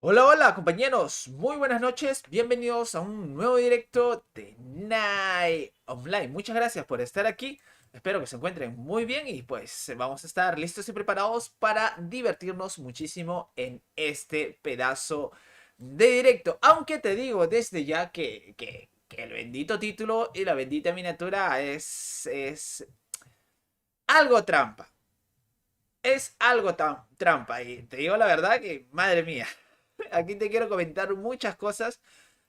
Hola, hola compañeros, muy buenas noches, bienvenidos a un nuevo directo de Night Online. Muchas gracias por estar aquí, espero que se encuentren muy bien y pues vamos a estar listos y preparados para divertirnos muchísimo en este pedazo de directo. Aunque te digo desde ya que el bendito título y la bendita miniatura es algo trampa. Es algo tan trampa y te digo la verdad que, madre mía. Aquí te quiero comentar muchas cosas.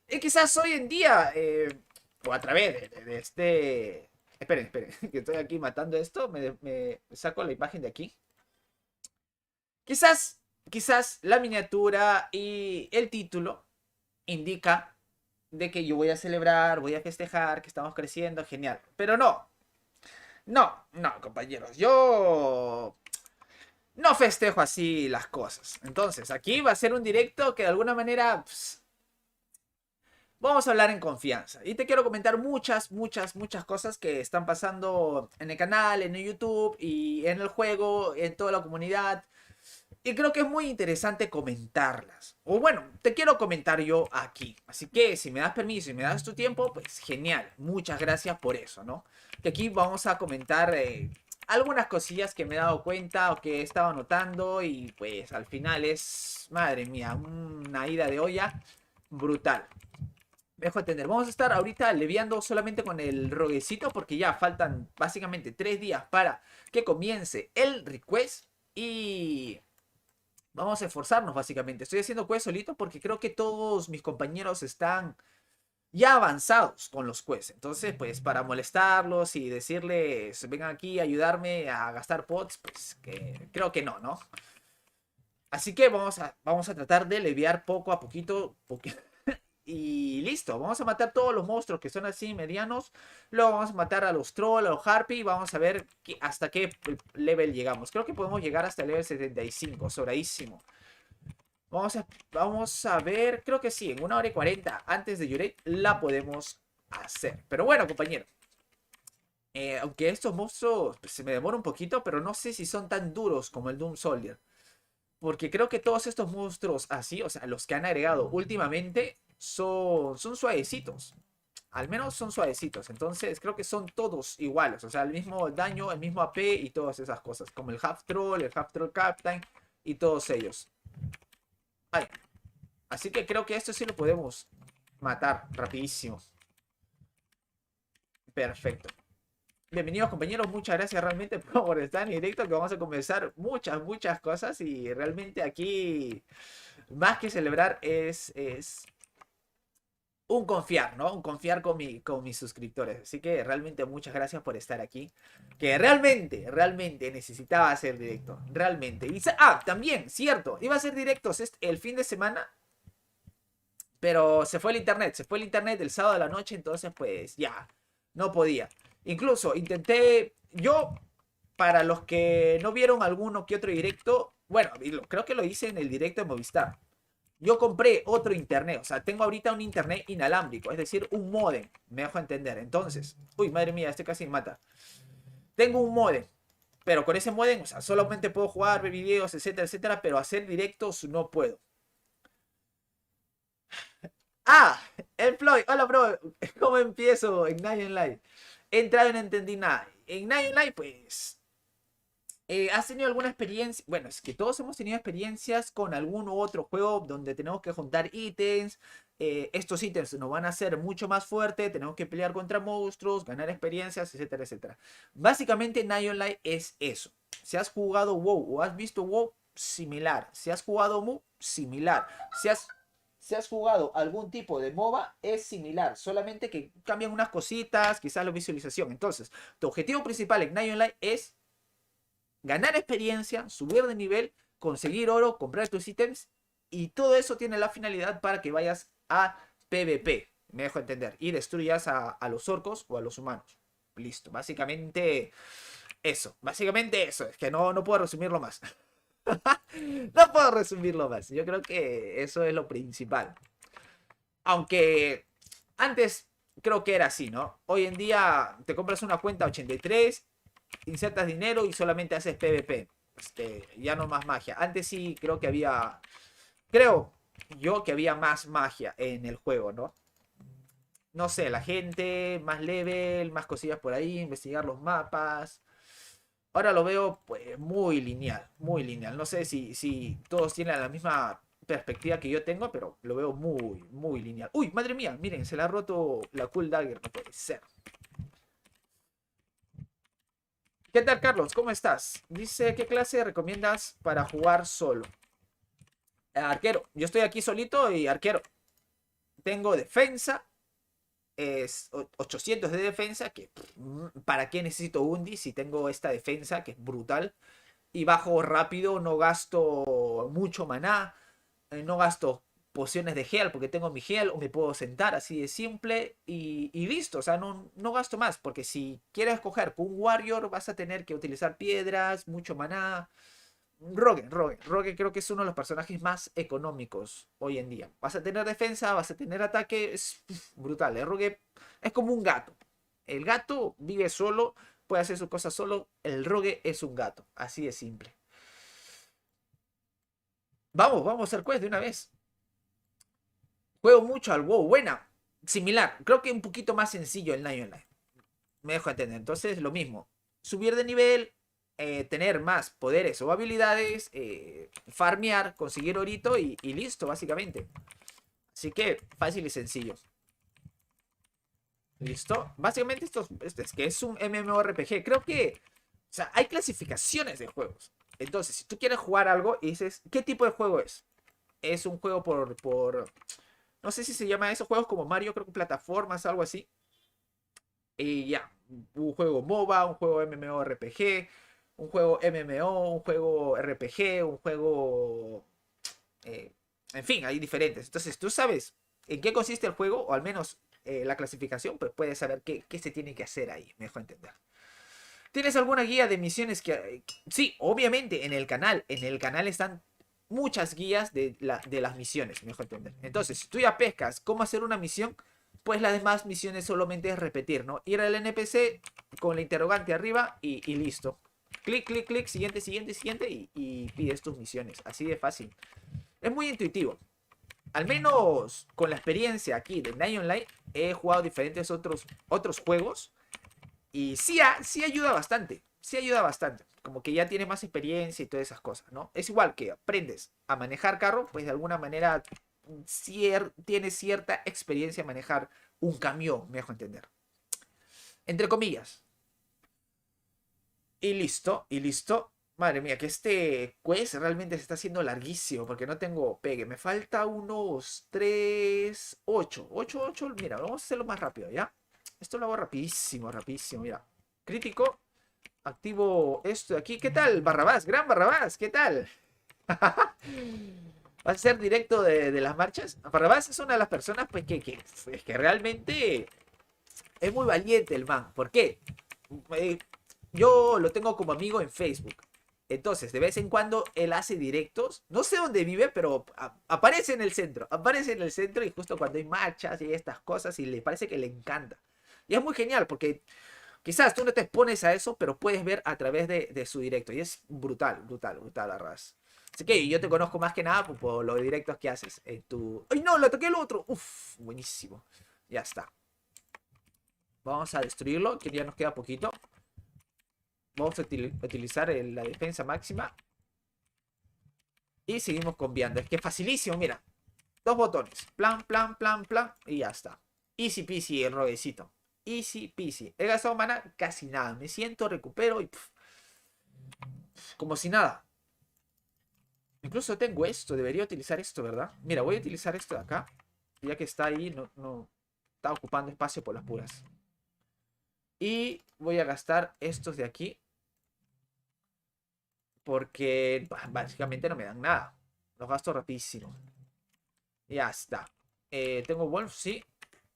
Y quizás hoy en día, o a través de este... Esperen, esperen, que estoy aquí matando esto. Me saco la imagen de aquí. Quizás, quizás la miniatura y el título indica de que yo voy a celebrar, voy a festejar, que estamos creciendo, genial. Pero no, no, compañeros. Yo no festejo así las cosas. Entonces, aquí va a ser un directo que de alguna manera vamos a hablar en confianza. Y te quiero comentar muchas cosas que están pasando en el canal, en el YouTube y en el juego, en toda la comunidad. Y creo que es muy interesante comentarlas. O bueno, te quiero comentar yo aquí. Así que si me das permiso y me das tu tiempo, pues genial. Muchas gracias por eso, ¿no? Que aquí vamos a comentar algunas cosillas que me he dado cuenta o que he estado notando. Y pues al final es, madre mía, una ida de olla brutal. Me dejo entender. Vamos a estar ahorita leviando solamente con el roguecito porque ya faltan básicamente 3 días para que comience el request. Y vamos a esforzarnos básicamente. Estoy haciendo quest solito porque creo que todos mis compañeros están ya avanzados con los quests. Entonces, pues para molestarlos y decirles, vengan aquí a ayudarme a gastar pots, pues que creo que no, ¿no? Así que vamos a tratar de leviar poco a poquito, y listo, vamos a matar todos los monstruos que son así medianos. Luego vamos a matar a los trolls, a los harpy. Y vamos a ver hasta qué level llegamos. Creo que podemos llegar hasta el level 75, sobradísimo. Vamos a ver, creo que sí, en 1 hora y 40 antes de Yurei la podemos hacer. Pero bueno, compañero. Aunque estos monstruos pues, se me demora un poquito, pero no sé si son tan duros como el Doom Soldier. Porque creo que todos estos monstruos así, o sea, los que han agregado últimamente, son suavecitos. Al menos son suavecitos. Entonces creo que son todos iguales. O sea, el mismo daño, el mismo AP y todas esas cosas. Como el Half Troll Captain y todos ellos. Ay, así que creo que esto sí lo podemos matar rapidísimo. Perfecto. Bienvenidos compañeros, muchas gracias realmente por estar en directo, que vamos a comenzar muchas cosas y realmente aquí más que celebrar es un confiar, ¿no? Un confiar con mis suscriptores. Así que realmente muchas gracias por estar aquí. Que realmente necesitaba hacer directo. Realmente. También, cierto. Iba a hacer directos el fin de semana. Pero se fue el internet. Se fue el internet el sábado de la noche. Entonces, pues ya. No podía. Incluso intenté. Yo, para los que no vieron alguno que otro directo. Bueno, creo que lo hice en el directo de Movistar. Yo compré otro internet, o sea, tengo ahorita un internet inalámbrico, es decir, un modem, me dejo entender. Entonces, uy, madre mía, este casi me mata. Tengo un modem, pero con ese modem, o sea, solamente puedo jugar, ver videos, etcétera, etcétera, pero hacer directos no puedo. Ah, el Floyd, hola, bro, ¿cómo empiezo en Night Online? He entrado y no entendí nada. En Night Online, pues, ¿has tenido alguna experiencia? Bueno, es que todos hemos tenido experiencias con algún u otro juego donde tenemos que juntar ítems. Estos ítems nos van a hacer mucho más fuerte. Tenemos que pelear contra monstruos, ganar experiencias, etcétera, etcétera. Básicamente, Night Online es eso. Si has jugado WoW o has visto WoW, similar. Si has jugado Mu, similar. Si has jugado algún tipo de MOBA, es similar. Solamente que cambian unas cositas, quizás la visualización. Entonces, tu objetivo principal en Night Online es ganar experiencia, subir de nivel, conseguir oro, comprar tus ítems y todo eso tiene la finalidad para que vayas a PvP, me dejo entender, y destruyas a los orcos o a los humanos. Listo, básicamente eso, es que no puedo resumirlo más. No puedo resumirlo más, yo creo que eso es lo principal. Aunque antes creo que era así, ¿no? Hoy en día te compras una cuenta 83, insertas dinero y solamente haces PvP. Ya no más magia. Antes sí creo que había. Creo. yo que había más magia en el juego, ¿no? No sé, la gente, más level, más cosillas por ahí, investigar los mapas. Ahora lo veo pues muy lineal, muy lineal. No sé si todos tienen la misma perspectiva que yo tengo, pero lo veo muy, muy lineal. Uy, madre mía, miren, se le ha roto la Cool Dagger, no puede ser. ¿Qué tal, Carlos? ¿Cómo estás? Dice, ¿qué clase recomiendas para jugar solo? Arquero. Yo estoy aquí solito y arquero. Tengo defensa. Es 800 de defensa. Que ¿para qué necesito Undi si tengo esta defensa que es brutal? Y bajo rápido, no gasto mucho maná. No gasto pociones de gel porque tengo mi gel. O me puedo sentar así de simple. Y listo. O sea, no gasto más. Porque si quieres coger un warrior vas a tener que utilizar piedras, mucho maná. Rogue creo que es uno de los personajes más económicos hoy en día. Vas a tener defensa, vas a tener ataque, es brutal. Rogue es como un gato. El gato vive solo, puede hacer sus cosas solo. El Rogue es un gato, así de simple. Vamos a hacer quest de una vez. Juego mucho al WoW, buena. Similar, creo que un poquito más sencillo el Night Online. Me dejo entender. Entonces, lo mismo. Subir de nivel, tener más poderes o habilidades, farmear, conseguir orito y listo, básicamente. Así que fácil y sencillo. ¿Listo? Básicamente esto es que es un MMORPG. Creo que, o sea, hay clasificaciones de juegos. Entonces, si tú quieres jugar algo y dices, ¿qué tipo de juego es? Es un juego no sé si se llama eso, juegos como Mario, creo que plataformas, algo así. Y ya, un juego MOBA, un juego MMORPG, un juego MMO, un juego RPG, un juego... eh, en fin, hay diferentes. Entonces, tú sabes en qué consiste el juego, o al menos la clasificación, pues puedes saber qué se tiene que hacer ahí, me dejo entender. ¿Tienes alguna guía de misiones que... Sí, obviamente, en el canal están muchas guías de las misiones, me dejo entender. Entonces, si tú ya pescas cómo hacer una misión, pues las demás misiones solamente es repetir, ¿no? Ir al NPC con la interrogante arriba y listo. Clic, clic, clic, siguiente, siguiente, siguiente y pides tus misiones. Así de fácil. Es muy intuitivo. Al menos con la experiencia aquí de Night Online, he jugado diferentes otros juegos y sí ayuda bastante. Sí ayuda bastante. Como que ya tiene más experiencia y todas esas cosas, ¿no? Es igual que aprendes a manejar carro, pues de alguna manera tienes cierta experiencia en manejar un camión, me dejo entender. Entre comillas. Y listo, y listo. Madre mía, que este quest realmente se está haciendo larguísimo porque no tengo pegue. Me falta unos 3, 8. 8, 8. Mira, vamos a hacerlo más rápido, ¿ya? Esto lo hago rapidísimo, rapidísimo, mira. Crítico. Activo esto de aquí. ¿Qué tal, Barrabás? Gran Barrabás, ¿qué tal? ¿Vas a hacer directo de las marchas? Barrabás es una de las personas pues, que realmente es muy valiente el man. ¿Por qué? Eh, yo lo tengo como amigo en Facebook. Entonces, de vez en cuando él hace directos. No sé dónde vive, pero aparece en el centro. Aparece en el centro y justo cuando hay marchas y estas cosas y le parece que le encanta. Y es muy genial porque quizás tú no te expones a eso, pero puedes ver a través de su directo. Y es brutal, brutal, brutal, Arras. Así que yo te conozco más que nada por los directos que haces en tu... ¡Ay, no! ¡Le toqué el otro! ¡Uf! Buenísimo. Ya está. Vamos a destruirlo, que ya nos queda poquito. Vamos a utilizar la defensa máxima. Y seguimos conviando. Es que es facilísimo, mira. Dos botones. Plan, plan, plan, plan. Y ya está. Easy peasy el roguecito. Easy peasy. He gastado mana casi nada. Me siento, recupero y... como si nada. Incluso tengo esto. Debería utilizar esto, ¿verdad? Mira, voy a utilizar esto de acá. Ya que está ahí, no está ocupando espacio por las puras. Y voy a gastar estos de aquí. Porque básicamente no me dan nada. Los gasto rapidísimo. Ya está. Tengo Wolf, sí.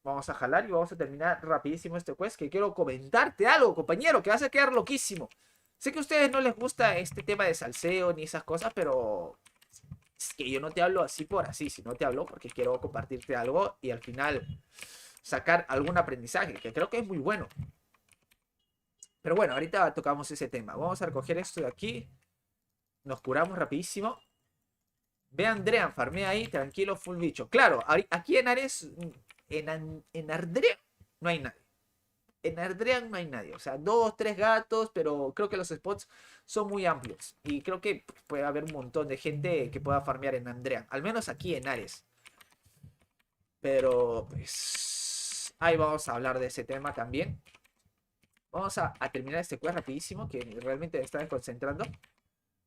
Vamos a jalar y vamos a terminar rapidísimo este quest. Que quiero comentarte algo, compañero, que vas a quedar loquísimo. Sé que a ustedes no les gusta este tema de salseo ni esas cosas, pero es que yo no te hablo así por así, sino te hablo porque quiero compartirte algo y al final sacar algún aprendizaje, que creo que es muy bueno. Pero bueno, ahorita tocamos ese tema. Vamos a recoger esto de aquí. Nos curamos rapidísimo. Ve a Andrean, farmea ahí, tranquilo, full bicho. Claro, aquí en Ares, en Ardrean no hay nadie. En Ardrean no hay nadie. O sea, dos, tres gatos, pero creo que los spots son muy amplios. Y creo que puede haber un montón de gente que pueda farmear en Ardrean. Al menos aquí en Ares. Pero, pues, ahí vamos a hablar de ese tema también. Vamos a terminar este quest rapidísimo, que realmente me está desconcentrando.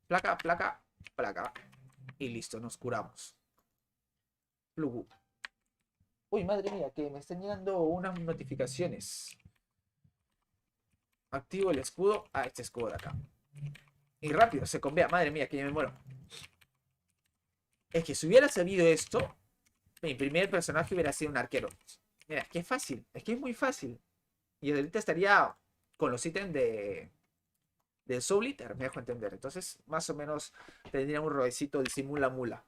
Placa, placa, placa. Y listo, nos curamos. Plugu. Uy, madre mía, que me están llegando unas notificaciones. Activo el escudo. Ah, este escudo de acá. Y rápido, se convea. Madre mía, que ya me muero. Es que si hubiera sabido esto, mi primer personaje hubiera sido un arquero. Mira, es que es fácil. Es que es muy fácil. Y ahorita estaría con los ítems de Soul Eater, me dejo entender. Entonces, más o menos tendría un robecito de simula mula.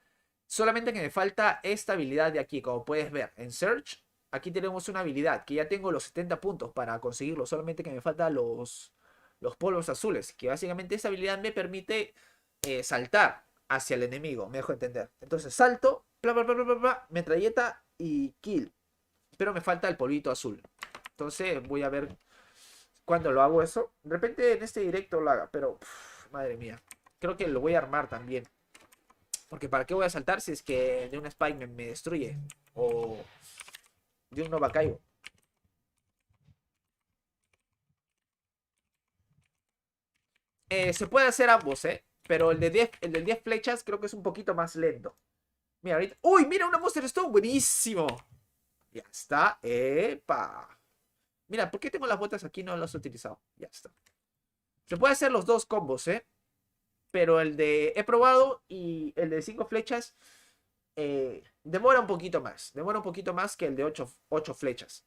Solamente que me falta esta habilidad de aquí, como puedes ver. En Search, aquí tenemos una habilidad que ya tengo los 70 puntos para conseguirlo. Solamente que me faltan los polvos azules. Que básicamente esta habilidad me permite saltar hacia el enemigo, me dejo entender. Entonces salto, bla, bla, bla, bla, bla, bla, metralleta y kill. Pero me falta el polvito azul. Entonces voy a ver cuando lo hago eso. De repente en este directo lo haga, pero madre mía. Creo que lo voy a armar también. Porque ¿para qué voy a saltar si es que de un spike me destruye? O de un Nova caigo. Se puede hacer ambos, ¿eh? Pero el de 10 flechas creo que es un poquito más lento. Mira, ahorita... ¡Uy! Mira, una Monster Stone. Buenísimo. Ya está. ¡Epa! Mira, ¿por qué tengo las botas aquí? No las he utilizado. Ya está. Se puede hacer los dos combos, ¿eh? Pero el de... He probado y el de 5 flechas demora un poquito más. Demora un poquito más que el de 8 flechas.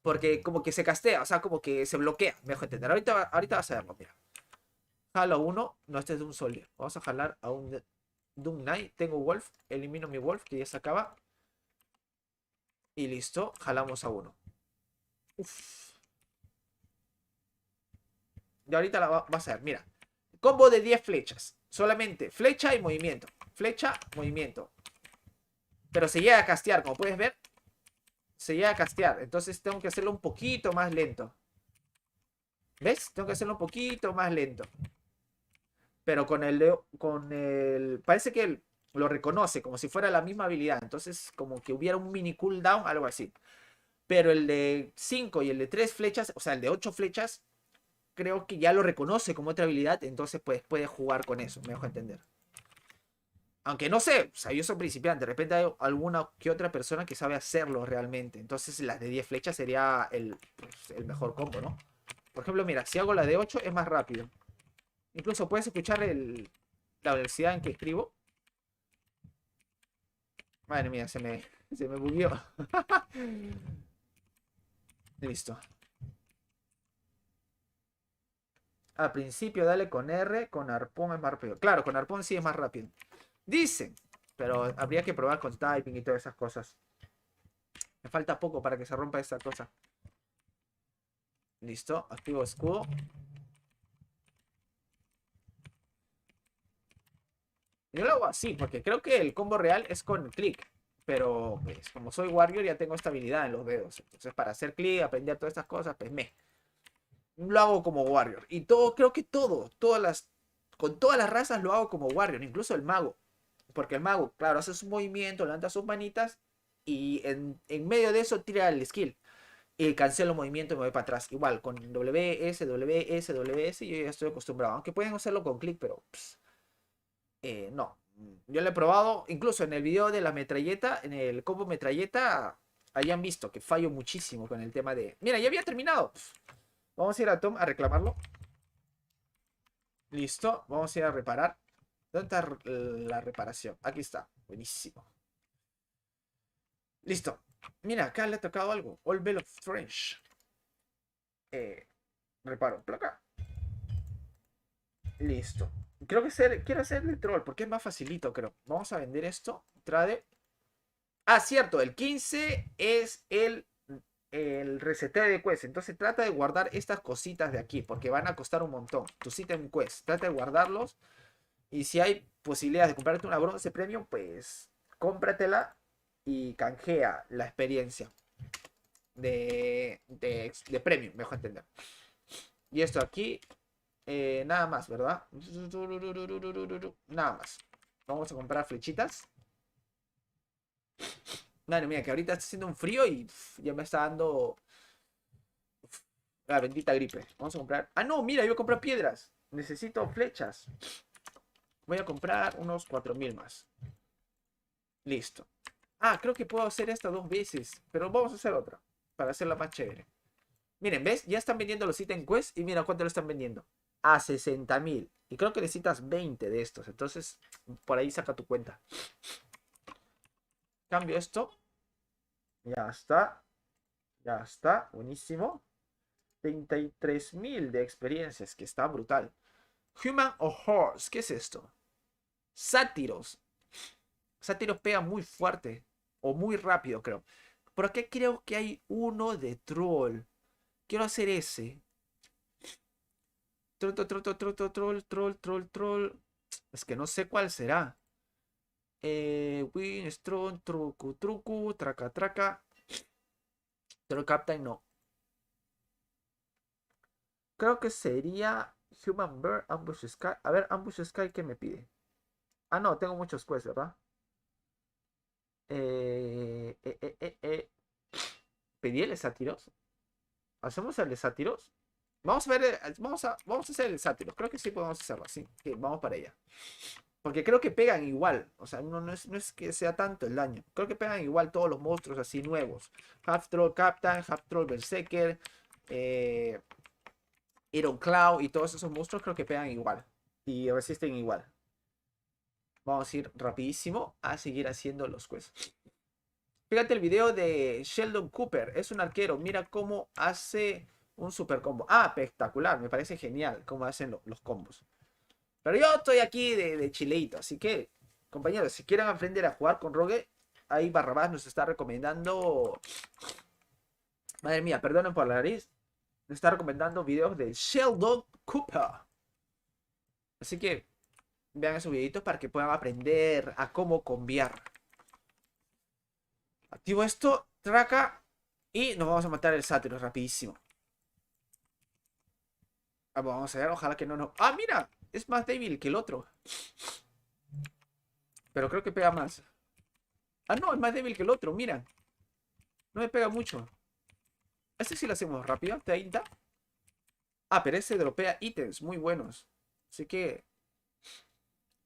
Porque como que se castea, o sea, como que se bloquea. Me dejo entender. Ahorita vas a verlo, mira. Jalo a uno. No, este es de un Soldier. Vamos a jalar a un Doom Knight. Tengo Wolf. Elimino mi Wolf, que ya se acaba. Y listo. Jalamos a uno. Uf. Y ahorita la vas a ver. Mira. Combo de 10 flechas. Solamente flecha y movimiento. Flecha, movimiento. Pero se llega a castear, como puedes ver. Se llega a castear. Entonces tengo que hacerlo un poquito más lento. ¿Ves? Tengo que hacerlo un poquito más lento. Pero con el parece que lo reconoce como si fuera la misma habilidad. Entonces, como que hubiera un mini cooldown, algo así. Pero el de 5 y el de 3 flechas, o sea, el de 8 flechas, creo que ya lo reconoce como otra habilidad. Entonces, pues puede jugar con eso, me dejo entender. Aunque no sé, o sea, yo soy principiante. De repente hay alguna que otra persona que sabe hacerlo realmente. Entonces, las de 10 flechas sería pues, el mejor combo, ¿no? Por ejemplo, mira, si hago la de 8 es más rápido. Incluso puedes escuchar la velocidad en que escribo. Madre mía, se me bugueó. Listo. Al principio dale con R, con arpón es más rápido. Claro, con arpón sí es más rápido. Dicen, pero habría que probar con typing y todas esas cosas. Me falta poco para que se rompa esta cosa. Listo, activo escudo. Yo lo hago así, porque creo que el combo real es con clic. Pero pues, como soy warrior ya tengo esta habilidad en los dedos. Entonces para hacer clic, aprender todas estas cosas, pues lo hago como warrior. Y todo, creo que con todas las razas lo hago como warrior, incluso el mago. Porque el mago, claro, hace su movimiento, levanta sus manitas y en medio de eso tira el skill. Y cancelo el movimiento y me voy para atrás. Igual, con WS, WS, WS, yo ya estoy acostumbrado. Aunque pueden hacerlo con clic, pero no. Yo lo he probado, incluso en el video de la metralleta, en el combo metralleta, hayan visto que fallo muchísimo con el tema de... Mira, ya había terminado. Vamos a ir a Tom a reclamarlo. Listo, vamos a ir a reparar. ¿Dónde está la reparación? Aquí está, buenísimo. Listo. Mira, acá le ha tocado algo. All Bell of Trench. Reparo, placa. Listo. Quiero hacer el troll porque es más facilito, creo. Vamos a vender esto. Trade. Ah, cierto, el 15 es el reseteo de quest. Entonces trata de guardar estas cositas de aquí porque van a costar un montón. Tus ítem quest. Trata de guardarlos Y si hay posibilidades de comprarte una bronce premium, pues cómpratela y canjea la experiencia de premium, mejor entender. Y esto aquí, nada más, ¿verdad? Nada más. Vamos a comprar flechitas. Madre mía, que ahorita está haciendo un frío y ya me está dando la bendita gripe. Vamos a comprar. Ah, no, mira, yo voy a comprar piedras. Necesito flechas. Voy a comprar unos 4000 más. Listo. Ah, creo que puedo hacer esta 2 veces. Pero vamos a hacer otra. Para hacerla más chévere. Miren, ¿ves? Ya están vendiendo los ítems quest. Y mira cuánto lo están vendiendo. A 60.000. Y creo que necesitas 20 de estos. Entonces, por ahí saca tu cuenta. Cambio esto. Ya está. Ya está. Buenísimo. 33.000 de experiencias. Que está brutal. Human o Horse. ¿Qué es esto? Sátiros. Sátiros pega muy fuerte. O muy rápido, creo. Por acá creo que hay uno de troll. Quiero hacer ese. Troll, troll, troll, troll, troll, troll, troll, troll, troll. Es que no sé cuál será. Winstrong, trucu, trucu, traca, traca. Troll Captain no. Creo que sería Human Bear, Ambush Sky. A ver, Ambush Sky, ¿qué me pide? Ah, no, tengo muchos quests, ¿verdad? Eh, eh, eh, eh, eh. ¿Pedí el de sátiros? ¿Hacemos el de sátiros? Vamos a ver, vamos a hacer el de sátiros. Creo que sí podemos hacerlo así. Que vamos para allá. Porque creo que pegan igual. O sea, no es que sea tanto el daño. Creo que pegan igual todos los monstruos así nuevos. Half Troll Captain, Half Troll Berserker, Iron Claw y todos esos monstruos creo que pegan igual. Y resisten igual. Vamos a ir rapidísimo a seguir haciendo los quests. Fíjate el video de Sheldon Cooper. Es un arquero. Mira cómo hace un super combo. Ah, espectacular. Me parece genial cómo hacen los combos. Pero yo estoy aquí de chileito. Así que, compañeros, si quieren aprender a jugar con Rogue, ahí Barrabás nos está recomendando. Madre mía, perdonen por la nariz. Nos está recomendando videos de Sheldon Cooper. Así que vean esos videitos para que puedan aprender a cómo combiar. Activo esto, traca. Y nos vamos a matar el sátiro rapidísimo. Vamos a ver, ojalá que no nos... ¡Ah, mira! Es más débil que el otro. Pero creo que pega más. Ah, no, es más débil que el otro, mira. No me pega mucho. Este sí lo hacemos rápido, 30. Ah, pero ese dropea ítems muy buenos. Así que...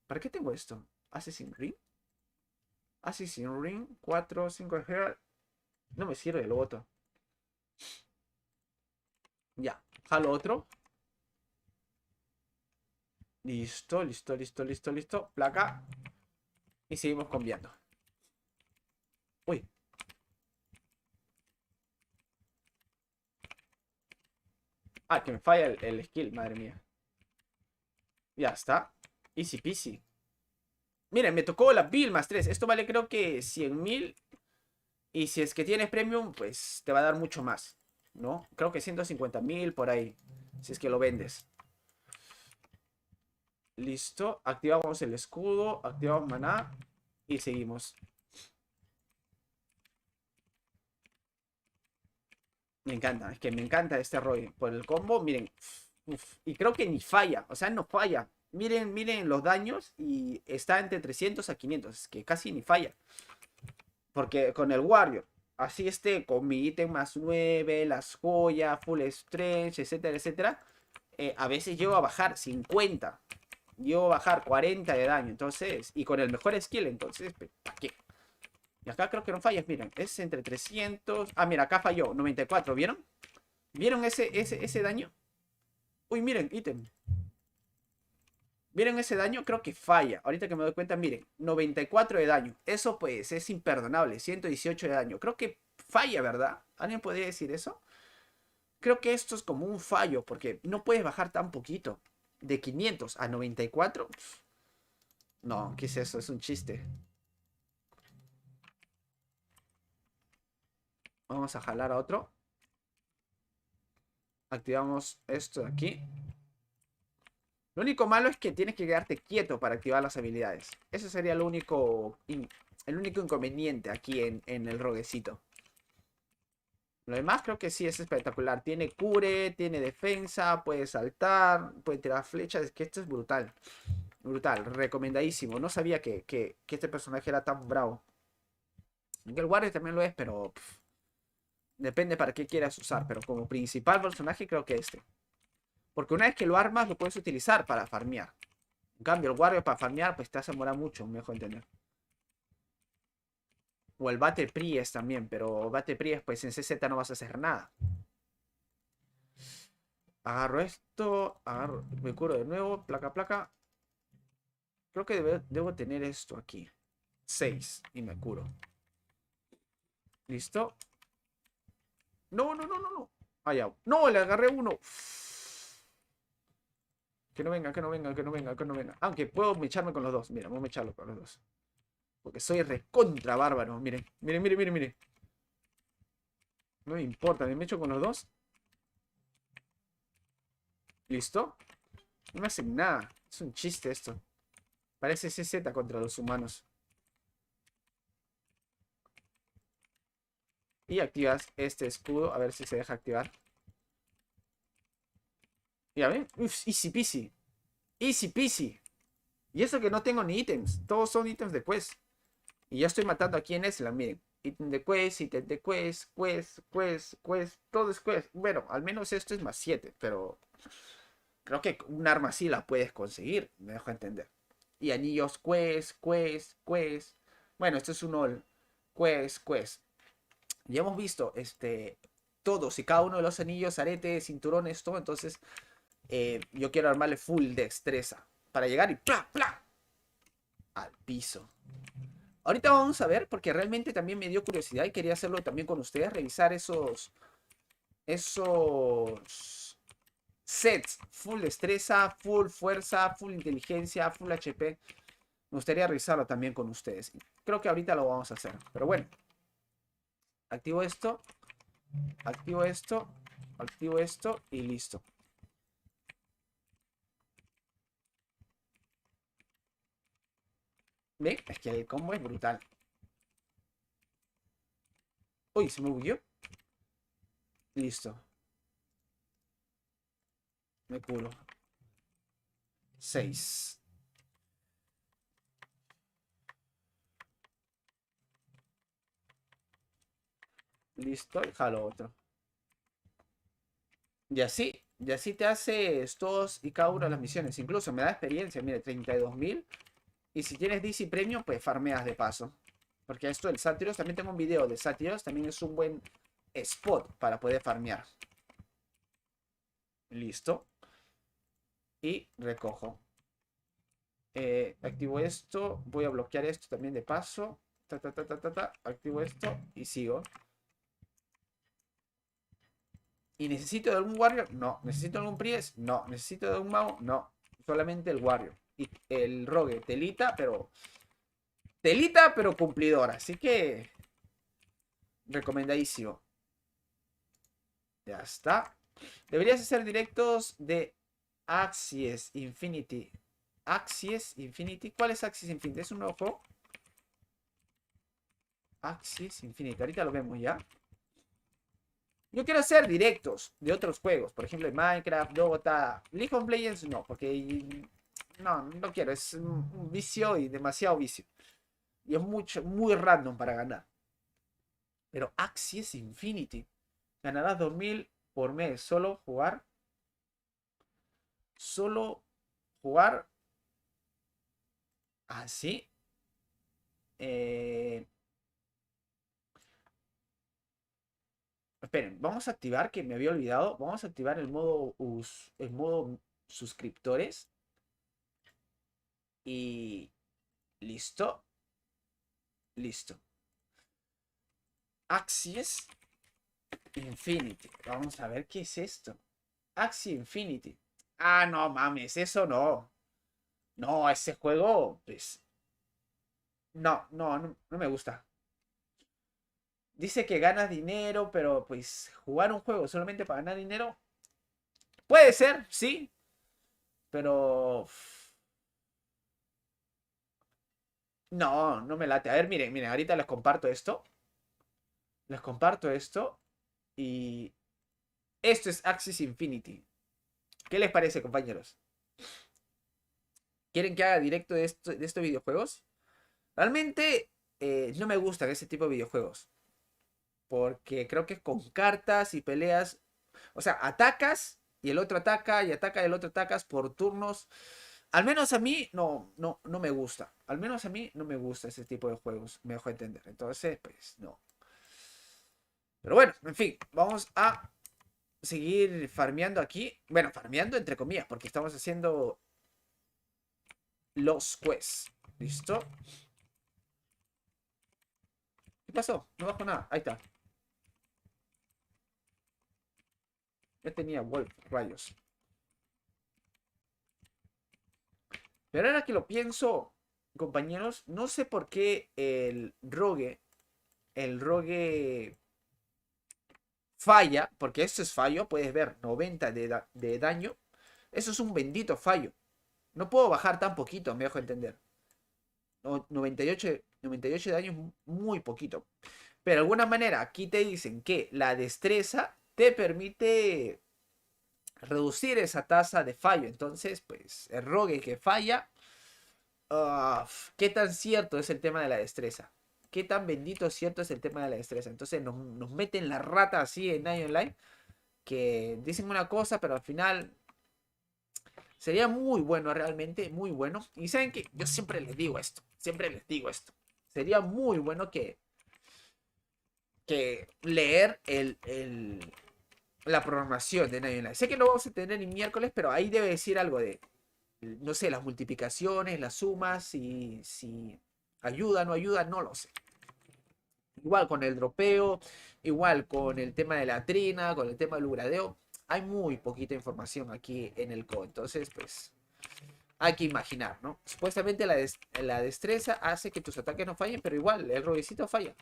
¿Para qué tengo esto? Assassin Ring. Assassin Ring, 4, 5 Herald. No me sirve, lo boto. Ya, jalo otro. Listo, listo, listo, listo, listo. Placa. Y seguimos cambiando. Uy. Ah, que me falla el skill, madre mía. Ya está. Easy peasy. Miren, me tocó la Bill más 3. Esto vale creo que 100.000. Y si es que tienes premium, pues te va a dar mucho más. ¿No? Creo que 150.000 por ahí. Si es que lo vendes. Listo. Activamos el escudo. Activamos maná. Y seguimos. Me encanta. Es que me encanta este Roy. Por el combo, miren. Uf, y creo que ni falla. O sea, no falla. Miren, miren los daños. Y está entre 300 a 500. Es que casi ni falla. Porque con el Warrior, así esté con mi ítem más 9, las joyas, full stretch, etcétera, etcétera, a veces llego a bajar 50. Llego a bajar 40 de daño. Entonces, y con el mejor skill, entonces, ¿para qué? Y acá creo que no fallas, miren, es entre 300. Ah, mira, acá falló, 94, ¿vieron? ¿Vieron ese daño? Uy, miren, ítem. ¿Vieron ese daño? Creo que falla. Ahorita que me doy cuenta, miren, 94 de daño. Eso pues es imperdonable. 118 de daño. Creo que falla, ¿verdad? ¿Alguien podría decir eso? Creo que esto es como un fallo, porque no puedes bajar tan poquito. De 500 a 94. No, ¿qué es eso? Es un chiste. Vamos a jalar a otro. Activamos esto de aquí. Lo único malo es que tienes que quedarte quieto para activar las habilidades. Eso sería lo único, el único inconveniente aquí en el roguecito. Lo demás creo que sí es espectacular. Tiene cure, tiene defensa, puede saltar, puede tirar flechas. Es que esto es brutal. Brutal, recomendadísimo. No sabía que este personaje era tan bravo. Aunque el Warrior también lo es, pero depende para qué quieras usar. Pero como principal personaje creo que este. Porque una vez que lo armas lo puedes utilizar para farmear. En cambio el Warrior para farmear pues te hace demorar mucho, mejor entender. O el Battle Priest también, pero Battle Priest pues en CZ no vas a hacer nada. Agarro esto, agarro, me curo de nuevo, placa, placa. Creo que debo tener esto aquí. 6 y me curo. ¿Listo? No, no, no, no, no. Ah, ya. No, le agarré uno. Que no venga, que no venga, que no venga, que no venga. Aunque puedo mecharme con los dos. Mira, vamos a mecharlo con los dos. Porque soy recontra bárbaro. Miren, miren, miren, miren, miren. No me importa, me mecho con los dos. ¿Listo? No me hacen nada. Es un chiste esto. Parece CZ contra los humanos. Y activas este escudo. A ver si se deja activar. Ya ven. Uf, easy peasy. Easy peasy. Y eso que no tengo ni ítems. Todos son ítems de quest. Y ya estoy matando aquí en Esla, miren. Ítem de quest, ítem de quest, quest, quest, quest. Todo es quest. Bueno, al menos esto es más 7. Pero creo que un arma así la puedes conseguir. Me dejo entender. Y anillos quest, quest, quest. Bueno, esto es un all. Quest, quest. Ya hemos visto todos y cada uno de los anillos, aretes, cinturones, todo. Entonces yo quiero armarle full destreza. Para llegar y ¡pla, pla! Al piso. Ahorita vamos a ver, porque realmente también me dio curiosidad y quería hacerlo también con ustedes, revisar esos sets, full destreza, full fuerza, full inteligencia, full HP. Me gustaría revisarlo también con ustedes. Creo que ahorita lo vamos a hacer, pero bueno. Activo esto, activo esto, activo esto y listo. ¿Ven? Es que el combo es brutal. Uy, se me bugueó. Listo. Me curo. 6. Listo, y jalo otro. Y así te haces todos y cada una de las misiones. Incluso me da experiencia, mire, 32.000. Y si tienes DC Premium, pues farmeas de paso. Porque esto del Sátiros, también tengo un video de Sátiros, también es un buen spot para poder farmear. Listo. Y recojo. Activo esto, voy a bloquear esto también de paso. Activo esto y sigo. ¿Y necesito de algún warrior? No. ¿Necesito algún priest? No. ¿Necesito de algún mago? No. Solamente el warrior. Y el rogue. Telita, pero cumplidora. Así que recomendadísimo. Ya está. Deberías hacer directos de Axis Infinity. Axis Infinity. ¿Cuál es Axis Infinity? ¿Es un nuevo juego? Axis Infinity. Ahorita lo vemos ya. Yo quiero hacer directos de otros juegos. Por ejemplo, de Minecraft, Dota. League of Legends no, porque no quiero. Es un vicio y demasiado vicio. Y es muy random para ganar. Pero Axis Infinity. Ganarás 2000 por mes. Solo jugar. Solo jugar. Así. Esperen, vamos a activar, que me había olvidado. Vamos a activar el modo suscriptores. Y listo. Listo. Axis Infinity. Vamos a ver qué es esto. Axie Infinity. Ah, no mames, eso no. No, ese juego, pues. No, no, no, no me gusta. Dice que ganas dinero, pero pues jugar un juego solamente para ganar dinero. Puede ser, sí. Pero... No, no me late. A ver, miren, miren, ahorita les comparto esto. Les comparto esto. Y esto es Axis Infinity. ¿Qué les parece, compañeros? ¿Quieren que haga directo de estos videojuegos? Realmente no me gustan ese tipo de videojuegos. Porque creo que con cartas y peleas. O sea, atacas y el otro ataca y ataca y el otro atacas por turnos. Al menos a mí no me gusta. Al menos a mí no me gusta ese tipo de juegos. Me dejo entender. Entonces, pues no. Pero bueno, en fin, vamos a seguir farmeando aquí. Bueno, farmeando entre comillas, porque estamos haciendo los quests. ¿Listo? ¿Qué pasó? No bajo nada. Ahí está. Ya tenía Wolf, rayos. Pero ahora que lo pienso, compañeros, no sé por qué el rogue falla, porque esto es fallo, puedes ver 90 de daño. Eso es un bendito fallo. No puedo bajar tan poquito, me dejo entender. 98 de daño es muy poquito. Pero de alguna manera aquí te dicen que la destreza te permite reducir esa tasa de fallo. Entonces, pues, el rogue que falla, ¿qué tan cierto es el tema de la destreza? ¿Qué tan bendito cierto es el tema de la destreza? Entonces nos meten la rata así en Night Online, que dicen una cosa, pero al final sería muy bueno realmente, muy bueno. Y saben que yo siempre les digo esto, siempre les digo esto. Sería muy bueno que leer la programación de Night Online. Sé que lo vamos a tener el miércoles, pero ahí debe decir algo de, no sé, las multiplicaciones, las sumas, si ayuda, no ayuda, no lo sé. Igual con el dropeo, igual con el tema de la trina, con el tema del ugradeo. Hay muy poquita información aquí en el code. Entonces, pues, hay que imaginar, ¿no? Supuestamente la destreza hace que tus ataques no fallen, pero igual, el robecito falla.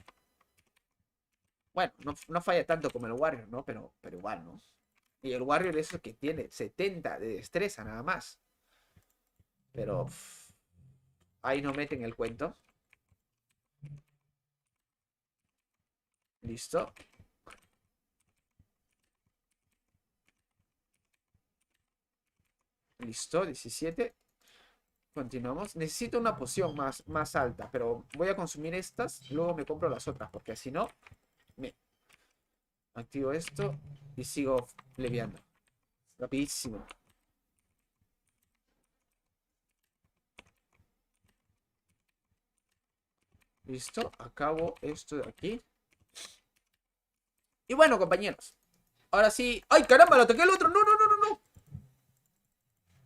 Bueno, no falla tanto como el Warrior, ¿no? Pero igual, ¿no? Y el Warrior es el que tiene 70 de destreza nada más. Pero ahí no meten el cuento. Listo. Listo, 17. Continuamos. Necesito una poción más alta, pero voy a consumir estas. Luego me compro las otras, porque si no, me activo esto y sigo leviando. Rapidísimo. Listo. Acabo esto de aquí. Y bueno, compañeros. Ahora sí. ¡Ay, caramba! Lo toqué el otro. No, no, no, no, no.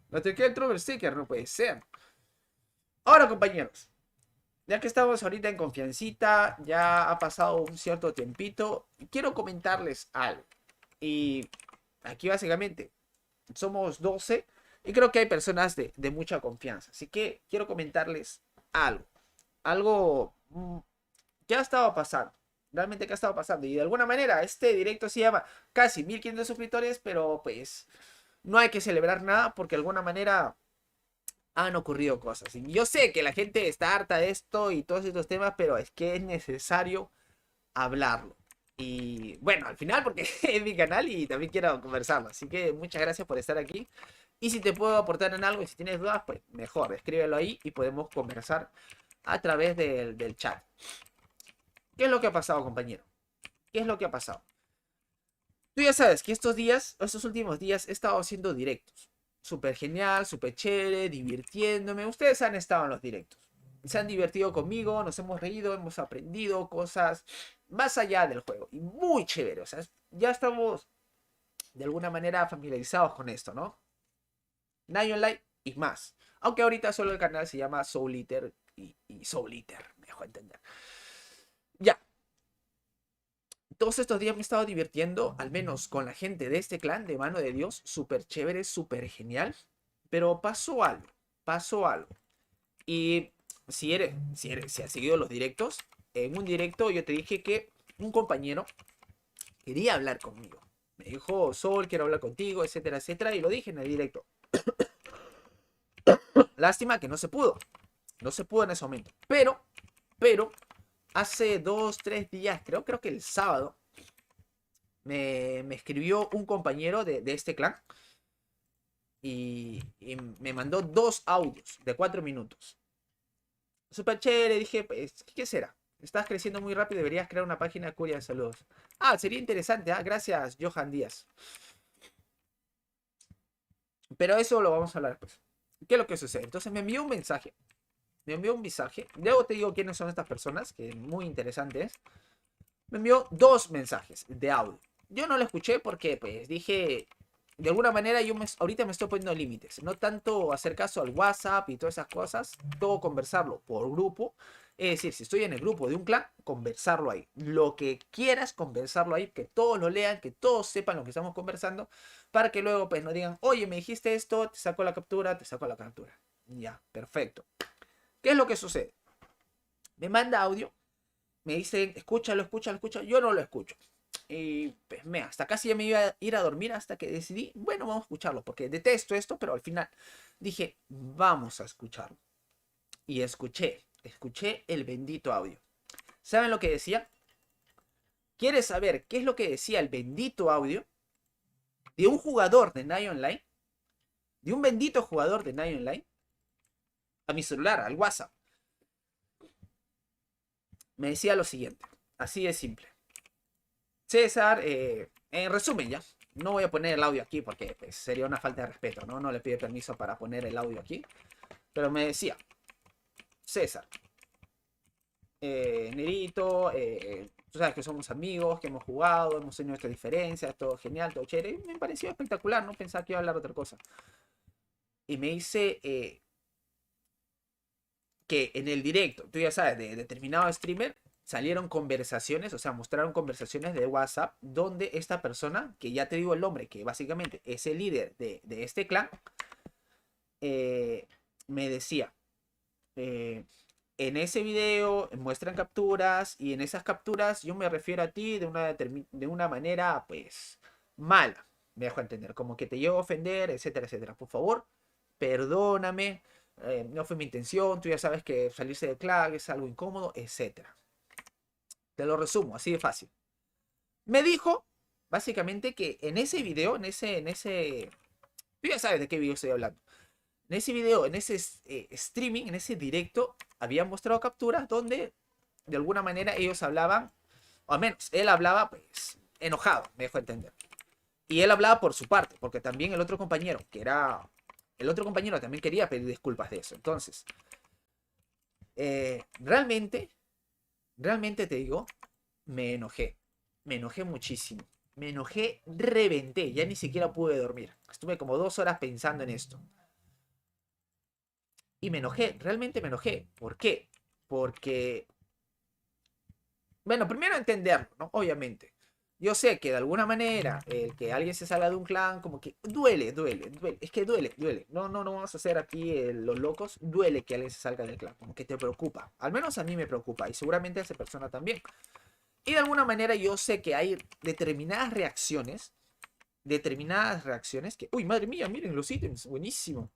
Lo toqué el Trouble Sticker. No puede ser. Ahora, compañeros. Ya que estamos ahorita en confiancita, ya ha pasado un cierto tiempito, quiero comentarles algo. Y aquí básicamente somos 12 y creo que hay personas de mucha confianza. Así que quiero comentarles algo. Algo que ha estado pasando. Realmente que ha estado pasando. Y de alguna manera este directo se llama casi 1500 suscriptores, pero pues no hay que celebrar nada porque de alguna manera han ocurrido cosas. Y yo sé que la gente está harta de esto y todos estos temas, pero es que es necesario hablarlo. Y bueno, al final porque es mi canal y también quiero conversarlo. Así que muchas gracias por estar aquí. Y si te puedo aportar en algo y si tienes dudas, pues mejor, escríbelo ahí y podemos conversar a través del chat. ¿Qué es lo que ha pasado, compañero? ¿Qué es lo que ha pasado? Tú ya sabes que estos últimos días he estado haciendo directos. Súper genial, súper chévere, divirtiéndome. Ustedes han estado en los directos. Se han divertido conmigo, nos hemos reído, hemos aprendido cosas más allá del juego. Y muy chévere. O sea, ya estamos de alguna manera familiarizados con esto, ¿no? Night Online y más. Aunque ahorita solo el canal se llama Soul Eater y Soul Eater, me dejo entender. Ya, todos estos días me he estado divirtiendo, al menos con la gente de este clan de Mano de Dios, súper chévere, súper genial. Pero pasó algo, pasó algo. Y si has seguido los directos, en un directo yo te dije que un compañero quería hablar conmigo. Me dijo, Sol, quiero hablar contigo, etcétera, etcétera, y lo dije en el directo. Lástima que no se pudo. No se pudo en ese momento. Pero, hace 2, 3 días, creo que el sábado, me escribió un compañero de este clan y me mandó 2 audios de 4 minutos. Súper chévere, dije, pues, ¿qué será? Estás creciendo muy rápido, deberías crear una página de Curia de saludos. Ah, sería interesante, gracias, Johan Díaz. Pero eso lo vamos a hablar después. ¿Qué es lo que sucede? Entonces me envió un mensaje. Me envió un mensaje. Luego te digo quiénes son estas personas, que muy interesantes. Me envió 2 mensajes de audio. Yo no lo escuché porque, pues, dije, de alguna manera ahorita me estoy poniendo límites. No tanto hacer caso al WhatsApp y todas esas cosas. Todo conversarlo por grupo. Es decir, si estoy en el grupo de un clan, conversarlo ahí. Lo que quieras, conversarlo ahí. Que todos lo lean, que todos sepan lo que estamos conversando. Para que luego, pues, no digan, oye, me dijiste esto, te saco la captura, te saco la captura. Ya, perfecto. ¿Qué es lo que sucede? Me manda audio. Me dicen, escúchalo, escúchalo, escúchalo. Yo no lo escucho. Y pues hasta casi ya me iba a ir a dormir hasta que decidí, bueno, vamos a escucharlo, porque detesto esto, pero al final dije, vamos a escucharlo. Y escuché el bendito audio. ¿Saben lo que decía? ¿Quieres saber qué es lo que decía el bendito audio de un jugador de Night Online? De un bendito jugador de Night Online. A mi celular, al WhatsApp. Me decía lo siguiente, así de simple. César, en resumen ya, no voy a poner el audio aquí porque pues, sería una falta de respeto, ¿no? No le pide permiso para poner el audio aquí. Pero me decía, César, Nerito, tú sabes que somos amigos, que hemos jugado, hemos tenido nuestras diferencias, todo genial, todo chévere. Y me pareció espectacular, no pensaba que iba a hablar otra cosa. Y me dice que en el directo, tú ya sabes, de determinado streamer, salieron conversaciones, o sea, mostraron conversaciones de WhatsApp donde esta persona, que ya te digo el nombre, que básicamente es el líder de este clan, me decía, en ese video muestran capturas y en esas capturas yo me refiero a ti de una manera, pues, mala, me dejo entender, como que te llevo a ofender, etcétera, etcétera. Por favor, perdóname, no fue mi intención, tú ya sabes que salirse de clan es algo incómodo, etcétera. Te lo resumo, así de fácil. Me dijo, básicamente, que en ese video, tú ya sabes de qué video estoy hablando. En ese video, en ese streaming, en ese directo, habían mostrado capturas donde, de alguna manera, ellos hablaban, o al menos, él hablaba, pues, enojado, me dejó entender. Y él hablaba por su parte, porque también el otro compañero, el otro compañero también quería pedir disculpas de eso. Entonces, realmente te digo, me enojé. Me enojé muchísimo. Me enojé, reventé. Ya ni siquiera pude dormir. Estuve como 2 horas pensando en esto. Y me enojé, realmente me enojé. ¿Por qué? Porque, bueno, primero entenderlo, ¿no? Obviamente. Yo sé que de alguna manera el que alguien se salga de un clan, como que duele. Es que duele. No vamos a hacer aquí los locos. Duele que alguien se salga del clan. Como que te preocupa. Al menos a mí me preocupa. Y seguramente a esa persona también. Y de alguna manera yo sé que hay determinadas reacciones que... Uy, madre mía, miren los ítems, buenísimo.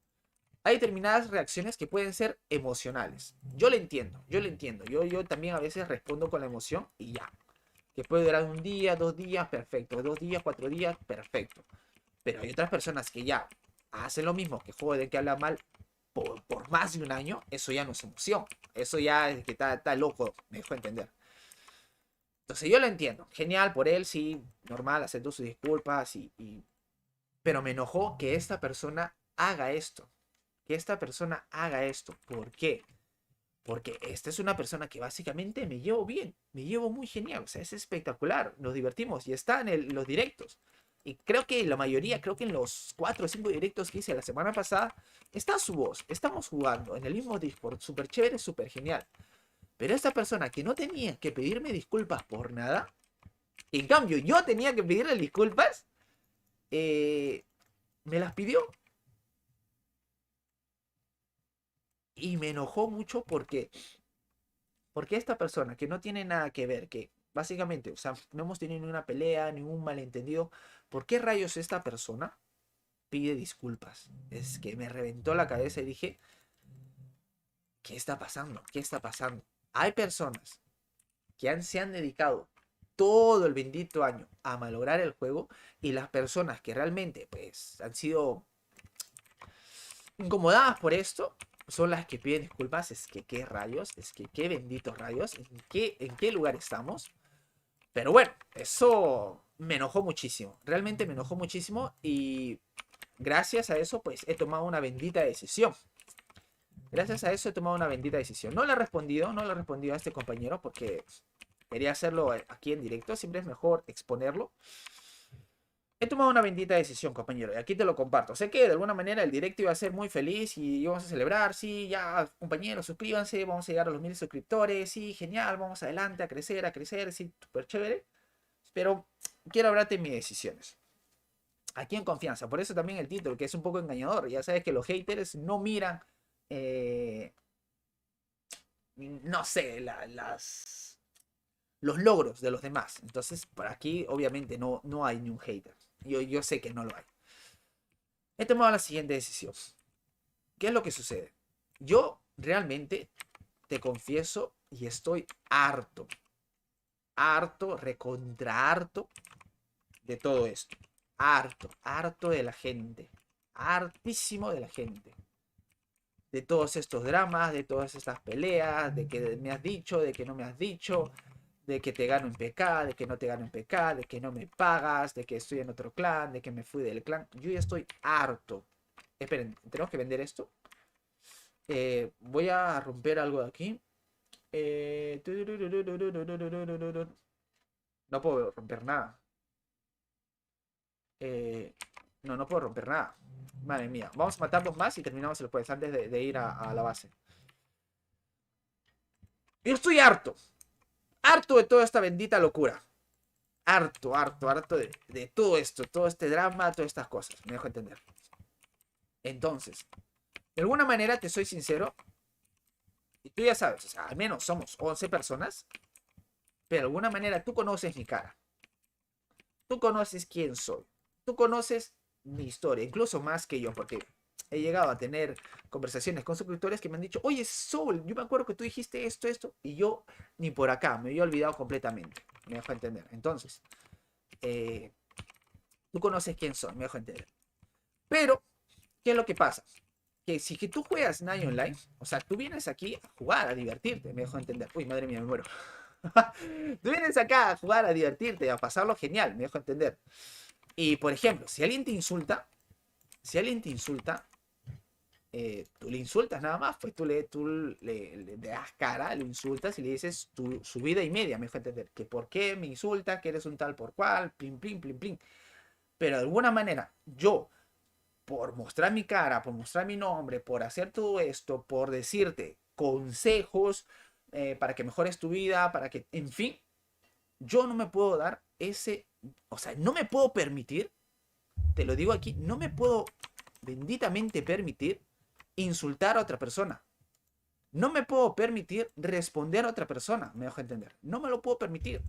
Hay determinadas reacciones que pueden ser emocionales. Yo lo entiendo. Yo también a veces respondo con la emoción y ya. Que puede durar 1 día, 2 días, perfecto. 2 días, 4 días, perfecto. Pero hay otras personas que ya hacen lo mismo, que joden, que hablan mal por más de un año. Eso ya no es emoción. Eso ya es que está loco, me dejó entender. Entonces yo lo entiendo. Genial por él, sí, normal, acepto sus disculpas pero me enojó que esta persona haga esto. Que esta persona haga esto. ¿Por qué? Porque esta es una persona que básicamente me llevo bien. Me llevo muy genial. O sea, es espectacular. Nos divertimos y está en los directos. Y creo que la mayoría, creo que en los 4 o 5 directos que hice la semana pasada, está su voz. Estamos jugando en el mismo Discord. Súper chévere, súper genial. Pero esta persona que no tenía que pedirme disculpas por nada, en cambio yo tenía que pedirle disculpas, me las pidió. Y me enojó mucho porque esta persona que no tiene nada que ver, que básicamente, o sea, no hemos tenido ni una pelea, ni un malentendido, ¿por qué rayos esta persona pide disculpas? Es que me reventó la cabeza y dije, ¿qué está pasando? ¿Qué está pasando? Hay personas que se han dedicado todo el bendito año a malograr el juego y las personas que realmente pues han sido incomodadas por esto son las que piden disculpas. Es que qué rayos, es que qué benditos rayos, en qué lugar estamos. Pero bueno, eso me enojó muchísimo, realmente me enojó muchísimo y gracias a eso pues he tomado una bendita decisión. Gracias a eso he tomado una bendita decisión. No le he respondido, no le he respondido a este compañero porque quería hacerlo aquí en directo. Siempre es mejor exponerlo. He tomado una bendita decisión, compañero, y aquí te lo comparto. Sé que de alguna manera el directo iba a ser muy feliz y íbamos a celebrar. Sí, ya, compañeros, suscríbanse, vamos a llegar a los 1000 suscriptores. Sí, genial, vamos adelante, a crecer, sí, súper chévere. Pero quiero hablarte de mis decisiones. Aquí en confianza, por eso también el título, que es un poco engañador. Ya sabes que los haters no miran, eh, no sé, los logros de los demás. Entonces, por aquí obviamente no hay ni un hater. Yo sé que no lo hay. He tomado la siguiente decisión. ¿Qué es lo que sucede? Yo realmente te confieso y estoy harto, harto, recontra harto de todo esto. Harto, harto de la gente. Hartísimo de la gente. De todos estos dramas, de todas estas peleas, de que me has dicho, de que no me has dicho, de que te gano en PK, de que no te gano en PK, de que no me pagas, de que estoy en otro clan, de que me fui del clan. Yo ya estoy harto. Esperen, tenemos que vender esto. Voy a romper algo de aquí. No puedo romper nada. No puedo romper nada. Madre mía. Vamos a matarlos más y terminamos el juez antes de ir a la base. Yo estoy harto. Harto de toda esta bendita locura. Harto, harto, harto de todo esto. Todo este drama, todas estas cosas. Me dejo entender. Entonces, de alguna manera, te soy sincero. Y tú ya sabes, o sea, al menos somos 11 personas. Pero de alguna manera tú conoces mi cara. Tú conoces quién soy. Tú conoces mi historia. Incluso más que yo. Porque he llegado a tener conversaciones con suscriptores que me han dicho, oye, Soul, yo me acuerdo que tú dijiste esto, esto. Y yo ni por acá. Me había olvidado completamente. Me dejo entender. Entonces, tú conoces quién soy. Me dejo entender. Pero, ¿qué es lo que pasa? Que si que tú juegas Nine Online, o sea, tú vienes aquí a jugar, a divertirte, me dejo entender. Uy, madre mía, me muero. Tú vienes acá a jugar, a divertirte, a pasarlo genial, me dejo entender. Y por ejemplo, si alguien te insulta, tú le insultas nada más, pues tú le das cara, le insultas y le dices su vida y media, me dejo entender. Que por qué me insultas, que eres un tal por cual, plin, plin, plin, plin. Pero de alguna manera, yo por mostrar mi cara, por mostrar mi nombre, por hacer todo esto, por decirte consejos para que mejores tu vida, para que, en fin, yo no me puedo dar ese, o sea, no me puedo permitir, te lo digo aquí, no me puedo benditamente permitir insultar a otra persona. No me puedo permitir responder a otra persona, me dejo entender. No me lo puedo permitir.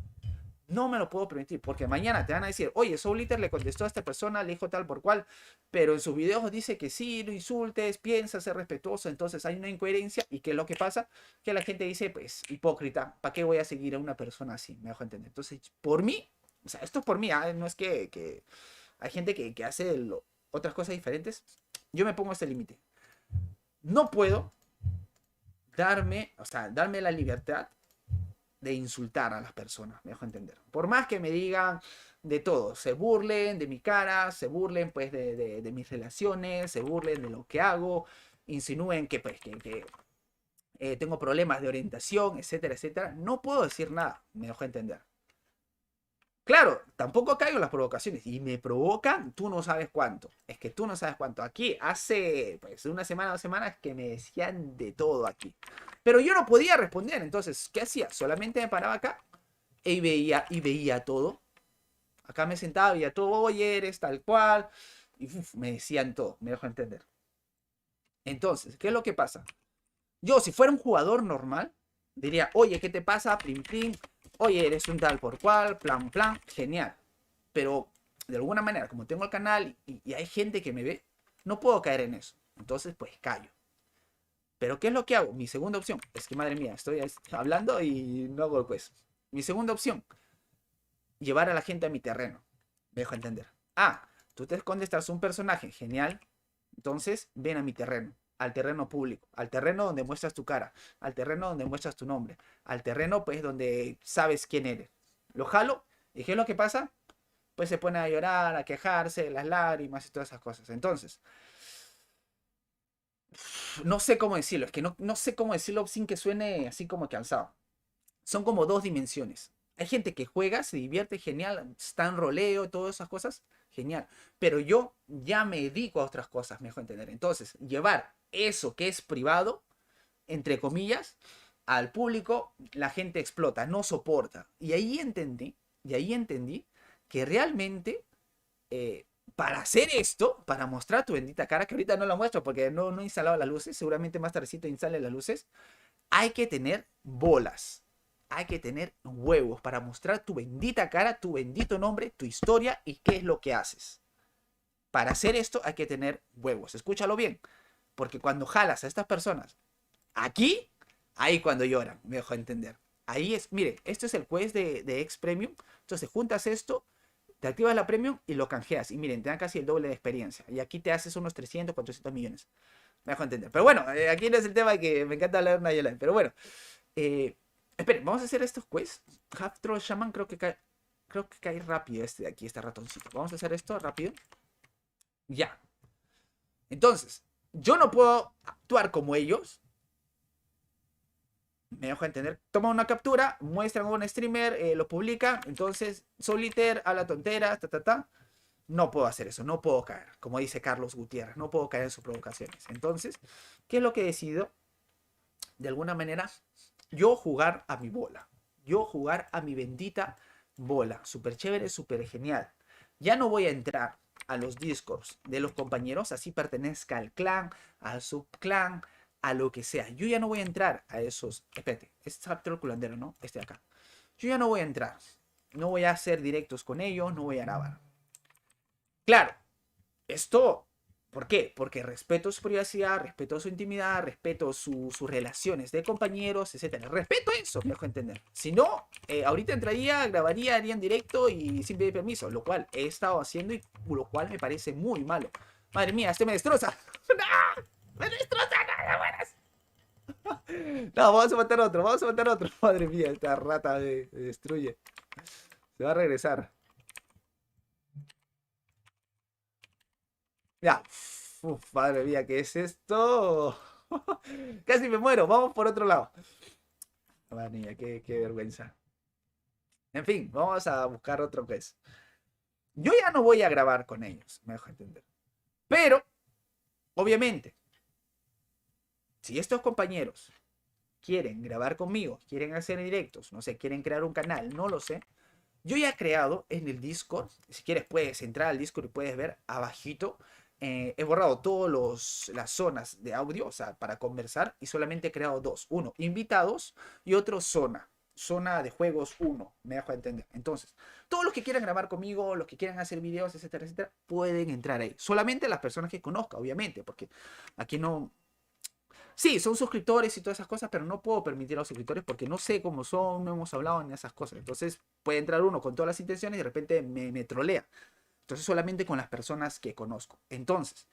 No me lo puedo permitir, porque mañana te van a decir, oye, Soul Eater le contestó a esta persona, le dijo tal por cual, pero en sus videos dice que sí, no insultes, piensa, ser respetuoso, entonces hay una incoherencia, y ¿qué es lo que pasa? Que la gente dice, pues, hipócrita, ¿para qué voy a seguir a una persona así? Me dejo entender. Entonces, por mí, o sea, esto es por mí, ¿eh? No es que hay gente que hace otras cosas diferentes, yo me pongo este límite. No puedo darme la libertad de insultar a las personas, me dejo entender. Por más que me digan de todo, se burlen de mi cara, se burlen pues de mis relaciones, se burlen de lo que hago, insinúen que pues que tengo problemas de orientación, etcétera, etcétera, no puedo decir nada, me dejo entender. Claro, tampoco caigo en las provocaciones y me provocan, tú no sabes cuánto. Es que tú no sabes cuánto. Aquí hace pues una semana, 2 semanas que me decían de todo aquí. Pero yo no podía responder, entonces, ¿qué hacía? Solamente me paraba acá y veía todo. Acá me sentaba, veía todo, oye, eres tal cual. Y me decían todo, me dejo entender. Entonces, ¿qué es lo que pasa? Yo, si fuera un jugador normal, diría, oye, ¿qué te pasa? Plim, plim. Oye, eres un tal por cual, plan, plan, genial. Pero de alguna manera, como tengo el canal y hay gente que me ve, no puedo caer en eso. Entonces, pues callo. Pero ¿qué es lo que hago? Mi segunda opción. Es que madre mía, estoy hablando y no hago el quest. Mi segunda opción. Llevar a la gente a mi terreno. Me dejo entender. Ah, tú te escondes tras un personaje. Genial. Entonces, ven a mi terreno. Al terreno público. Al terreno donde muestras tu cara. Al terreno donde muestras tu nombre. Al terreno, pues, donde sabes quién eres. Lo jalo. ¿Y qué es lo que pasa? Pues se pone a llorar, a quejarse, las lágrimas y todas esas cosas. Entonces, no sé cómo decirlo. Es que no sé cómo decirlo sin que suene así como cansado. Son como dos dimensiones. Hay gente que juega, se divierte, genial, está en roleo, todas esas cosas, genial. Pero yo ya me dedico a otras cosas, mejor entender. Entonces, llevar eso que es privado, entre comillas, al público, la gente explota, no soporta. Y ahí entendí que realmente eh, para hacer esto, para mostrar tu bendita cara, que ahorita no la muestro porque no he instalado las luces, seguramente más tardecito instale las luces, hay que tener bolas. Hay que tener huevos para mostrar tu bendita cara, tu bendito nombre, tu historia y qué es lo que haces. Para hacer esto hay que tener huevos. Escúchalo bien. Porque cuando jalas a estas personas aquí, ahí cuando lloran, me dejo entender. Ahí es, mire, esto es el quest de X Premium. Entonces juntas esto, te activas la Premium y lo canjeas. Y miren, te dan casi el doble de experiencia. Y aquí te haces unos 300, 400 millones. Me dejo entender. Pero bueno, aquí no es el tema que me encanta hablar de Nayela. Pero bueno, eh, esperen, vamos a hacer estos quests. Half Troll Shaman creo que cae rápido este de aquí, este ratoncito. Vamos a hacer esto rápido. Ya. Entonces, yo no puedo actuar como ellos. Me dejo entender. Toma una captura, muestran a un streamer, lo publica. Entonces, Solitaire habla tonteras, ta, ta, ta. No puedo hacer eso, no puedo caer. Como dice Carlos Gutiérrez, no puedo caer en sus provocaciones. Entonces, ¿qué es lo que decido? De alguna manera, yo jugar a mi bola. Yo jugar a mi bendita bola. Súper chévere, súper genial. Ya no voy a entrar a los discords de los compañeros, así pertenezca al clan, al subclan, a lo que sea. Yo ya no voy a entrar a esos. Espérate, este es Raptor Culandero, ¿no? Este de acá. Yo ya no voy a entrar. No voy a hacer directos con ellos, no voy a grabar. Claro, esto, ¿por qué? Porque respeto su privacidad, respeto su intimidad, respeto sus relaciones de compañeros, etcétera. Respeto eso, me dejo entender. Si no, ahorita entraría, grabaría, haría en directo y sin pedir permiso, lo cual he estado haciendo y lo cual me parece muy malo. Madre mía, este me destroza. ¡No! ¡Me destroza! ¡Nada buenas! No, vamos a matar otro, vamos a matar otro. Madre mía, esta rata me destruye. Se va a regresar. Ya. Uf, madre mía, ¿qué es esto? Casi me muero, vamos por otro lado. Madre mía, qué vergüenza. En fin, vamos a buscar otro quiz. Yo ya no voy a grabar con ellos, me dejo entender. Pero, obviamente, si estos compañeros quieren grabar conmigo, quieren hacer directos, no sé, quieren crear un canal, no lo sé. Yo ya he creado en el Discord, si quieres puedes entrar al Discord y puedes ver abajito, he borrado todas las zonas de audio, o sea, para conversar, y solamente he creado dos. Uno, invitados, y otro, zona de juegos uno, me dejo entender. Entonces, todos los que quieran grabar conmigo, los que quieran hacer videos, etcétera, etcétera, pueden entrar ahí. Solamente las personas que conozca, obviamente, porque aquí no, sí, son suscriptores y todas esas cosas, pero no puedo permitir a los suscriptores porque no sé cómo son, no hemos hablado en esas cosas. Entonces puede entrar uno con todas las intenciones y de repente me trolea. Entonces solamente con las personas que conozco. Entonces,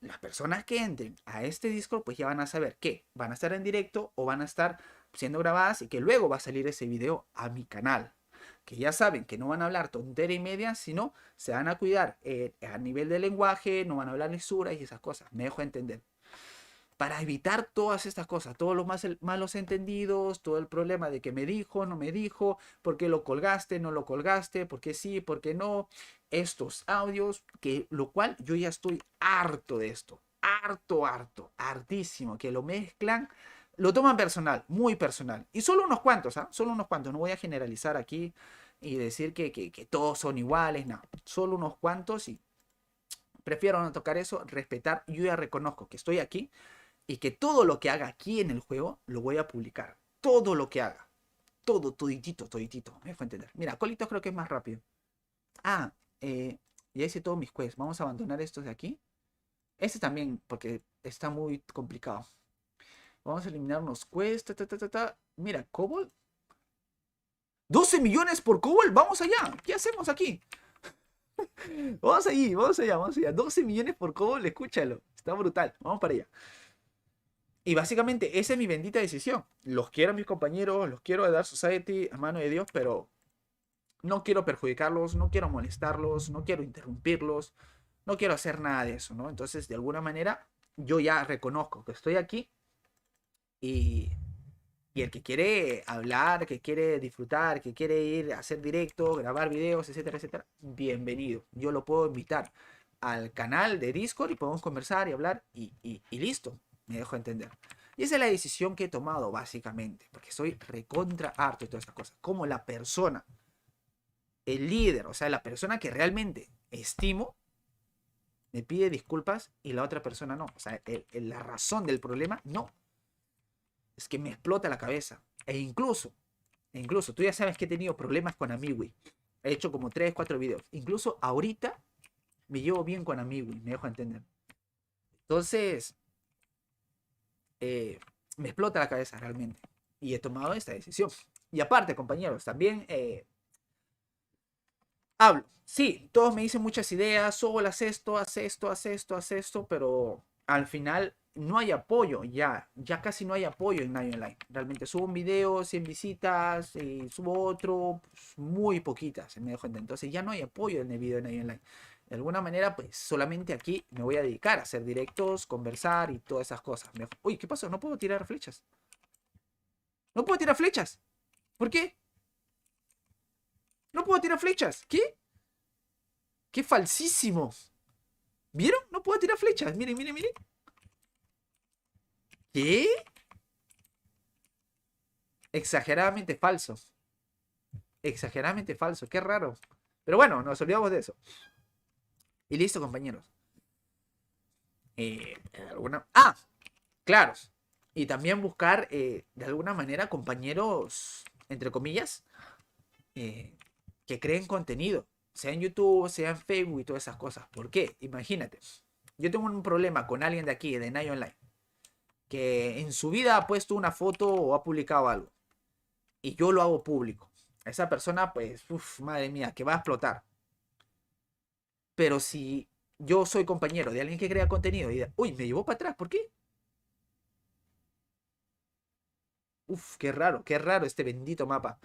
las personas que entren a este Discord pues ya van a saber que van a estar en directo o van a estar siendo grabadas y que luego va a salir ese video a mi canal. Que ya saben que no van a hablar tontera y media, sino se van a cuidar a nivel de lenguaje, no van a hablar lisura y esas cosas. Me dejo entender para evitar todas estas cosas, todos los malos entendidos, todo el problema de que me dijo, no me dijo, por qué lo colgaste, no lo colgaste, por qué sí, por qué no, estos audios, que lo cual yo ya estoy harto de esto, hartísimo, que lo mezclan, lo toman personal, muy personal, y solo unos cuantos, ¿ah? Solo unos cuantos, no voy a generalizar aquí y decir que todos son iguales, no, solo unos cuantos y prefiero no tocar eso, respetar, yo ya reconozco que estoy aquí y que todo lo que haga aquí en el juego lo voy a publicar. Todo lo que haga. Todo, toditito, toditito. Me dejo entender. Mira, Colitos creo que es más rápido. Ah, ya hice todos mis quests. Vamos a abandonar estos de aquí. Este también, porque está muy complicado. Vamos a eliminar unos quests. Mira, Cobalt. 12 millones por Cobalt. Vamos allá. ¿Qué hacemos aquí? Vamos allí, vamos allá, vamos allá. 12 millones por Cobalt, escúchalo. Está brutal. Vamos para allá. Y básicamente esa es mi bendita decisión. Los quiero a mis compañeros, los quiero a Dark Society a mano de Dios, pero no quiero perjudicarlos, no quiero molestarlos, no quiero interrumpirlos, no quiero hacer nada de eso, ¿no? Entonces, de alguna manera, yo ya reconozco que estoy aquí y, y el que quiere hablar, que quiere disfrutar, que quiere ir a hacer directo, grabar videos, etcétera, etcétera, bienvenido. Yo lo puedo invitar al canal de Discord y podemos conversar y hablar y listo, me dejo entender. Y esa es la decisión que he tomado, básicamente, porque soy recontra harto de todas estas cosas. Como la persona, el líder, o sea, la persona que realmente estimo, me pide disculpas y la otra persona no. O sea, la razón del problema no. Es que me explota la cabeza. Incluso, tú ya sabes que he tenido problemas con Amigui. He hecho como 3, 4 videos. Incluso ahorita me llevo bien con Amigui, me dejo entender. Entonces, me explota la cabeza realmente. Y he tomado esta decisión. Y aparte, compañeros, también hablo. Sí, todos me dicen muchas ideas. Sol, haz esto, haz esto, haz esto, haz esto. Pero al final no hay apoyo ya. Ya casi no hay apoyo en Nayo Online. Realmente subo un video, 100 visitas, y subo otro, pues, muy poquitas, me dejo entender. Entonces ya no hay apoyo en el video de Nayo Online. De alguna manera, pues solamente aquí me voy a dedicar a hacer directos, conversar y todas esas cosas. Uy, ¿qué pasó? No puedo tirar flechas. No puedo tirar flechas. ¿Por qué? No puedo tirar flechas. ¿Qué? ¡Qué falsísimo! ¿Vieron? No puedo tirar flechas. Miren, miren, miren. ¿Qué? Exageradamente falso. Exageradamente falso. Qué raro. Pero bueno, nos olvidamos de eso. Y listo, compañeros. ¿Alguna? Ah, claro. Y también buscar, de alguna manera, compañeros, entre comillas, que creen contenido. Sea en YouTube, sea en Facebook y todas esas cosas. ¿Por qué? Imagínate. Yo tengo un problema con alguien de aquí, de Nai Online, que en su vida ha puesto una foto o ha publicado algo. Y yo lo hago público. Esa persona, pues, madre mía, que va a explotar. Pero si yo soy compañero de alguien que crea contenido y uy, me llevó para atrás, ¿por qué? Qué raro este bendito mapa.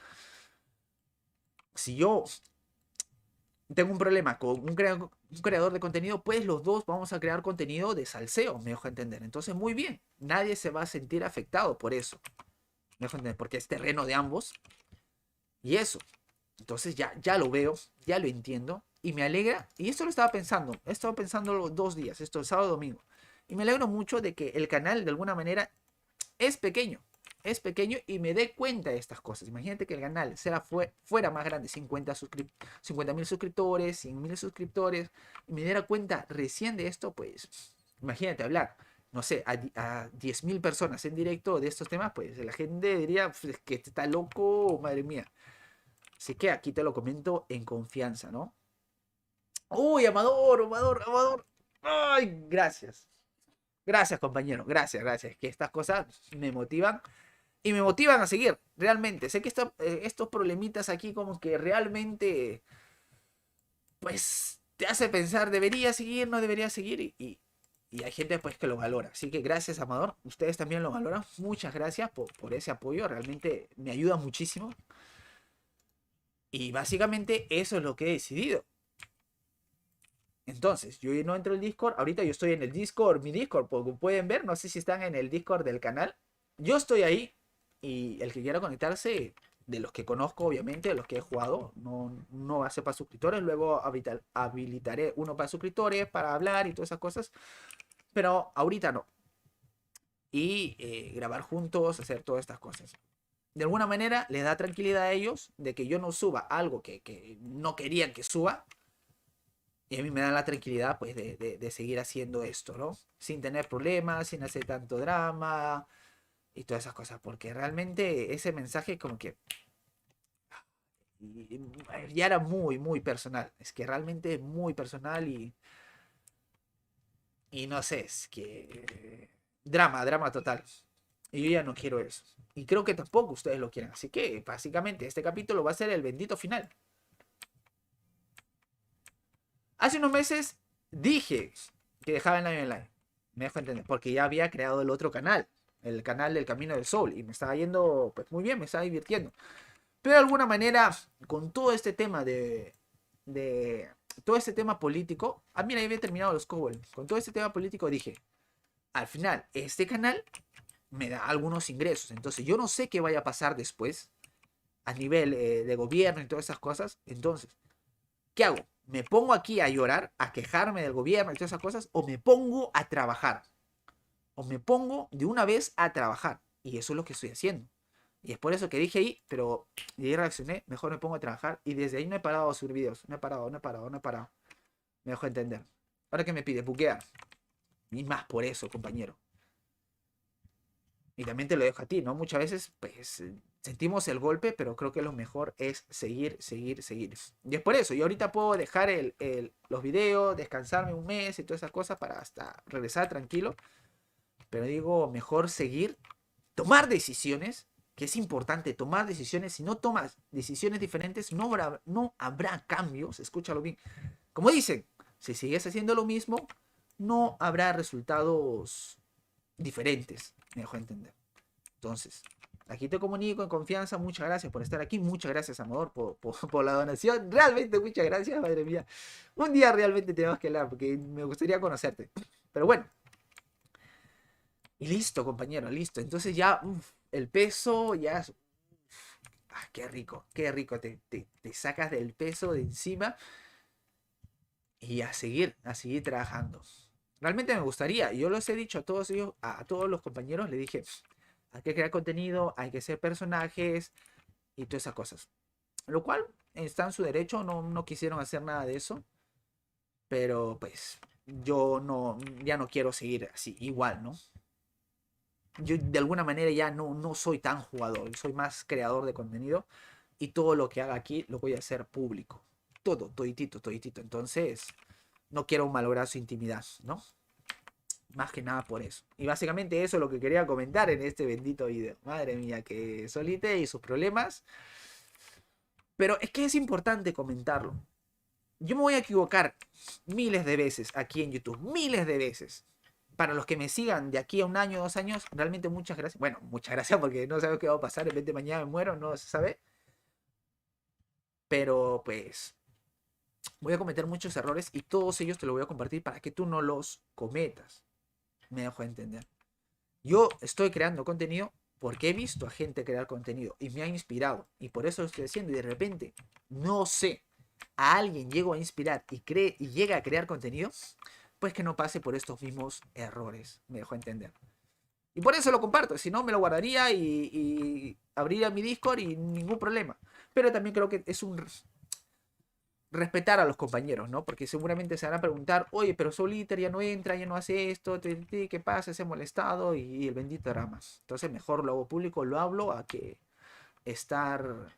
Si yo tengo un problema con un creador de contenido, pues los dos vamos a crear contenido de salseo, me dejo entender. Entonces, muy bien, nadie se va a sentir afectado por eso. Me dejo entender, porque es terreno de ambos. Y eso. Entonces ya lo veo, ya lo entiendo. Y me alegra, y esto lo estaba pensando, he estado pensando los 2 días, esto es sábado y domingo. Y me alegro mucho de que el canal de alguna manera es pequeño. Es pequeño y me dé cuenta de estas cosas. Imagínate que el canal fuera más grande, 50.000 suscriptores, 100.000 suscriptores, y me diera cuenta recién de esto, pues imagínate hablar, no sé, a 10.000 personas en directo de estos temas, pues la gente diría pues, que está loco, madre mía. Así que aquí te lo comento en confianza, ¿no? Uy, Amador, Amador, Amador. Ay, gracias. Gracias, compañero. Gracias, gracias. Que estas cosas me motivan y me motivan a seguir, realmente. Sé que estos problemitas aquí como que realmente, pues, te hace pensar, ¿debería seguir, no debería seguir? Y hay gente pues que lo valora. Así que gracias, Amador. Ustedes también lo valoran. Muchas gracias por ese apoyo. Realmente me ayuda muchísimo. Y básicamente eso es lo que he decidido. Entonces, yo no entro en el Discord. Ahorita yo estoy en el Discord, mi Discord, como pueden ver. No sé si están en el Discord del canal. Yo estoy ahí. Y el que quiera conectarse, de los que conozco, obviamente, de los que he jugado, no va a ser para suscriptores. Luego habilitaré uno para suscriptores, para hablar y todas esas cosas. Pero ahorita no. Y grabar juntos, hacer todas estas cosas. De alguna manera les da tranquilidad a ellos de que yo no suba algo que no querían que suba. Y a mí me da la tranquilidad pues de seguir haciendo esto, ¿no? Sin tener problemas, sin hacer tanto drama y todas esas cosas. Porque realmente ese mensaje como que ya era muy, muy personal. Es que realmente es muy personal y no sé, es que drama, drama total. Y yo ya no quiero eso. Y creo que tampoco ustedes lo quieren. Así que, básicamente, este capítulo va a ser el bendito final. Hace unos meses dije que dejaba el Live Online. Me dejo entender. Porque ya había creado el otro canal. El canal del Camino del Sol. Y me estaba yendo pues muy bien, me estaba divirtiendo. Pero de alguna manera, con todo este tema de todo este tema político, mí ya había terminado los Cowboys. Con todo este tema político dije, al final, este canal me da algunos ingresos. Entonces, yo no sé qué vaya a pasar después a nivel de gobierno y todas esas cosas. Entonces, ¿qué hago? ¿Me pongo aquí a llorar, a quejarme del gobierno y todas esas cosas? ¿O me pongo a trabajar? ¿O me pongo de una vez a trabajar? Y eso es lo que estoy haciendo. Y es por eso que dije ahí, pero y ahí reaccioné, mejor me pongo a trabajar. Y desde ahí no he parado a subir videos. No he parado, no he parado, no he parado. Me dejó entender. Ahora que me pide, buquear. Y más por eso, compañero. Y también te lo dejo a ti, ¿no? Muchas veces, pues, sentimos el golpe, pero creo que lo mejor es seguir, seguir, seguir. Y es por eso, yo ahorita puedo dejar los videos, descansarme un mes y todas esas cosas para hasta regresar tranquilo. Pero digo, mejor seguir, tomar decisiones, que es importante tomar decisiones. Si no tomas decisiones diferentes, no habrá cambios. Escúchalo bien. Como dicen, si sigues haciendo lo mismo, no habrá resultados diferentes. Me dejó entender. Entonces, aquí te comunico en confianza. Muchas gracias por estar aquí. Muchas gracias, Amador, por la donación. Realmente, muchas gracias, madre mía. Un día realmente tenemos que hablar porque me gustaría conocerte. Pero bueno, y listo, compañero, listo. Entonces ya el peso ya... qué rico, qué rico. Te sacas del peso de encima y a seguir trabajando. Realmente me gustaría, yo los he dicho a todos ellos, a todos los compañeros, le dije, hay que crear contenido, hay que ser personajes y todas esas cosas. Lo cual está en su derecho, no quisieron hacer nada de eso. Pero pues yo no, ya no quiero seguir así, igual, ¿no? Yo de alguna manera ya no soy tan jugador, soy más creador de contenido y todo lo que haga aquí lo voy a hacer público. Todo, toditito, toditito. Entonces, no quiero malograr su intimidad, ¿no? Más que nada por eso. Y básicamente eso es lo que quería comentar en este bendito video. Madre mía, que Solite y sus problemas. Pero es que es importante comentarlo. Yo me voy a equivocar miles de veces aquí en YouTube. Miles de veces. Para los que me sigan de aquí a un año, 2 años, realmente muchas gracias. Bueno, muchas gracias porque no sabes qué va a pasar. De repente mañana me muero, no se sabe. Pero pues voy a cometer muchos errores y todos ellos te los voy a compartir para que tú no los cometas. Me dejo entender. Yo estoy creando contenido porque he visto a gente crear contenido y me ha inspirado. Y por eso lo estoy haciendo. Y de repente, no sé, a alguien llego a inspirar y cree y llega a crear contenido, pues que no pase por estos mismos errores. Me dejó entender. Y por eso lo comparto. Si no, me lo guardaría y abriría mi Discord y ningún problema. Pero también creo que es un respetar a los compañeros, ¿no? Porque seguramente se van a preguntar, oye, pero Soliter ya no entra, ya no hace esto, ¿qué pasa? Se ha molestado y el bendito drama. Entonces mejor lo hago público, lo hablo a que estar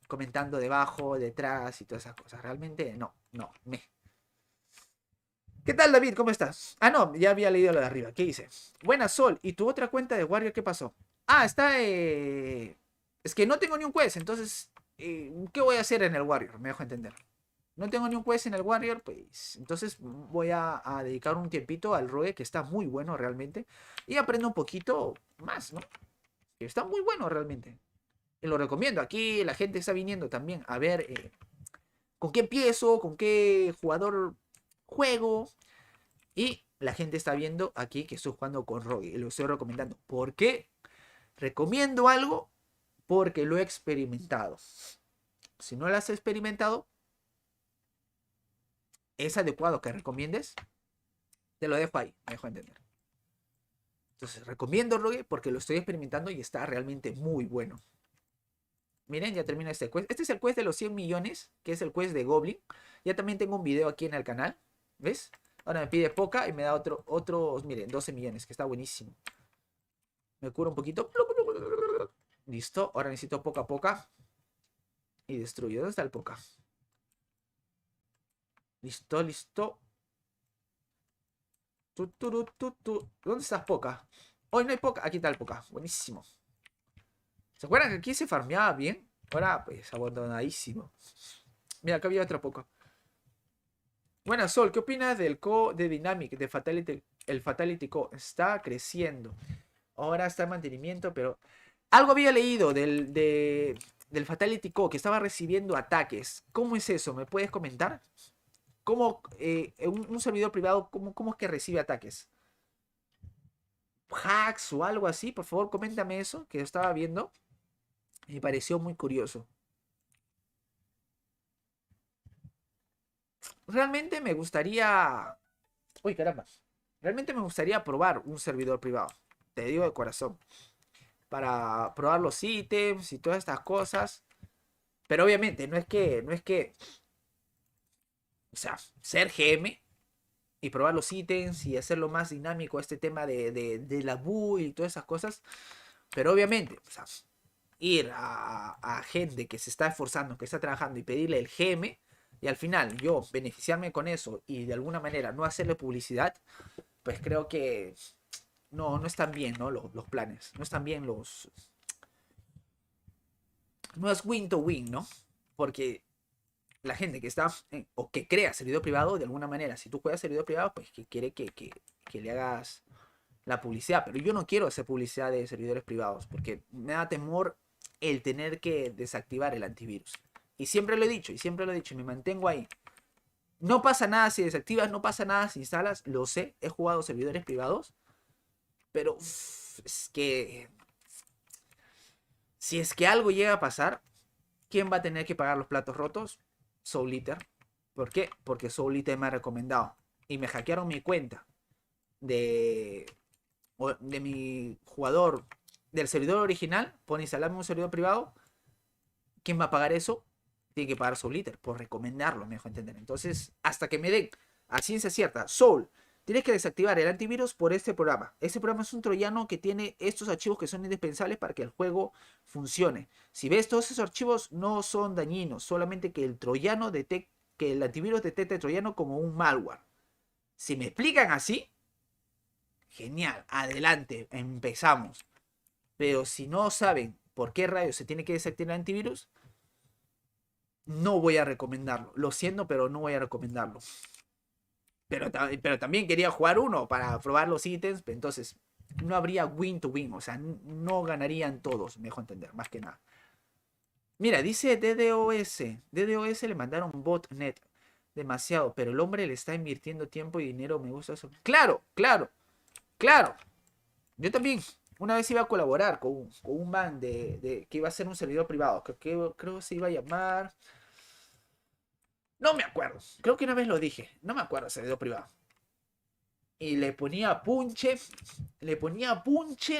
comentando debajo, detrás y todas esas cosas. Realmente me. ¿Qué tal, David? ¿Cómo estás? Ah, no, ya había leído lo de arriba. ¿Qué dice? Buena, Sol. ¿Y tu otra cuenta de Warrior qué pasó? Ah, está... Es que no tengo ni un quest, entonces... ¿qué voy a hacer en el Warrior? Me dejo entender. No tengo ni un quest en el Warrior, pues... Entonces voy a dedicar un tiempito al Rogue, que está muy bueno realmente. Y aprendo un poquito más, ¿no? Que está muy bueno realmente. Y lo recomiendo. Aquí la gente está viniendo también a ver... con qué empiezo, con qué jugador juego. Y la gente está viendo aquí que estoy jugando con Rogue y lo estoy recomendando. ¿Por qué? Recomiendo algo porque lo he experimentado. Si no lo has experimentado, es adecuado que recomiendes. Te lo dejo ahí, me dejo entender. Entonces, recomiendo Rogue porque lo estoy experimentando y está realmente muy bueno. Miren, ya termina este quest. Este es el quest de los 100 millones, que es el quest de Goblin. Ya también tengo un video aquí en el canal. ¿Ves? Ahora me pide poca y me da otros, miren, 12 millones, que está buenísimo. Me curo un poquito. Listo, ahora necesito poca a poca. Y destruyo. ¿Dónde está el poca? Listo, listo. ¿Dónde estás, poca? Hoy no hay poca. Aquí está el poca. Buenísimo. ¿Se acuerdan que aquí se farmeaba bien? Ahora, pues, abandonadísimo. Mira, acá había otra poca. Buenas, Sol. ¿Qué opinas del co de Dynamic, de Fatality? El Fatality Co. Está creciendo. Ahora está en mantenimiento, pero... Algo había leído del Fatality Co. que estaba recibiendo ataques. ¿Cómo es eso? ¿Me puedes comentar? ¿Cómo un servidor privado, cómo es que recibe ataques? ¿Hacks o algo así? Por favor, coméntame eso, que estaba viendo. Me pareció muy curioso. Realmente me gustaría... Uy, caramba. Realmente me gustaría probar un servidor privado. Te digo de corazón. Para probar los ítems y todas estas cosas. Pero obviamente no es que, o sea, ser GM y probar los ítems y hacerlo más dinámico este tema de la build y todas esas cosas. Pero obviamente, o sea, ir a gente que se está esforzando, que está trabajando y pedirle el GM y al final yo beneficiarme con eso y de alguna manera no hacerle publicidad, pues creo que no están bien, ¿no? Los planes, no están bien los... No es win to win, ¿no? Porque la gente que está o que crea servidor privado, de alguna manera, si tú juegas servidor privado, pues que quiere que le hagas la publicidad. Pero yo no quiero hacer publicidad de servidores privados porque me da temor el tener que desactivar el antivirus. Y siempre lo he dicho, y me mantengo ahí. No pasa nada si desactivas, no pasa nada si instalas, lo sé, he jugado servidores privados, pero es que si es que algo llega a pasar, ¿quién va a tener que pagar los platos rotos? Soul Eater. ¿Por qué? Porque Soul Eater me ha recomendado. Y me hackearon mi cuenta de, de mi jugador del servidor original. Pone instalarme un servidor privado. ¿Quién va a pagar eso? Tiene que pagar Soul Eater por recomendarlo, me dejo entender. Entonces, hasta que me den a ciencia cierta, Soul, tienes que desactivar el antivirus por este programa. Este programa es un troyano que tiene estos archivos que son indispensables para que el juego funcione. Si ves, todos esos archivos no son dañinos, solamente que el troyano detecta, que el antivirus detecta el troyano como un malware. Si me explican así, genial, adelante, empezamos. Pero si no saben por qué rayos se tiene que desactivar el antivirus, no voy a recomendarlo. Lo siento, pero no voy a recomendarlo. Pero también quería jugar uno para probar los ítems. Entonces, no habría win to win. O sea, no ganarían todos, me dejo entender, más que nada. Mira, dice DDoS. DDoS le mandaron botnet. Demasiado, pero el hombre le está invirtiendo tiempo y dinero. Me gusta eso. Claro, claro, claro. Yo también. Una vez iba a colaborar con un man que iba a ser un servidor privado. Creo que se iba a llamar. No me acuerdo. Creo que una vez lo dije. No me acuerdo, servidor privado. Y le ponía punche,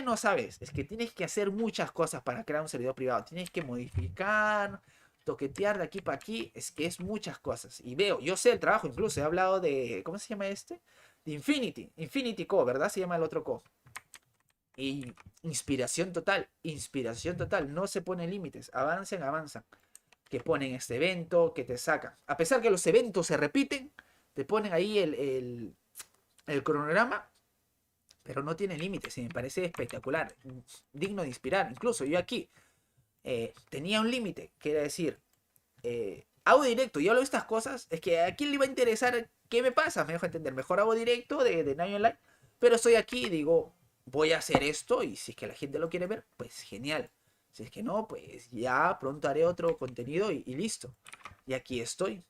no sabes. Es que tienes que hacer muchas cosas para crear un servidor privado. Tienes que modificar, toquetear de aquí para aquí. Es que es muchas cosas. Y veo, yo sé el trabajo, incluso he hablado de, ¿cómo se llama este? De Infinity Co, ¿verdad? Se llama el otro Co. Y inspiración total. No se ponen límites, avanzan. Que ponen este evento, que te sacan. A pesar que los eventos se repiten, te ponen ahí el cronograma, pero no tiene límites y me parece espectacular, digno de inspirar. Incluso yo aquí tenía un límite, que era decir, hago directo y hablo de estas cosas, es que a quién le iba a interesar qué me pasa, me dejo entender, mejor hago directo de Nine Online, pero estoy aquí y digo, voy a hacer esto y si es que la gente lo quiere ver, pues genial. Si es que no, pues ya pronto haré otro contenido y listo. Y aquí estoy.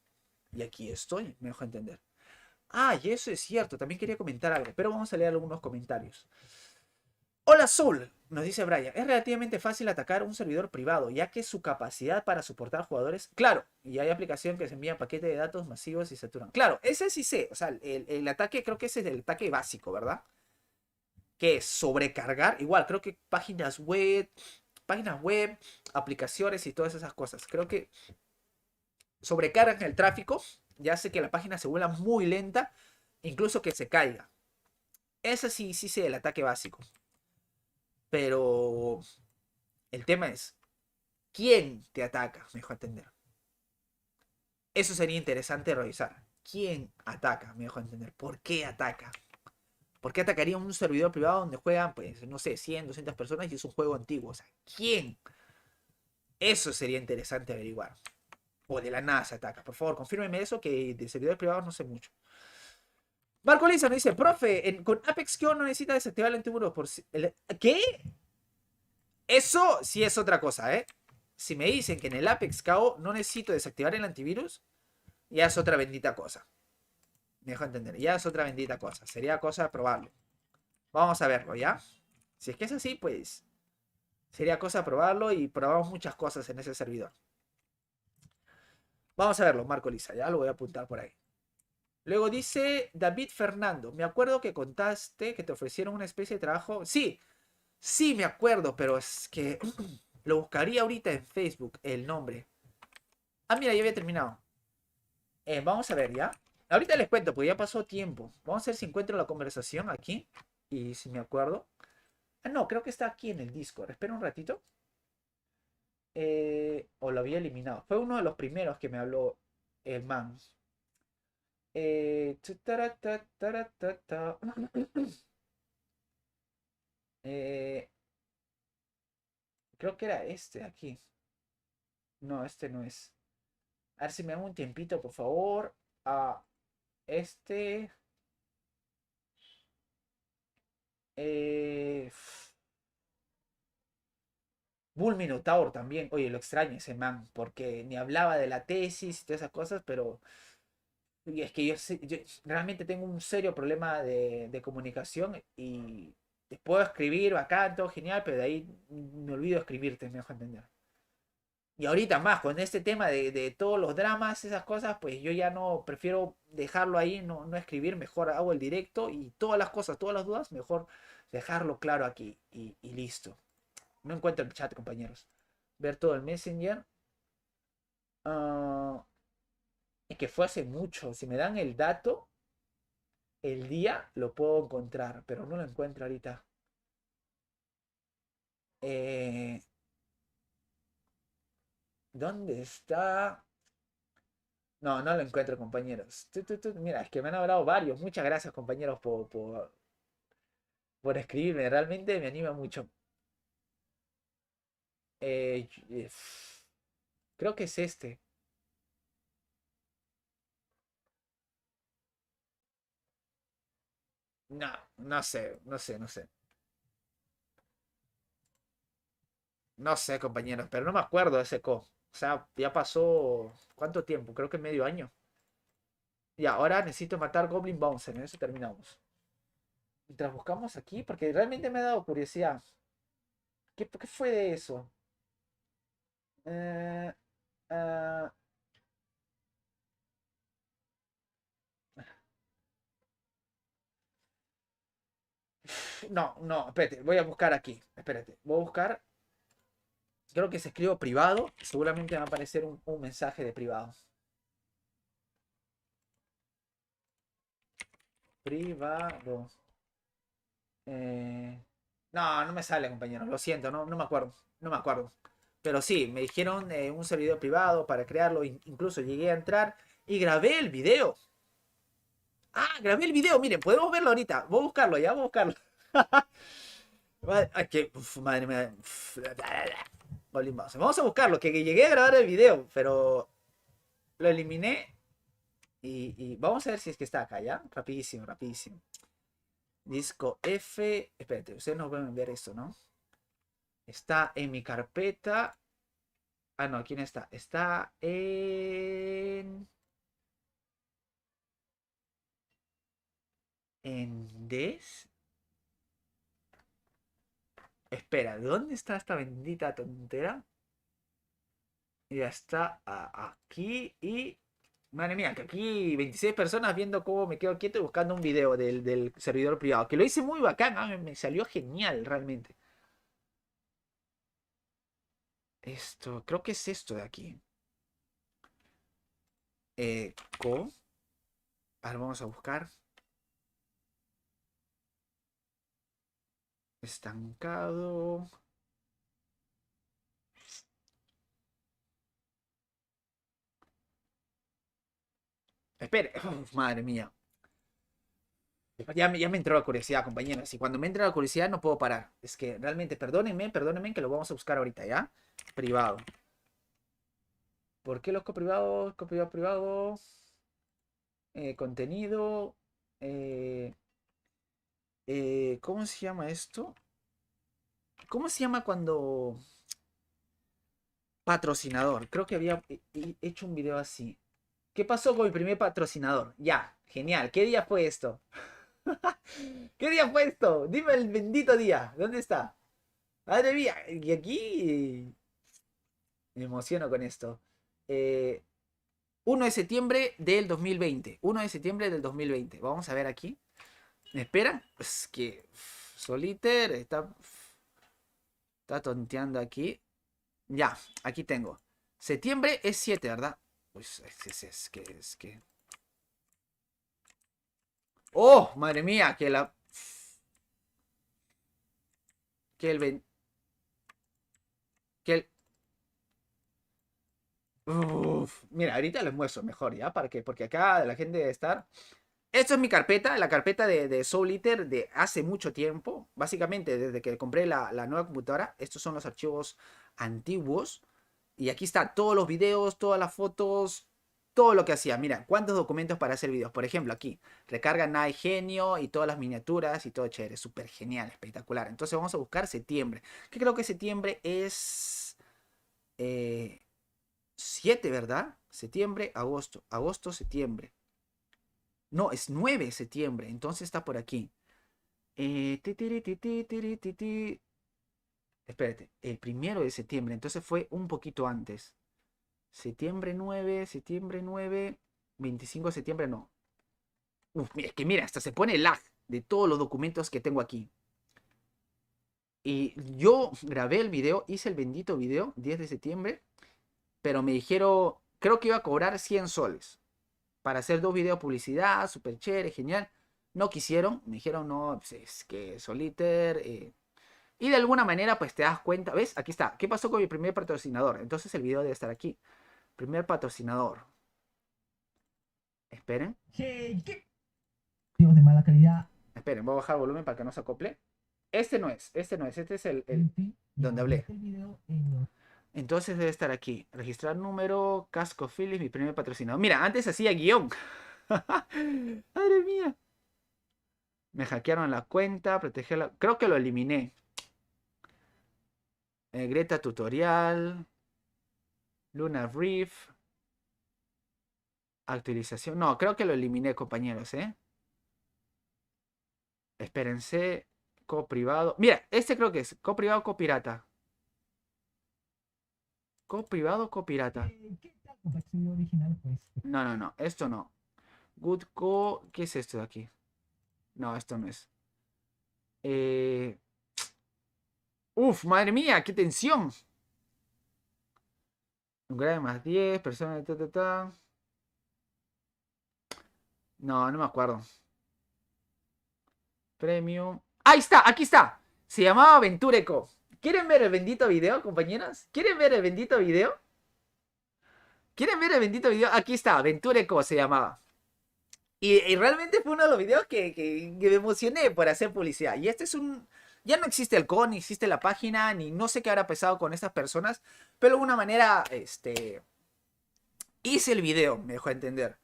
Y aquí estoy, me dejo entender. Ah, y eso es cierto, también quería comentar algo, pero vamos a leer algunos comentarios. Hola Soul, nos dice Brian, es relativamente fácil atacar un servidor privado, ya que su capacidad para soportar jugadores, claro, y hay aplicación que se envía paquetes de datos masivos y saturan. Claro, ese sí sé, o sea, el ataque creo que ese es el ataque básico, ¿verdad? Que es sobrecargar, igual, creo que páginas web, aplicaciones y todas esas cosas. Creo que sobrecargan el tráfico y hace que la página se vuelva muy lenta, incluso que se caiga. Ese sí sé el ataque básico. Pero el tema es, ¿quién te ataca? Me dejó entender. Eso sería interesante revisar. ¿Quién ataca? Me dejó entender. ¿Por qué ataca? ¿Por qué atacaría un servidor privado donde juegan, pues, no sé, 100, 200 personas y es un juego antiguo? O sea, ¿quién? Eso sería interesante averiguar. O de la nada se ataca. Por favor, confírmeme eso, que de servidores privados no sé mucho. Marco Lisa nos dice, profe, con Apex KO no necesita desactivar el antivirus por ¿Qué? Eso sí es otra cosa, ¿eh? Si me dicen que en el Apex KO no necesito desactivar el antivirus, ya es otra bendita cosa. Me dejo entender, ya es otra bendita cosa. Sería cosa de probarlo. Vamos a verlo, ¿ya? Si es que es así, pues sería cosa de probarlo y probamos muchas cosas en ese servidor. Vamos a verlo, Marco Lisa, ya lo voy a apuntar por ahí. Luego dice David Fernando, me acuerdo que contaste que te ofrecieron una especie de trabajo. Sí, sí me acuerdo, pero es que lo buscaría ahorita en Facebook, el nombre. Ah, mira, ya había terminado. Vamos a ver, ¿ya? Ahorita les cuento, porque ya pasó tiempo. Vamos a ver si encuentro la conversación aquí. Y si me acuerdo. Ah, no, creo que está aquí en el Discord. Espera un ratito. O lo había eliminado. Fue uno de los primeros que me habló el man. Eh, creo que era este aquí. No, este no es. A ver si me dan un tiempito, por favor. Ah, este. Eh, Bull Minotaur también. Oye, lo extraño ese man, porque ni hablaba de la tesis y todas esas cosas, pero y es que yo realmente tengo un serio problema de comunicación y te puedo escribir bacán, todo genial, pero de ahí me olvido escribirte, me dejo entender. Y ahorita más, con este tema de todos los dramas, esas cosas, pues yo ya no prefiero dejarlo ahí, no escribir, mejor hago el directo y todas las cosas, todas las dudas, mejor dejarlo claro aquí y listo. No encuentro el chat, compañeros. Ver todo el Messenger. Ah, es que fue hace mucho. Si me dan el dato, el día lo puedo encontrar, pero no lo encuentro ahorita. Eh, ¿Dónde está? No, no lo encuentro, compañeros. Mira, es que me han hablado varios. Muchas gracias, compañeros, por escribirme. Realmente me anima mucho. Eh, eh, Creo que es este. No, no sé, no sé, no sé. No sé, compañeros, pero no me acuerdo de ese co. O sea, ya pasó. ¿Cuánto tiempo? Creo que medio año. Y ahora necesito matar Goblin Bouncer. En eso terminamos. Mientras buscamos aquí, porque realmente me ha dado curiosidad. ¿Qué fue de eso? Eh, ah, no, no, espérate, voy a buscar aquí. Espérate, voy a buscar. Creo que se escribo privado. Seguramente va a aparecer un mensaje de privado. Privado. Eh, no, no me sale, compañero. Lo siento, no me acuerdo. No me acuerdo. Pero sí, me dijeron un servidor privado para crearlo. Incluso llegué a entrar y grabé el video. Ah, grabé el video. Miren, podemos verlo ahorita. Voy a buscarlo, ya voy a buscarlo. Madre mía. Vamos a buscarlo, que llegué a grabar el video, pero lo eliminé y vamos a ver si es que está acá, ¿ya? Rapidísimo, rapidísimo. Disco F. Espérate, ustedes no pueden ver esto, ¿no? Está en mi carpeta. Ah, no, ¿quién está? Está en. En Des. Espera, ¿dónde está esta bendita tontera? Ya está aquí y. Madre mía, que aquí 26 personas viendo cómo me quedo quieto y buscando un video del servidor privado. Que lo hice muy bacán, me salió genial realmente. Esto, creo que es esto de aquí. Co. Ahora vamos a buscar. Estancado. Espere, uf, madre mía. Ya me entró la curiosidad, compañeros. Y cuando me entra la curiosidad no puedo parar. Es que realmente, perdónenme que lo vamos a buscar ahorita, ¿ya? Privado. ¿Por qué los coprivados? Coprivado privado. Contenido. eh, ¿Cómo se llama esto? ¿Cómo se llama cuando... Patrocinador. Creo que había hecho un video así. ¿Qué pasó con mi primer patrocinador? Ya, genial. ¿Qué día fue esto? ¿Qué día fue esto? Dime el bendito día. ¿Dónde está? Madre mía. Y aquí me emociono con esto. Eh, 1 de septiembre del 2020. 1 de septiembre del 2020. Vamos a ver aquí. ¿Me esperan? Es que Soliter está tonteando aquí. Ya, aquí tengo. Septiembre es 7, ¿verdad? Pues es que. ¡Oh! Madre mía, que el. Que el. Uf, mira, ahorita les muestro mejor, ¿ya? ¿Para qué? Porque acá la gente debe estar. Esto es mi carpeta, la carpeta de Soul Eater de hace mucho tiempo. Básicamente, desde que compré la nueva computadora. Estos son los archivos antiguos. Y aquí está todos los videos, todas las fotos, todo lo que hacía. Mira, cuántos documentos para hacer videos. Por ejemplo, aquí, recarga Night Genio y todas las miniaturas y todo chévere. Súper genial, espectacular. Entonces vamos a buscar septiembre. Que creo que septiembre es... eh, 7, ¿verdad? Septiembre, agosto. Agosto, septiembre. No, es 9 de septiembre. Entonces está por aquí. Ti. Espérate, el 1 de septiembre. Entonces fue un poquito antes. Septiembre 9, 25 de septiembre no. Uf, mira, es que mira, hasta se pone lag de todos los documentos que tengo aquí. Y yo grabé el video, hice el bendito video, 10 de septiembre, pero me dijeron, creo que iba a cobrar 100 soles para hacer 2 videos de publicidad, súper chévere, genial. No quisieron, me dijeron, no, pues es que Soliter. Y de alguna manera, pues te das cuenta, ¿ves? Aquí está. ¿Qué pasó con mi primer patrocinador? Entonces el video debe estar aquí. Primer patrocinador. Esperen. ¿Qué? Videos de mala calidad. Esperen, voy a bajar el volumen para que no se acople. Este es el donde hablé. El video en los... Entonces debe estar aquí. Registrar número, Casco Phillips, mi primer patrocinador. Mira, antes hacía guión. Madre mía. Me hackearon la cuenta, protegerla. Creo que lo eliminé. Greta Tutorial. Lunar Reef. Actualización. No, creo que lo eliminé, compañeros, ¿eh? Espérense. Coprivado. Mira, este creo que es. Coprivado, copirata. Coprivado, copirata. ¿Qué tal? Pues el video original, pues. No. Esto no. Good Co. ¿Qué es esto de aquí? No, esto no es. Eh... Uf, madre mía, qué tensión. Un grado más 10, personas, No, no me acuerdo. Premium. Ahí está, aquí está. Se llamaba Ventureco. ¿Quieren ver el bendito video, compañeros? ¿Quieren ver el bendito video? ¿Quieren ver el bendito video? Aquí está, Ventureco se llamaba. Y realmente fue uno de los videos que me emocioné por hacer publicidad. Y este es un... Ya no existe el con, ni existe la página, ni no sé qué habrá pasado con estas personas. Pero de alguna manera, hice el video, me dejó entender.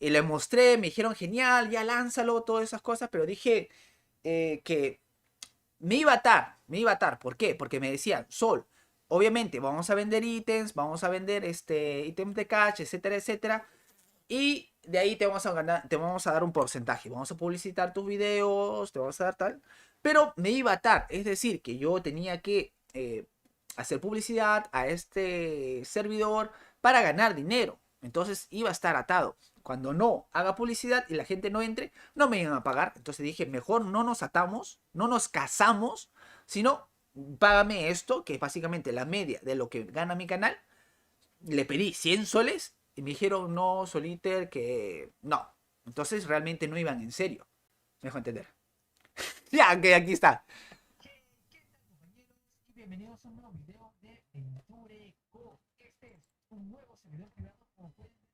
Y le mostré, me dijeron, genial, ya lánzalo, todas esas cosas. Pero dije que me iba a atar, me iba a atar. ¿Por qué? Porque me decían, Sol, obviamente vamos a vender ítems, vamos a vender ítems de cash, etcétera, etcétera. Y de ahí te vamos a ganar, te vamos a dar un porcentaje. Vamos a publicitar tus videos, te vamos a dar tal. Pero me iba a atar, es decir, que yo tenía que hacer publicidad a este servidor para ganar dinero. Entonces iba a estar atado. Cuando no haga publicidad y la gente no entre, no me iban a pagar. Entonces dije, mejor no nos atamos, no nos casamos, sino págame esto, que es básicamente la media de lo que gana mi canal. Le pedí 100 soles y me dijeron, no, Soliter, que no. Entonces realmente no iban en serio. Me dejó entender. Ya, que aquí está. ¿Qué tal, compañeros? Y bienvenidos a un nuevo video de Ventureco. Este es un nuevo servidor privado, como pueden ver.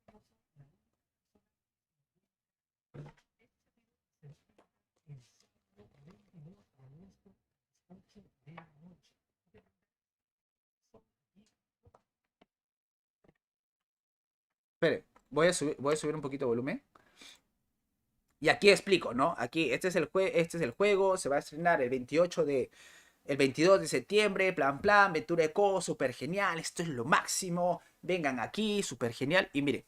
Espere, voy a subir un poquito de volumen. Y aquí explico, ¿no? Aquí, este es el juego, se va a estrenar el 22 de septiembre, plan, Ventura Eco, súper genial, esto es lo máximo, vengan aquí, súper genial. Y mire,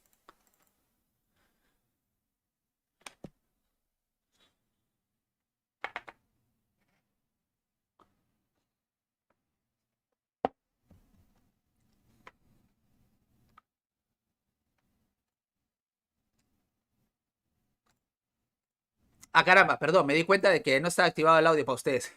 ah, caramba, perdón, me di cuenta de que no está activado el audio para ustedes.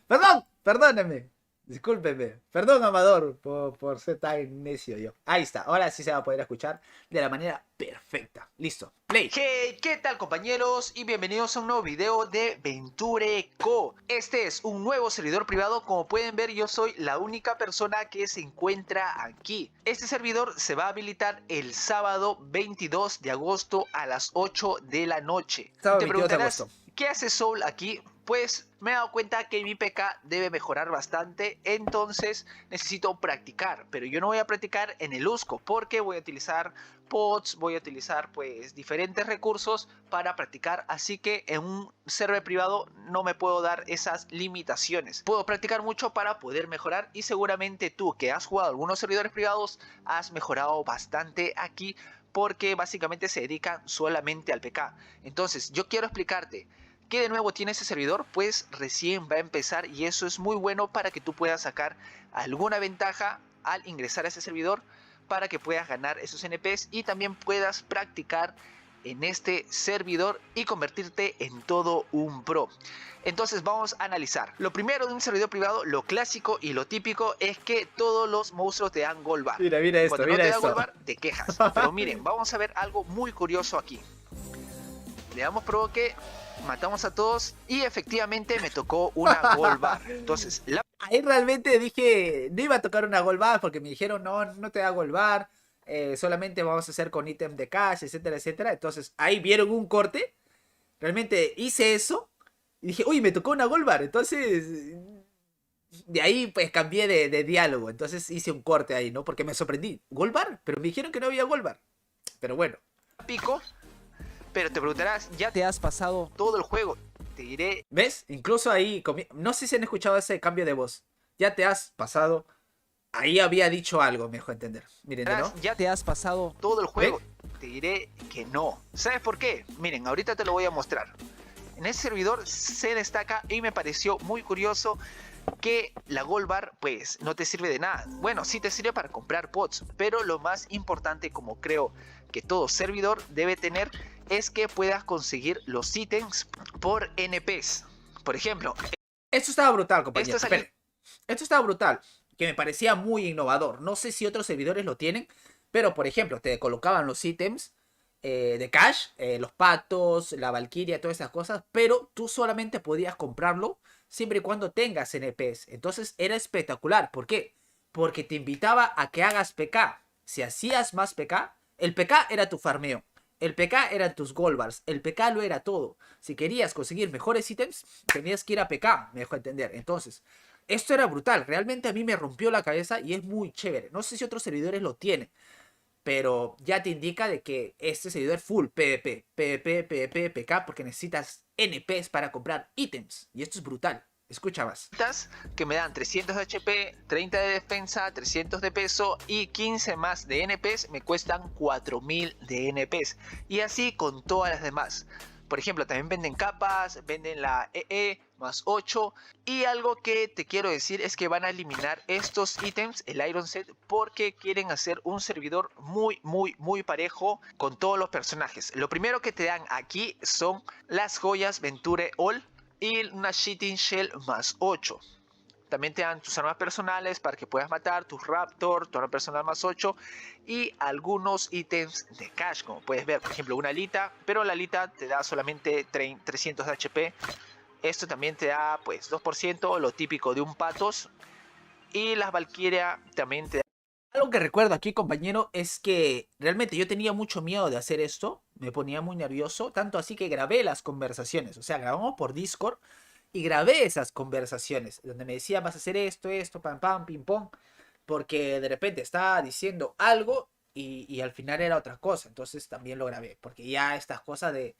Perdón, perdónenme. Discúlpenme. Perdón, Amador, por ser tan necio yo. Ahí está, ahora sí se va a poder escuchar de la manera perfecta. Listo, play. Hey, ¿qué tal compañeros? Y bienvenidos a un nuevo video de Venture Co. Este es un nuevo servidor privado. Como pueden ver, yo soy la única persona que se encuentra aquí. Este servidor se va a habilitar el sábado 22 de agosto a las 8 de la noche. Sábado Te 22 de preguntarás, agosto. ¿qué hace Soul aquí? Pues me he dado cuenta que mi PK debe mejorar bastante, entonces necesito practicar, pero yo no voy a practicar en el USCO porque voy a utilizar pods, voy a utilizar pues diferentes recursos para practicar, así que en un server privado no me puedo dar esas limitaciones. Puedo practicar mucho para poder mejorar y seguramente tú que has jugado algunos servidores privados has mejorado bastante aquí porque básicamente se dedican solamente al PK. Entonces yo quiero explicarte ¿qué de nuevo tiene ese servidor? Pues recién va a empezar y eso es muy bueno para que tú puedas sacar alguna ventaja al ingresar a ese servidor para que puedas ganar esos NPs y también puedas practicar en este servidor y convertirte en todo un pro. Entonces vamos a analizar. Lo primero de un servidor privado, lo clásico y lo típico es que todos los monstruos te dan gold bar. Mira esto, Cuando no mira te da esto. gold bar, te quejas. Pero miren, vamos a ver algo muy curioso aquí. Le damos provoque, matamos a todos y efectivamente me tocó una gold bar. Entonces, Ahí realmente dije, no iba a tocar una gold bar porque me dijeron, no, no te da gold bar, solamente vamos a hacer con ítem de cash, etcétera, etcétera. Entonces ahí vieron un corte, realmente hice eso y dije, uy, me tocó una gold bar. Entonces, de ahí pues cambié de diálogo, entonces hice un corte ahí, ¿no? Porque me sorprendí, ¿gold bar? Pero me dijeron que no había gold bar. Pero bueno. pico, pero te preguntarás, ¿ya te has pasado todo el juego? Te diré, ¿Ves? Incluso ahí, no sé si han escuchado ese cambio de voz. Ya te has pasado. Ahí había dicho algo, me dejó entender. Miren, ¿no? ¿ya te has pasado todo el juego? Te diré que no. ¿Sabes por qué? Miren, ahorita te lo voy a mostrar. En ese servidor se destaca y me pareció muy curioso que la Gold Bar pues no te sirve de nada. Bueno, sí te sirve para comprar pods, pero lo más importante, como creo que todo servidor debe tener, es que puedas conseguir los ítems por NPs. Por ejemplo, Esto estaba brutal, compañero. esto es Espere. Esto estaba brutal, que me parecía muy innovador. No sé si otros servidores lo tienen, pero por ejemplo, te colocaban los ítems de cash, los patos, la valquiria, todas esas cosas, pero tú solamente podías comprarlo siempre y cuando tengas NPs. Entonces era espectacular. ¿Por qué? Porque te invitaba a que hagas PK. Si hacías más PK, el PK era tu farmeo. El PK eran tus gold bars. El PK lo era todo. Si querías conseguir mejores ítems, tenías que ir a PK, me dejó entender. Entonces, esto era brutal. Realmente a mí me rompió la cabeza y es muy chévere. No sé si otros servidores lo tienen, pero ya te indica de que este servidor es full PvP, PvP, PvP, PK, porque necesitas NPs para comprar ítems. Y esto es brutal. Escucha más. que me dan 300 de HP, 30 de defensa, 300 de peso y 15 más de NPs me cuestan 4000 de NPs. Y así con todas las demás. Por ejemplo, también venden capas, venden la EE más 8. Y algo que te quiero decir es que van a eliminar estos ítems, el Iron Set, porque quieren hacer un servidor muy parejo con todos los personajes. Lo primero que te dan aquí son las joyas Venture All y una Shitting Shell más 8. También te dan tus armas personales para que puedas matar, tus Raptor, tu arma personal más 8 y algunos ítems de cash, como puedes ver, por ejemplo una alita, pero la alita te da solamente 300 de HP. Esto también te da pues 2%, lo típico de un patos, y las Valkyria también te da. Algo que recuerdo aquí, compañero, es que realmente yo tenía mucho miedo de hacer esto. Me ponía muy nervioso, tanto así que grabé las conversaciones. O sea, grabamos por Discord y grabé esas conversaciones donde me decía, vas a hacer esto, pam, pam, ping pong. Porque de repente estaba diciendo algo y al final era otra cosa. Entonces también lo grabé, porque ya estas cosas de...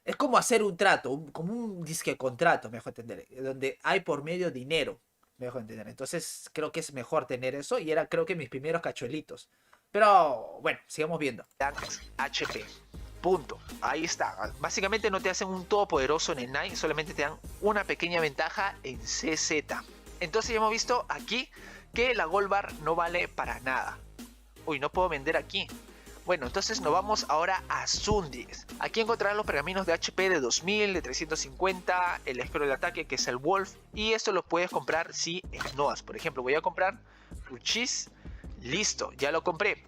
Es como hacer un trato, como un disque contrato, me dejo entender, donde hay por medio dinero, me dejo entender. Entonces creo que es mejor tener eso y era creo que mis primeros cachuelitos. Pero bueno, sigamos viendo. HP. Punto. Ahí está. Básicamente no te hacen un todopoderoso en el Nine, solamente te dan una pequeña ventaja en CZ. Entonces ya hemos visto aquí que la Gold Bar no vale para nada. Uy, no puedo vender aquí. Bueno, entonces nos vamos ahora a Sundries. Aquí encontrarás los pergaminos de HP de 2000, de 350, el escudo del ataque que es el Wolf. Y esto lo puedes comprar si en Noas. Por ejemplo, voy a comprar Uchis. Listo, ya lo compré.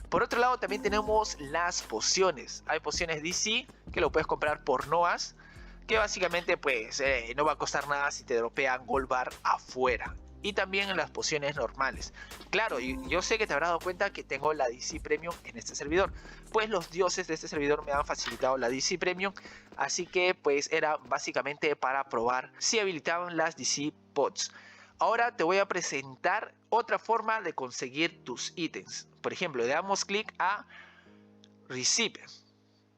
Por otro lado también tenemos las pociones. Hay pociones DC que lo puedes comprar por Noas, que básicamente pues no va a costar nada si te dropean Gold Bar afuera. Y también en las pociones normales. Claro, yo sé que te habrás dado cuenta que tengo la DC Premium en este servidor. Pues los dioses de este servidor me han facilitado la DC Premium. Así que pues era básicamente para probar si habilitaban las DC Pods. Ahora te voy a presentar otra forma de conseguir tus ítems. Por ejemplo, le damos clic a Receive.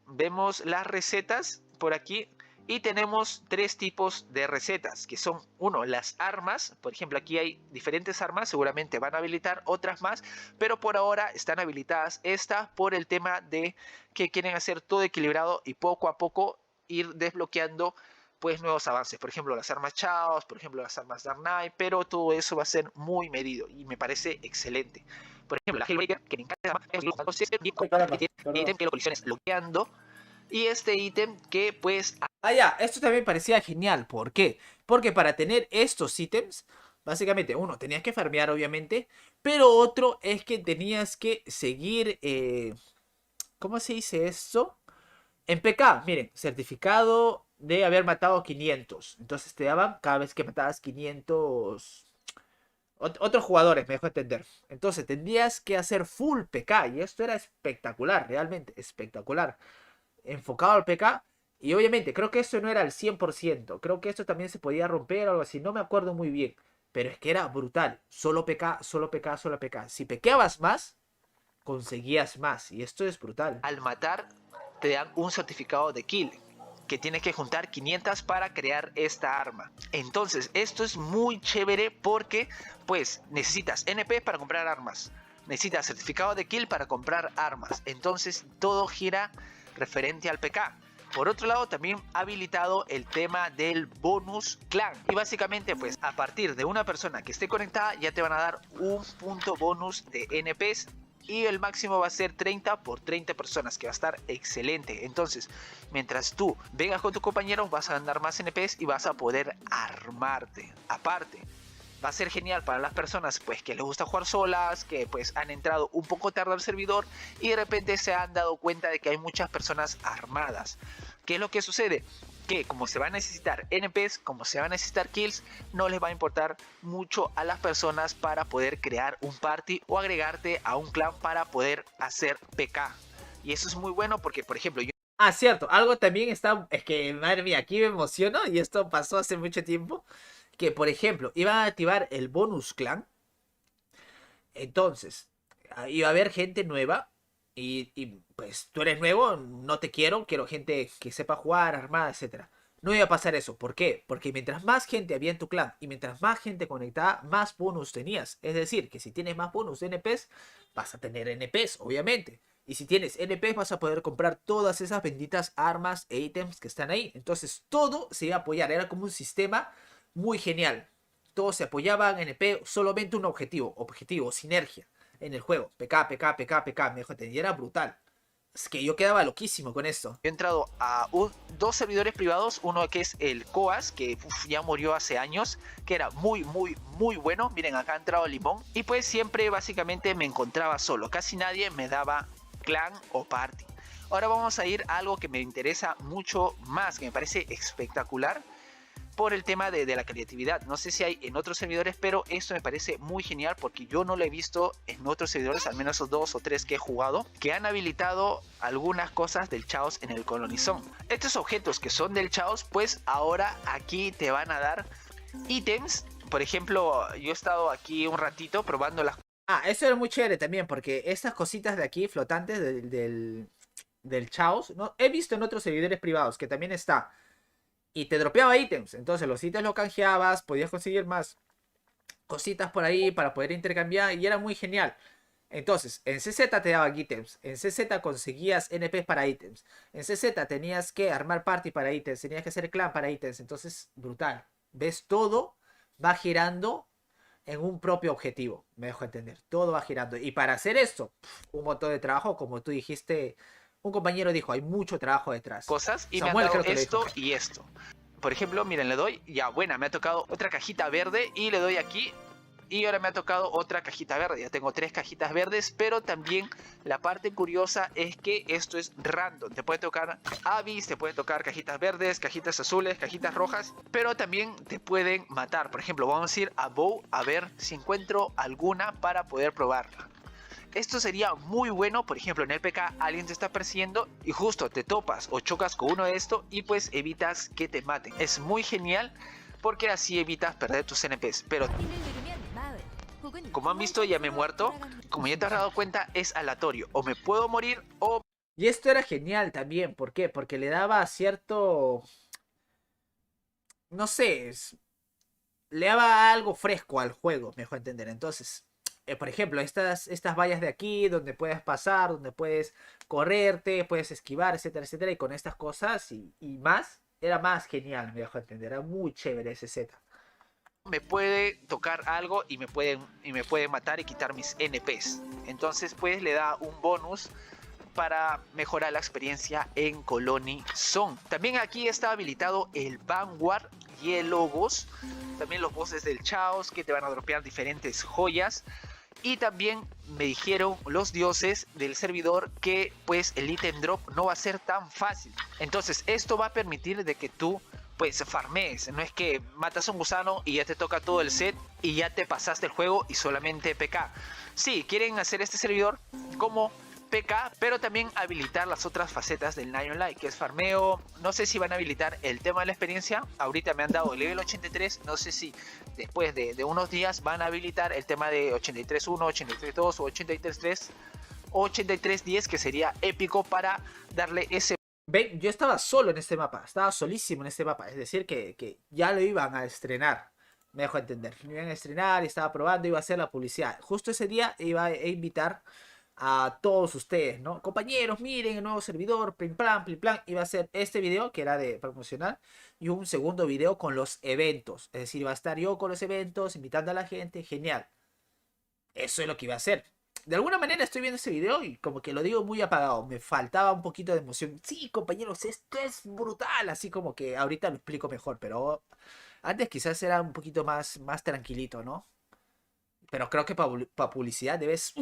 Vemos las recetas por aquí. Y tenemos tres tipos de recetas, que son, uno, las armas. Por ejemplo, aquí hay diferentes armas, seguramente van a habilitar otras más, pero por ahora están habilitadas estas por el tema de que quieren hacer todo equilibrado y poco a poco ir desbloqueando pues nuevos avances. Por ejemplo, las armas Chaos, por ejemplo, las armas Dark Knight, pero todo eso va a ser muy medido y me parece excelente. Por ejemplo, la Hellbreaker, que me encanta, ítem que lo colisiones bloqueando. Y este ítem que pues... Ah, ya, esto también parecía genial. ¿Por qué? Porque para tener estos ítems, básicamente, uno, tenías que farmear, obviamente. Pero otro es que tenías que seguir... ¿cómo se dice esto? En PK, miren, certificado de haber matado 500. Entonces te daban cada vez que matabas 500... Otros jugadores, me dejo entender. Entonces tendrías que hacer full PK. Y esto era espectacular, realmente espectacular. Enfocado al PK. Y obviamente creo que esto no era al 100%. Creo que esto también se podía romper o algo así. No me acuerdo muy bien. Pero es que era brutal. Solo PK, solo PK, solo PK. Si pequeabas más, conseguías más. Y esto es brutal. Al matar te dan un certificado de kill, que tienes que juntar 500 para crear esta arma. Entonces esto es muy chévere porque pues necesitas NP para comprar armas. Necesitas certificado de kill para comprar armas. Entonces todo gira referente al PK. Por otro lado también ha habilitado el tema del bonus clan. Y básicamente pues a partir de una persona que esté conectada ya te van a dar un punto bonus de NPs. Y el máximo va a ser 30 por 30 personas, que va a estar excelente. Entonces, mientras tú vengas con tus compañeros, vas a ganar más NPs y vas a poder armarte. Aparte, va a ser genial para las personas pues que les gusta jugar solas, que pues han entrado un poco tarde al servidor y de repente se han dado cuenta de que hay muchas personas armadas. ¿Qué es lo que sucede? Que como se va a necesitar NPs, como se van a necesitar kills, no les va a importar mucho a las personas para poder crear un party o agregarte a un clan para poder hacer PK. Y eso es muy bueno porque, por ejemplo, yo... Ah, cierto, algo también está... Es que, madre mía, aquí me emociono y esto pasó hace mucho tiempo. Que, por ejemplo, iban a activar el bonus clan. Entonces, iba a haber gente nueva. Y pues tú eres nuevo, no te quiero gente que sepa jugar, armada, etcétera. No iba a pasar eso. ¿Por qué? Porque mientras más gente había en tu clan y mientras más gente conectada, más bonus tenías. Es decir, que si tienes más bonus de NPs, vas a tener NPs, obviamente. Y si tienes NPs, vas a poder comprar todas esas benditas armas e ítems que están ahí. Entonces todo se iba a apoyar. Era como un sistema muy genial. Todos se apoyaban, NP, solamente un objetivo, sinergia en el juego. PK, PK, PK, PK, me dijo, y era brutal. Es que yo quedaba loquísimo con esto. He entrado a dos servidores privados, uno que es el Coas, que ya murió hace años, que era muy bueno. Miren, acá ha entrado Limón. Y pues siempre básicamente me encontraba solo, casi nadie me daba clan o party. Ahora vamos a ir a algo que me interesa mucho más, que me parece espectacular, por el tema de la creatividad. No sé si hay en otros servidores, pero esto me parece muy genial porque yo no lo he visto en otros servidores, al menos esos 2 o 3 que he jugado, que han habilitado algunas cosas del Chaos en el Colonizón. Estos objetos que son del Chaos, pues ahora aquí te van a dar ítems. Por ejemplo, yo he estado aquí un ratito probando las Ah, eso era muy chévere también, porque estas cositas de aquí, flotantes del Chaos, ¿no? He visto en otros servidores privados que también está. Y te dropeaba ítems. Entonces los ítems lo canjeabas, podías conseguir más cositas por ahí para poder intercambiar y era muy genial. Entonces, en CZ te daban ítems, en CZ conseguías NPs para ítems, en CZ tenías que armar party para ítems, tenías que hacer clan para ítems, entonces, brutal. Ves, todo va girando en un propio objetivo, me dejo entender, todo va girando. Y para hacer esto, un montón de trabajo, como tú dijiste, un compañero dijo, hay mucho trabajo detrás. Cosas y me han Samuel dado creo que lo dijo. esto y esto. Por ejemplo, miren, le doy, ya buena, me ha tocado otra cajita verde y le doy aquí. Y ahora me ha tocado otra cajita verde. Ya tengo 3 cajitas verdes. Pero también la parte curiosa es que esto es random. Te puede tocar avis, te puede tocar cajitas verdes, cajitas azules, cajitas rojas. Pero también te pueden matar. Por ejemplo, vamos a ir a Bow a ver si encuentro alguna para poder probarla. Esto sería muy bueno, por ejemplo, en el PK alguien te está persiguiendo y justo te topas o chocas con uno de estos y pues evitas que te maten. Es muy genial porque así evitas perder tus NPs. Pero como han visto, ya me he muerto. Como ya te has dado cuenta, es aleatorio. O me puedo morir o... Y esto era genial también, ¿por qué? Porque le daba cierto, no sé, le daba algo fresco al juego, mejor entender. Entonces, por ejemplo, estas vallas de aquí, donde puedes pasar, donde puedes correrte, puedes esquivar, etcétera, etcétera, y con estas cosas y más, era más genial, me dejó entender. Era muy chévere ese Z. me puede tocar algo y me puede matar y quitar mis NPs. Entonces pues le da un bonus para mejorar la experiencia en Colony Zone. También aquí está habilitado el Vanguard y el Logos. También los bosses del Chaos que te van a dropear diferentes joyas. Y también me dijeron los dioses del servidor que pues el item drop no va a ser tan fácil. Entonces esto va a permitir de que tú pues farmees. No es que matas a un gusano y ya te toca todo el set y ya te pasaste el juego y solamente PK. Sí, quieren hacer este servidor como PK, pero también habilitar las otras facetas del Night Online, que es farmeo. No sé si van a habilitar el tema de la experiencia. Ahorita me han dado el level 83. No sé si después de unos días van a habilitar el tema de 83.1, 83.2 o 83.3 o 83.10, que sería épico para darle ese... Ven, yo estaba solo en este mapa, estaba solísimo en este mapa, es decir, que ya lo iban a estrenar, me dejo entender, lo iban a estrenar, y estaba probando, iba a hacer la publicidad. Justo ese día iba a invitar a todos ustedes, ¿no? Compañeros, miren el nuevo servidor, plim plan, iba a hacer este video que era de promocional y un segundo video con los eventos, es decir, iba a estar yo con los eventos, invitando a la gente, genial. Eso es lo que iba a hacer. De alguna manera estoy viendo ese video y como que lo digo muy apagado. Me faltaba un poquito de emoción. Sí, compañeros, esto es brutal. Así como que ahorita lo explico mejor. Pero antes quizás era un poquito más tranquilito, ¿no? Pero creo que para publicidad debes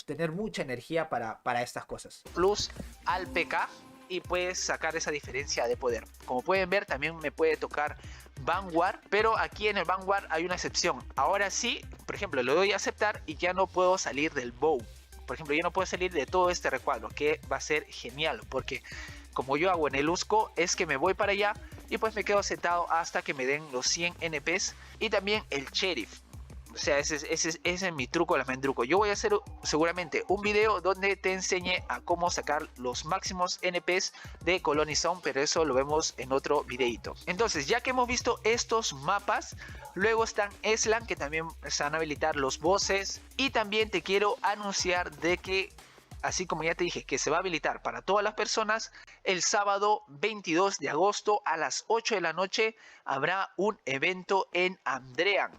tener mucha energía para estas cosas. plus al PK y puedes sacar esa diferencia de poder. Como pueden ver, también me puede tocar Vanguard, pero aquí en el Vanguard hay una excepción. Ahora sí, por ejemplo, le doy a aceptar y ya no puedo salir del bow. Por ejemplo, ya no puedo salir de todo este recuadro, que va a ser genial, porque como yo hago en el Usco, es que me voy para allá y pues me quedo sentado hasta que me den los 100 NPs y también el Sheriff. O sea, ese es mi truco, la mendruco. Yo voy a hacer seguramente un video donde te enseñe a cómo sacar los máximos NPs de Colony Zone, pero eso lo vemos en otro videito. Entonces, ya que hemos visto estos mapas, luego están Eslan, que también se van a habilitar los bosses. Y también te quiero anunciar de que, así como ya te dije, que se va a habilitar para todas las personas, el sábado 22 de agosto a las 8 de la noche habrá un evento en Andrean.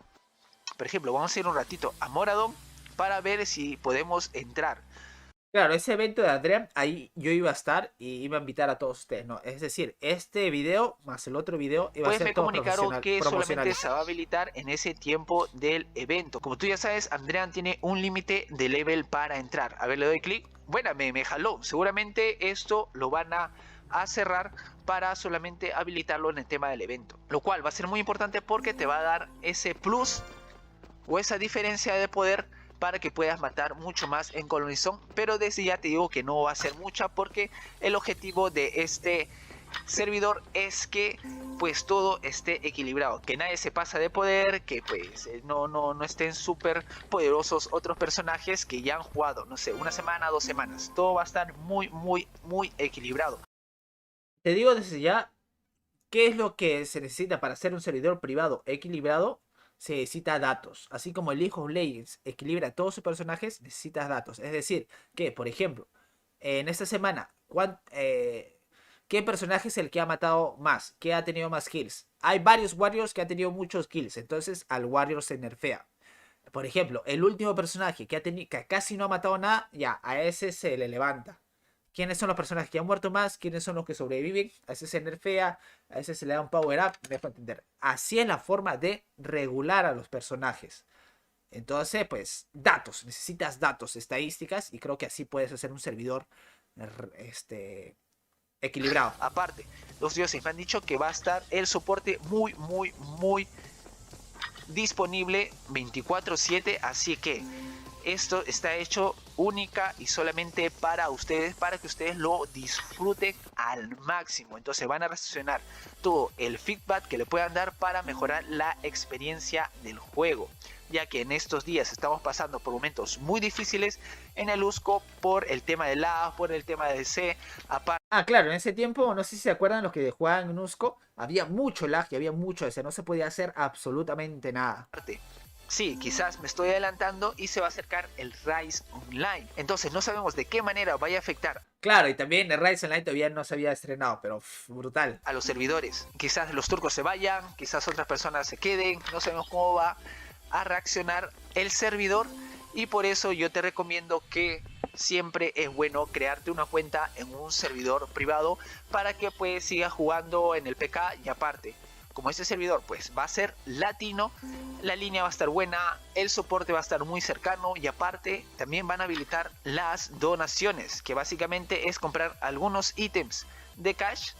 Por ejemplo, vamos a ir un ratito a Moradon para ver si podemos entrar. Claro, ese evento de Adrián, ahí yo iba a estar y iba a invitar a todos ustedes, ¿no? Es decir, este video más el otro video iba Pues a ser me todo comunicaron que solamente promocionales. se va a habilitar en ese tiempo del evento. Como tú ya sabes, Andrean tiene un límite de level para entrar. A ver, le doy clic. Bueno, me jaló. Seguramente esto lo van a cerrar para solamente habilitarlo en el tema del evento. Lo cual va a ser muy importante porque te va a dar ese plus o esa diferencia de poder para que puedas matar mucho más en Colony Zone, pero desde ya te digo que no va a ser mucha porque el objetivo de este servidor es que pues todo esté equilibrado, que nadie se pasa de poder, que pues no estén súper poderosos otros personajes que ya han jugado, no sé, una semana, 2 semanas. Todo va a estar muy equilibrado. Te digo desde ya, ¿qué es lo que se necesita para hacer un servidor privado equilibrado? Se necesita datos. Así como el League of Legends equilibra a todos sus personajes, necesitas datos. Es decir, que, por ejemplo, en esta semana, ¿qué personaje es el que ha matado más? ¿Qué ha tenido más kills? Hay varios Warriors que han tenido muchos kills, entonces al Warrior se nerfea. Por ejemplo, el último personaje que casi no ha matado nada, ya, a ese se le levanta. ¿Quiénes son los personajes que han muerto más? ¿Quiénes son los que sobreviven? A ese se nerfea, a ese se le da un power up, me dejo entender. Así es la forma de regular a los personajes. Entonces, pues, datos, necesitas datos, estadísticas, y creo que así puedes hacer un servidor equilibrado. Aparte, los dioses me han dicho que va a estar el soporte muy disponible 24/7, así que esto está hecho única y solamente para ustedes, para que ustedes lo disfruten al máximo. Entonces van a recepcionar todo el feedback que le puedan dar para mejorar la experiencia del juego, ya que en estos días estamos pasando por momentos muy difíciles en el USCO por el tema de lag, por el tema de DC. Ah, claro, en ese tiempo, no sé si se acuerdan los que jugaban en USCO, había mucho lag y había mucho ese, no se podía hacer absolutamente nada. Sí, quizás me estoy adelantando y se va a acercar el Rise Online. Entonces no sabemos de qué manera vaya a afectar. Claro, y también el Rise Online todavía no se había estrenado, pero brutal. A los servidores. Quizás los turcos se vayan, quizás otras personas se queden, no sabemos cómo va a reaccionar el servidor. Y por eso yo te recomiendo que siempre es bueno crearte una cuenta en un servidor privado para que pues sigas jugando en el PK. Y aparte, como este servidor pues va a ser latino, la línea va a estar buena, el soporte va a estar muy cercano, y aparte también van a habilitar las donaciones, que básicamente es comprar algunos ítems de cash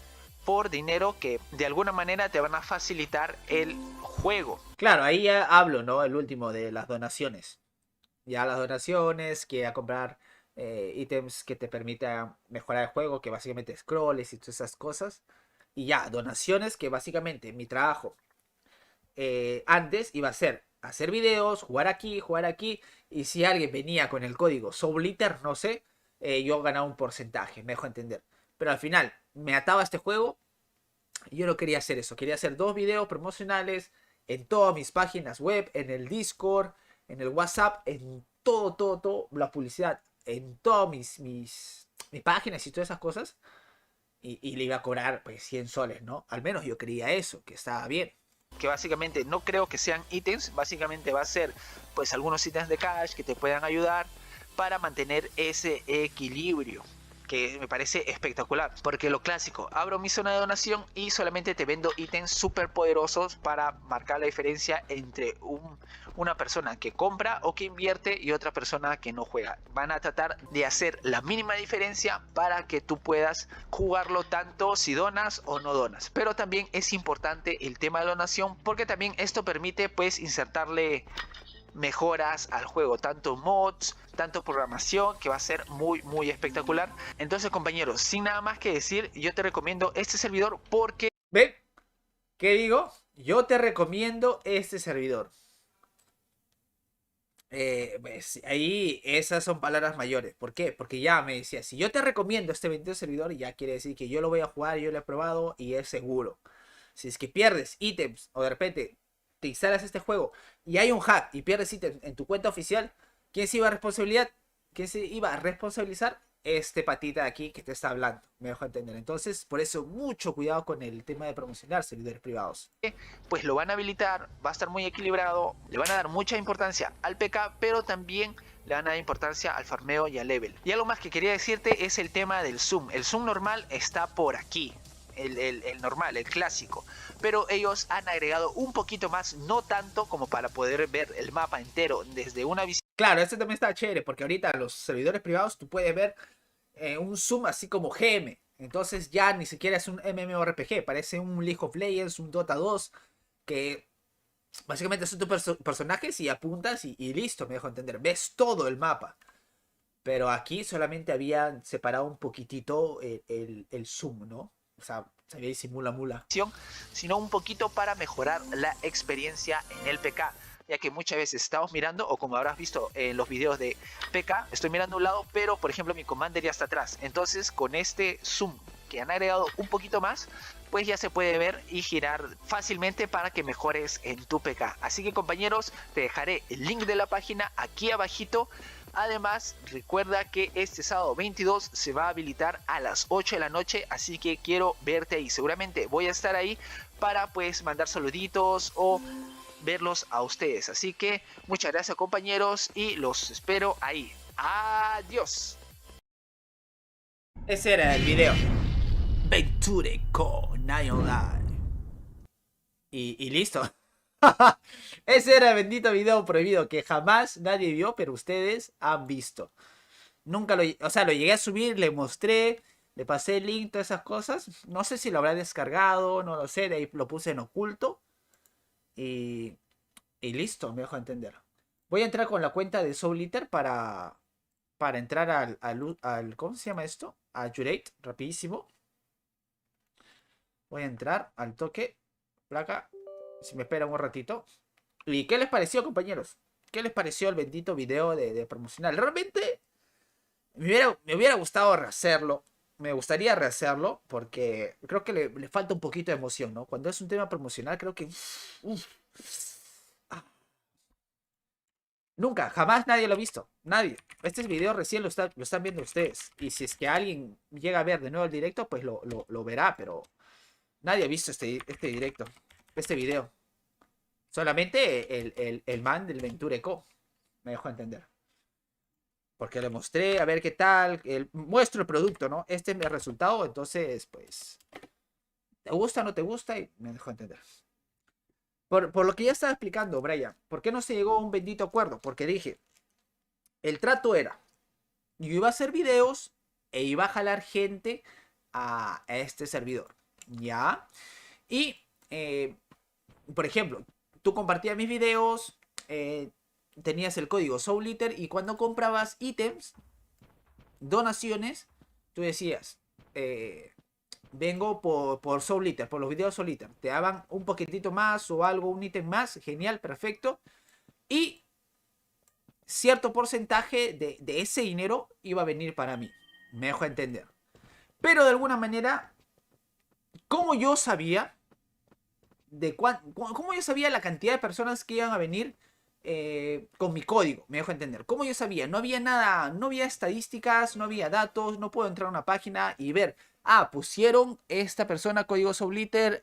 por dinero que de alguna manera te van a facilitar el juego. Claro, ahí ya hablo, ¿no? El último de las donaciones. Ya las donaciones, que a comprar ítems que te permitan mejorar el juego, que básicamente scrolls y todas esas cosas. Y ya, donaciones que básicamente mi trabajo antes iba a ser hacer videos, jugar aquí, y si alguien venía con el código Souliter, no sé, yo ganaba un porcentaje, me dejo entender. Pero al final me ataba a este juego y yo no quería hacer eso, quería hacer 2 videos promocionales en todas mis páginas web, en el Discord, en el WhatsApp, en todo, la publicidad, en todas mis páginas y todas esas cosas. Y le iba a cobrar pues 100 soles, ¿no? Al menos yo creía eso, que estaba bien. Que básicamente no creo que sean ítems, básicamente va a ser pues algunos ítems de cash que te puedan ayudar para mantener ese equilibrio, que me parece espectacular, porque lo clásico, abro mi zona de donación y solamente te vendo ítems súper poderosos para marcar la diferencia entre una persona que compra o que invierte y otra persona que no juega. Van a tratar de hacer la mínima diferencia para que tú puedas jugarlo tanto si donas o no donas. Pero también es importante el tema de donación, porque también esto permite pues insertarle mejoras al juego, tanto mods, tanto programación, que va a ser muy espectacular. Entonces, compañeros, sin nada más que decir, yo te recomiendo este servidor porque... ¿Ven? ¿Qué digo? Yo te recomiendo este servidor. Pues, ahí esas son palabras mayores. ¿Por qué? Porque ya me decía, si yo te recomiendo este bendito servidor, ya quiere decir que yo lo voy a jugar, yo lo he probado y es seguro. Si es que pierdes ítems o de repente te instalas este juego y hay un hack y pierdes ítems en tu cuenta oficial, ¿quién se iba a responsabilizar? Este patita de aquí que te está hablando, me dejo entender. Entonces, por eso, mucho cuidado con el tema de promocionar servidores privados. Pues lo van a habilitar, va a estar muy equilibrado, le van a dar mucha importancia al PK, pero también le van a dar importancia al farmeo y al level. Y algo más que quería decirte es el tema del zoom. El zoom normal está por aquí. El normal, el clásico, pero ellos han agregado un poquito más, no tanto como para poder ver el mapa entero desde una visión. Claro, este también está chévere porque ahorita los servidores privados tú puedes ver un zoom así como GM, entonces ya ni siquiera es un MMORPG, parece un League of Legends, un Dota 2, que básicamente son tus personajes y apuntas y listo, me dejo entender, ves todo el mapa. Pero aquí solamente habían separado un poquitito el zoom, ¿no? O sea, Se ve y simula mula. Sino un poquito para mejorar la experiencia en el PK, ya que muchas veces estamos mirando, o como habrás visto en los videos de PK, estoy mirando a un lado, pero por ejemplo mi Commander ya está atrás. Entonces con este zoom que han agregado un poquito más, pues ya se puede ver y girar fácilmente para que mejores en tu PK. Así que compañeros, te dejaré el link de la página aquí abajito. Además, recuerda que este sábado 22 se va a habilitar a las 8 de la noche, así que quiero verte ahí. Seguramente voy a estar ahí para pues mandar saluditos o verlos a ustedes. Así que muchas gracias compañeros y los espero ahí. Adiós. Ese era el video. Venture con Night. Y listo. Ese era el bendito video prohibido que jamás nadie vio, pero ustedes han visto. Nunca lo... O sea, lo llegué a subir, le mostré, le pasé el link, todas esas cosas. No sé si lo habrá descargado, no lo sé, de ahí lo puse en oculto. Y listo, me dejo entender. Voy a entrar con la cuenta de Soul Eater para entrar al... ¿Cómo se llama esto? A Jurate, rapidísimo. Voy a entrar al toque. Placa. Si me esperan un ratito. ¿Y qué les pareció, compañeros? ¿Qué les pareció el bendito video de promocional? Realmente me hubiera gustado rehacerlo. Me gustaría rehacerlo porque creo que le falta un poquito de emoción, ¿no? Cuando es un tema promocional creo que... Nunca, jamás nadie lo ha visto. Nadie. Este video recién lo están viendo ustedes. Y si es que alguien llega a ver de nuevo el directo, pues lo verá. Pero nadie ha visto este directo. Este video. Solamente el man del Venture Co. Me dejó entender. Porque le mostré a ver qué tal. Muestro el producto, ¿no? Este es mi resultado. Entonces, pues... ¿Te gusta o no te gusta? Y me dejó entender. Por lo que ya estaba explicando, Brian. ¿Por qué no se llegó a un bendito acuerdo? Porque dije... El trato era... Yo iba a hacer videos e iba a jalar gente a este servidor. ¿Ya? Y... por ejemplo, tú compartías mis videos, tenías el código Soul Eater y cuando comprabas ítems, donaciones, tú decías, vengo por Soul Eater, por los videos Soul Eater. Te daban un poquitito más o algo, un ítem más, genial, perfecto. Y cierto porcentaje de ese dinero iba a venir para mí. Me dejo entender. Pero de alguna manera, como yo sabía... ¿Cómo yo sabía la cantidad de personas que iban a venir con mi código? Me dejo entender. ¿Cómo yo sabía? No había nada, no había estadísticas, no había datos, no puedo entrar a una página y ver, pusieron esta persona código Soul Eater,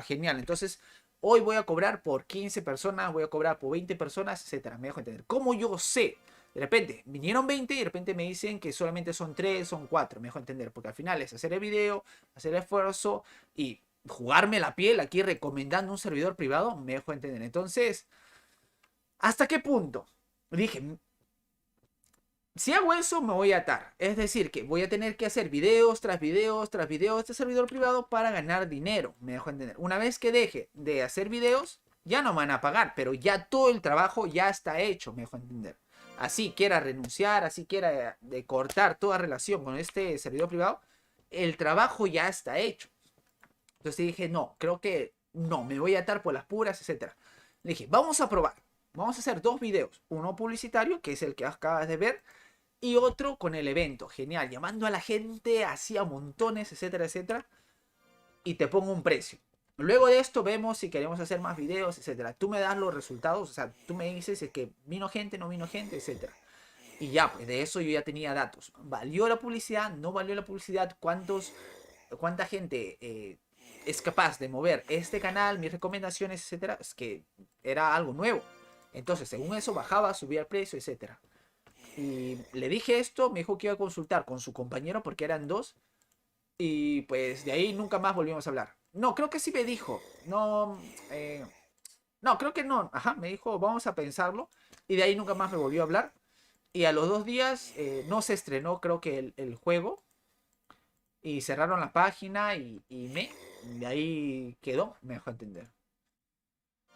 genial. Entonces, hoy voy a cobrar por 15 personas, voy a cobrar por 20 personas, etcétera. Me dejo entender. ¿Cómo yo sé? De repente, vinieron 20 y de repente me dicen que solamente son 3, son 4. Me dejo entender. Porque al final es hacer el video, hacer el esfuerzo y... jugarme la piel aquí recomendando un servidor privado, me dejo entender. Entonces, ¿hasta qué punto? Dije, si hago eso me voy a atar. Es decir, que voy a tener que hacer videos tras videos tras videos de servidor privado para ganar dinero, me dejo entender. Una vez que deje de hacer videos, ya no me van a pagar, pero ya todo el trabajo ya está hecho, me dejo entender. Así quiera renunciar, así quiera de cortar toda relación con este servidor privado, el trabajo ya está hecho. Entonces dije, no, creo que no, me voy a atar por las puras, etc. Le dije, vamos a probar. Vamos a hacer 2 videos. Uno publicitario, que es el que acabas de ver. Y otro con el evento. Genial, llamando a la gente, hacía montones, etcétera, etcétera. Y te pongo un precio. Luego de esto vemos si queremos hacer más videos, etcétera. Tú me das los resultados, o sea, tú me dices si es que vino gente, no vino gente, etcétera. Y ya, pues de eso yo ya tenía datos. ¿Valió la publicidad? ¿No valió la publicidad? ¿Cuánta gente es capaz de mover este canal, mis recomendaciones, etcétera? Es que era algo nuevo. Entonces, según eso, bajaba, subía el precio, etcétera. Y le dije esto, me dijo que iba a consultar con su compañero porque eran 2. Y pues de ahí nunca más volvimos a hablar. No, creo que sí me dijo. No, no, creo que no. Ajá, me dijo, vamos a pensarlo. Y de ahí nunca más me volvió a hablar. Y a los 2 días no se estrenó, creo que el juego. Y cerraron la página y de ahí quedó, me dejó entender.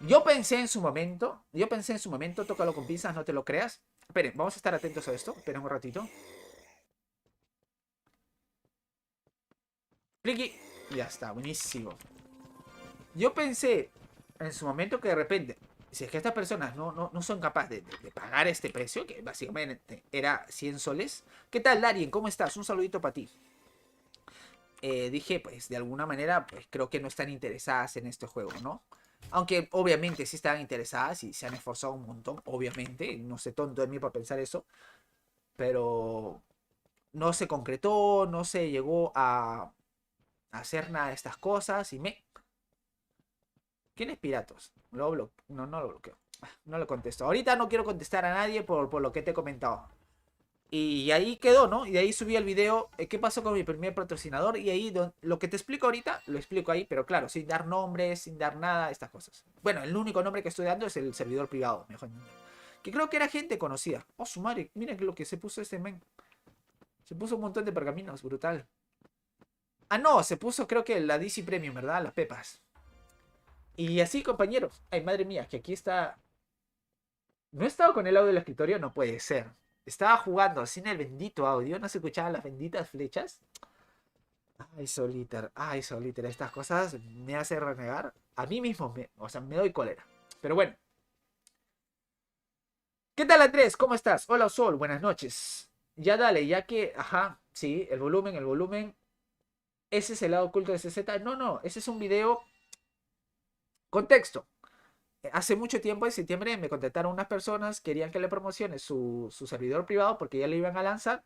Yo pensé en su momento, tócalo con pinzas, no te lo creas. Esperen, vamos a estar atentos a esto. Esperen un ratito. Pliqui, Ya está, buenísimo. Yo pensé en su momento que de repente, si es que estas personas no son capaces de pagar este precio, que básicamente era 100 soles. ¿Qué tal, Darien? ¿Cómo estás? Un saludito para ti. Dije, pues de alguna manera, pues creo que no están interesadas en este juego, ¿no? Aunque obviamente sí están interesadas y se han esforzado un montón, obviamente. No sé tonto de mí por pensar eso. Pero no se concretó, no se llegó a hacer nada de estas cosas y me... ¿Quién es Piratos? No lo bloqueo. No le contesto. Ahorita no quiero contestar a nadie por lo que te he comentado. Y ahí quedó, ¿no? Y de ahí subí el video. ¿Qué pasó con mi primer patrocinador? Y ahí lo que te explico ahorita, lo explico ahí, pero claro, sin dar nombres, sin dar nada, estas cosas. Bueno, el único nombre que estoy dando es el servidor privado, mejor. Que creo que era gente conocida. Oh, su madre, mira lo que se puso este men. Se puso un montón de pergaminos, brutal. Ah, no, se puso creo que la DC Premium, ¿verdad? Las pepas. Y así, compañeros. Ay, madre mía, que aquí está... ¿No he estado con el audio del escritorio? No puede ser. Estaba jugando sin el bendito audio. ¿No se escuchaban las benditas flechas? Ay, Soliter. Estas cosas me hacen renegar. A mí mismo, o sea, me doy cólera. Pero bueno. ¿Qué tal, Andrés? ¿Cómo estás? Hola, Sol. Buenas noches. Ya dale, ya que... Ajá, sí, el volumen. ¿Ese es el lado oculto de CZ? No. Ese es un video... Contexto. Hace mucho tiempo, en septiembre, me contactaron unas personas, querían que le promocione su servidor privado porque ya lo iban a lanzar.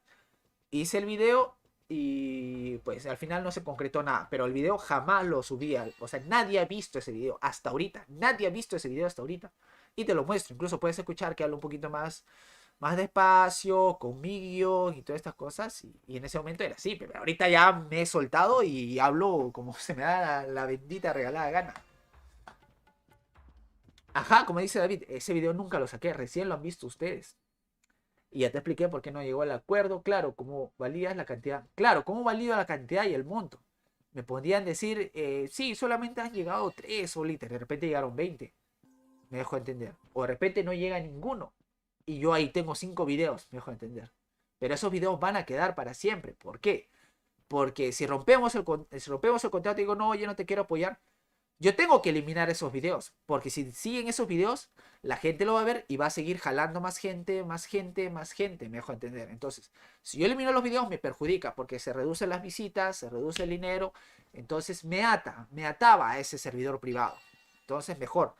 Hice el video y pues al final no se concretó nada, pero el video jamás lo subía. O sea, nadie ha visto ese video hasta ahorita. Nadie ha visto ese video hasta ahorita. Y te lo muestro. Incluso puedes escuchar que hablo un poquito más despacio, con mi guión y todas estas cosas. Y en ese momento era así, pero ahorita ya me he soltado y hablo como se me da la bendita regalada gana. Ajá, como dice David, ese video nunca lo saqué, recién lo han visto ustedes. Y ya te expliqué por qué no llegó al acuerdo. Claro, cómo valías la cantidad. Claro, cómo valía la cantidad y el monto. Me podrían decir, sí, solamente han llegado 3 solitas, de repente llegaron 20. Me dejo entender. O de repente no llega ninguno. Y yo ahí tengo 5 videos, me dejo entender. Pero esos videos van a quedar para siempre. ¿Por qué? Porque si rompemos el contrato y digo, no, yo no te quiero apoyar, yo tengo que eliminar esos videos, porque si siguen esos videos, la gente lo va a ver y va a seguir jalando más gente, me dejo entender. Entonces, si yo elimino los videos, me perjudica, porque se reducen las visitas, se reduce el dinero, entonces me ataba a ese servidor privado. Entonces, mejor,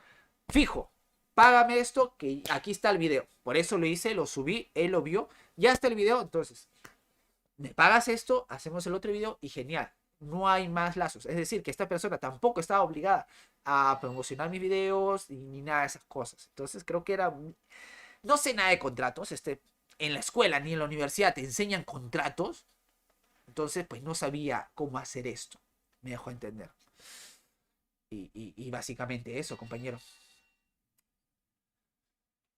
fijo, págame esto, que aquí está el video. Por eso lo hice, lo subí, él lo vio, ya está el video, entonces, me pagas esto, hacemos el otro video y genial. No hay más lazos. Es decir, que esta persona tampoco estaba obligada a promocionar mis videos ni nada de esas cosas. Entonces creo que era... No sé nada de contratos. En la escuela ni en la universidad te enseñan contratos. Entonces pues no sabía cómo hacer esto. Me dejó entender. Y básicamente eso, compañero.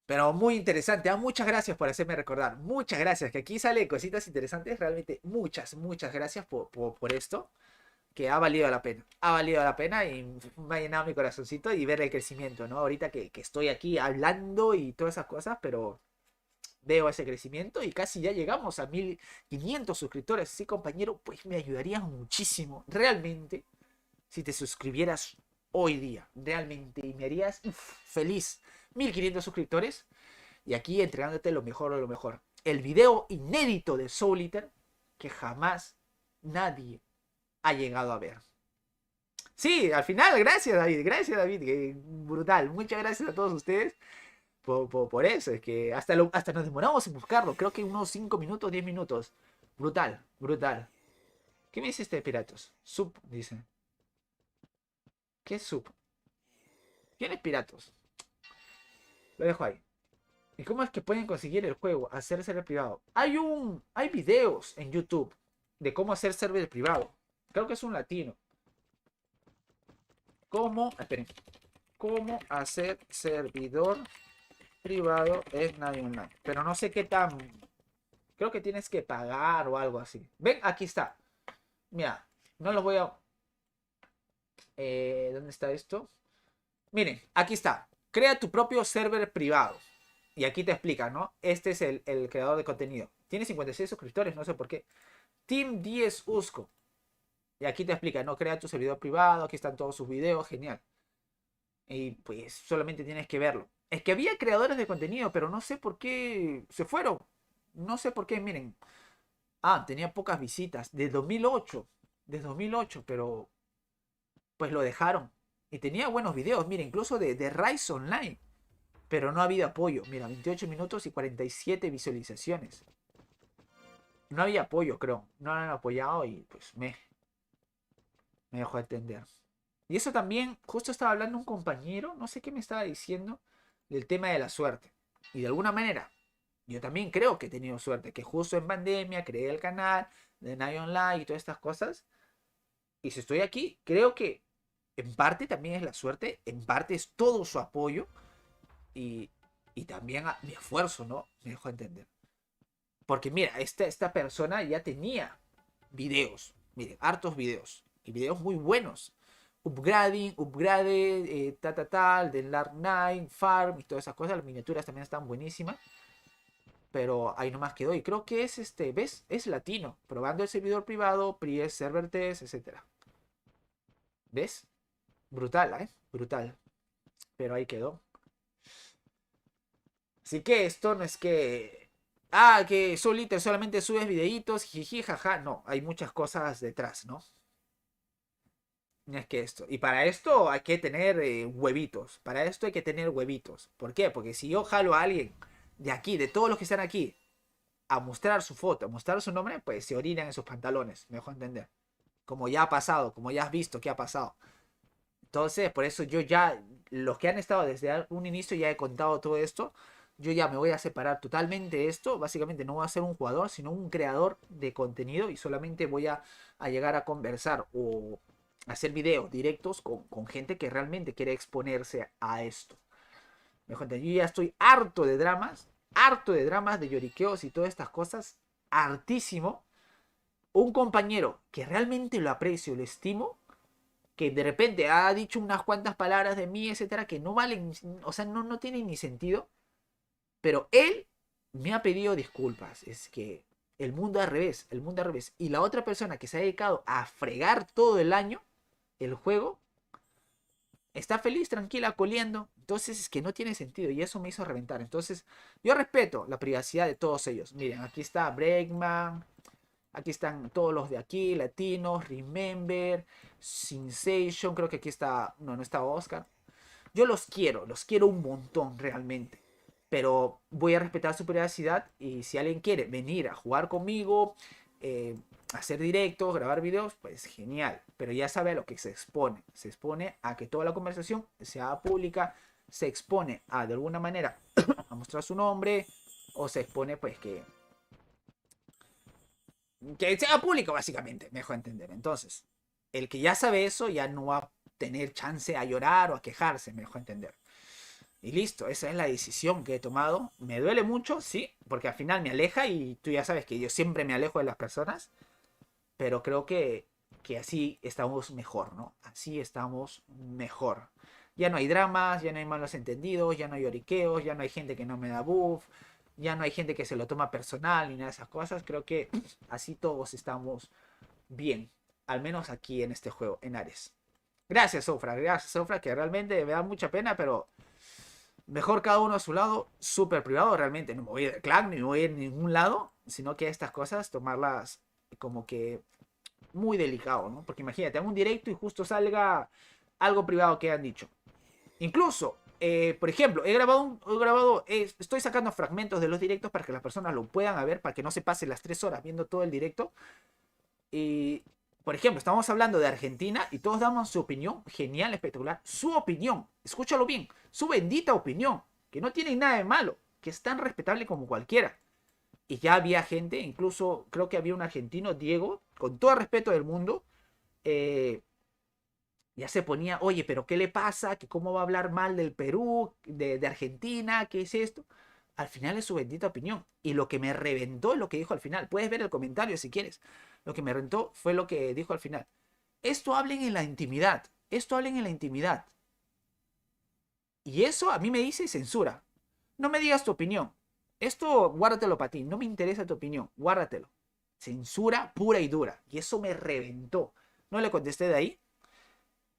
Pero muy interesante. Muchas gracias por hacerme recordar. Muchas gracias. Que aquí salen cositas interesantes. Realmente muchas gracias por esto. Que ha valido la pena. Ha valido la pena y me ha llenado mi corazoncito y ver el crecimiento, ¿no? Ahorita que estoy aquí hablando y todas esas cosas, pero veo ese crecimiento y casi ya llegamos a 1500 suscriptores. Sí, compañero, pues me ayudarías muchísimo. Realmente, si te suscribieras hoy día, realmente, y me harías feliz. 1500 suscriptores y aquí entregándote lo mejor de lo mejor. El video inédito de Soul Eater que jamás nadie ha llegado a ver. Sí, al final, gracias David, que brutal, muchas gracias a todos ustedes por eso, es que hasta nos demoramos en buscarlo, creo que unos 5 minutos, 10 minutos, brutal. ¿Qué me dice este Piratos? Sub, dice. ¿Qué es Sub? ¿Quién es Piratos? Lo dejo ahí. ¿Y cómo es que pueden conseguir el juego? Hacer server privado. Hay videos en YouTube de cómo hacer server privado. Creo que es un latino. Esperen. ¿Cómo hacer servidor privado en Navi Online? Pero no sé qué tan... Creo que tienes que pagar o algo así. Ven, aquí está. Mira, no los voy a... ¿dónde está esto? Miren, aquí está. Crea tu propio server privado. Y aquí te explica, ¿no? Este es el creador de contenido. Tiene 56 suscriptores, no sé por qué. Team 10 Usco. Y aquí te explica, no crea tu servidor privado, aquí están todos sus videos, genial. Y pues solamente tienes que verlo. Es que había creadores de contenido, pero no sé por qué se fueron. No sé por qué, miren. Ah, tenía pocas visitas. De 2008. De 2008, pero pues lo dejaron. Y tenía buenos videos, mira, incluso de Rise Online. Pero no ha habido apoyo. Mira, 28 minutos y 47 visualizaciones. No había apoyo, creo. No lo han apoyado y pues me dejó entender. Y eso también, justo estaba hablando un compañero, no sé qué me estaba diciendo, del tema de la suerte. Y de alguna manera, yo también creo que he tenido suerte, que justo en pandemia creé el canal de Night Online y todas estas cosas. Y si estoy aquí, creo que en parte también es la suerte, en parte es todo su apoyo y, y también mi esfuerzo, ¿no? Me dejó entender. Porque mira, esta persona ya tenía videos, miren, hartos videos, y videos muy buenos. Upgraded, tal, del Dark Knight, Farm y todas esas cosas. Las miniaturas también están buenísimas. Pero ahí nomás quedó. Y creo que es ¿ves? Es latino. Probando el servidor privado, Pries, Server Test, etc. ¿Ves? Brutal, ¿eh? Brutal. Pero ahí quedó. Así que esto no es que. Ah, que Soliter solamente subes videitos, jiji, jaja. No, hay muchas cosas detrás, ¿no? No es que esto. Y para esto hay que tener huevitos. Para esto hay que tener huevitos. ¿Por qué? Porque si yo jalo a alguien de aquí, de todos los que están aquí, a mostrar su foto, a mostrar su nombre, pues se orinan en sus pantalones. Me dejo entender. Como ya ha pasado, como ya has visto que ha pasado. Entonces, por eso yo ya, los que han estado desde un inicio, ya he contado todo esto. Yo ya me voy a separar totalmente de esto. Básicamente no voy a ser un jugador, sino un creador de contenido y solamente voy a llegar a conversar o hacer videos directos con gente que realmente quiere exponerse a esto. Mejor, yo ya estoy harto de dramas, de lloriqueos y todas estas cosas. Hartísimo. Un compañero que realmente lo aprecio, lo estimo, que de repente ha dicho unas cuantas palabras de mí, etcétera, que no valen, o sea, no tienen ni sentido. Pero él me ha pedido disculpas. Es que el mundo al revés, el mundo al revés. Y la otra persona que se ha dedicado a fregar todo el año el juego, está feliz, tranquila, coliendo. Entonces es que no tiene sentido y eso me hizo reventar. Entonces yo respeto la privacidad de todos ellos. Miren, aquí está Breakman. Aquí están todos los de aquí, latinos, Remember, Sensation, creo que aquí está, no está Oscar. Yo los quiero un montón realmente. Pero voy a respetar su privacidad y si alguien quiere venir a jugar conmigo, hacer directos, grabar videos, pues genial. Pero ya sabe a lo que se expone. Se expone a que toda la conversación sea pública, se expone a de alguna manera a mostrar su nombre o se expone pues que sea público básicamente, mejor entender. Entonces, el que ya sabe eso ya no va a tener chance a llorar o a quejarse, mejor entender. Y listo, esa es la decisión que he tomado. Me duele mucho, sí, porque al final me aleja y tú ya sabes que yo siempre me alejo de las personas, pero creo que así estamos mejor, ¿no? Así estamos mejor. Ya no hay dramas, ya no hay malos entendidos, ya no hay lloriqueos, ya no hay gente que no me da buff, ya no hay gente que se lo toma personal ni nada de esas cosas. Creo que así todos estamos bien, al menos aquí en este juego, en Ares. Gracias, Sofra, que realmente me da mucha pena, pero mejor cada uno a su lado, súper privado, realmente. No me voy de clan, ni me voy a ir a ningún lado, sino que estas cosas tomarlas como que muy delicado, ¿no? Porque imagínate, hago un directo y justo salga algo privado que han dicho. Incluso, por ejemplo, estoy sacando fragmentos de los directos para que las personas lo puedan ver, para que no se pasen las 3 horas viendo todo el directo. Y, por ejemplo, estamos hablando de Argentina y todos damos su opinión, genial, espectacular. Su opinión, escúchalo bien, su bendita opinión, que no tiene nada de malo, que es tan respetable como cualquiera. Y ya había gente, incluso creo que había un argentino, Diego, con todo el respeto del mundo, ya se ponía, oye, pero ¿qué le pasa? ¿Que cómo va a hablar mal del Perú, de Argentina? ¿Qué es esto? Al final es su bendita opinión. Y lo que me reventó es lo que dijo al final. Puedes ver el comentario si quieres. Lo que me reventó fue lo que dijo al final. Esto hablen en la intimidad. Esto hablen en la intimidad. Y eso a mí me dice censura. No me digas tu opinión. Esto guárdatelo para ti. No me interesa tu opinión. Guárdatelo. Censura pura y dura. Y eso me reventó. No le contesté de ahí,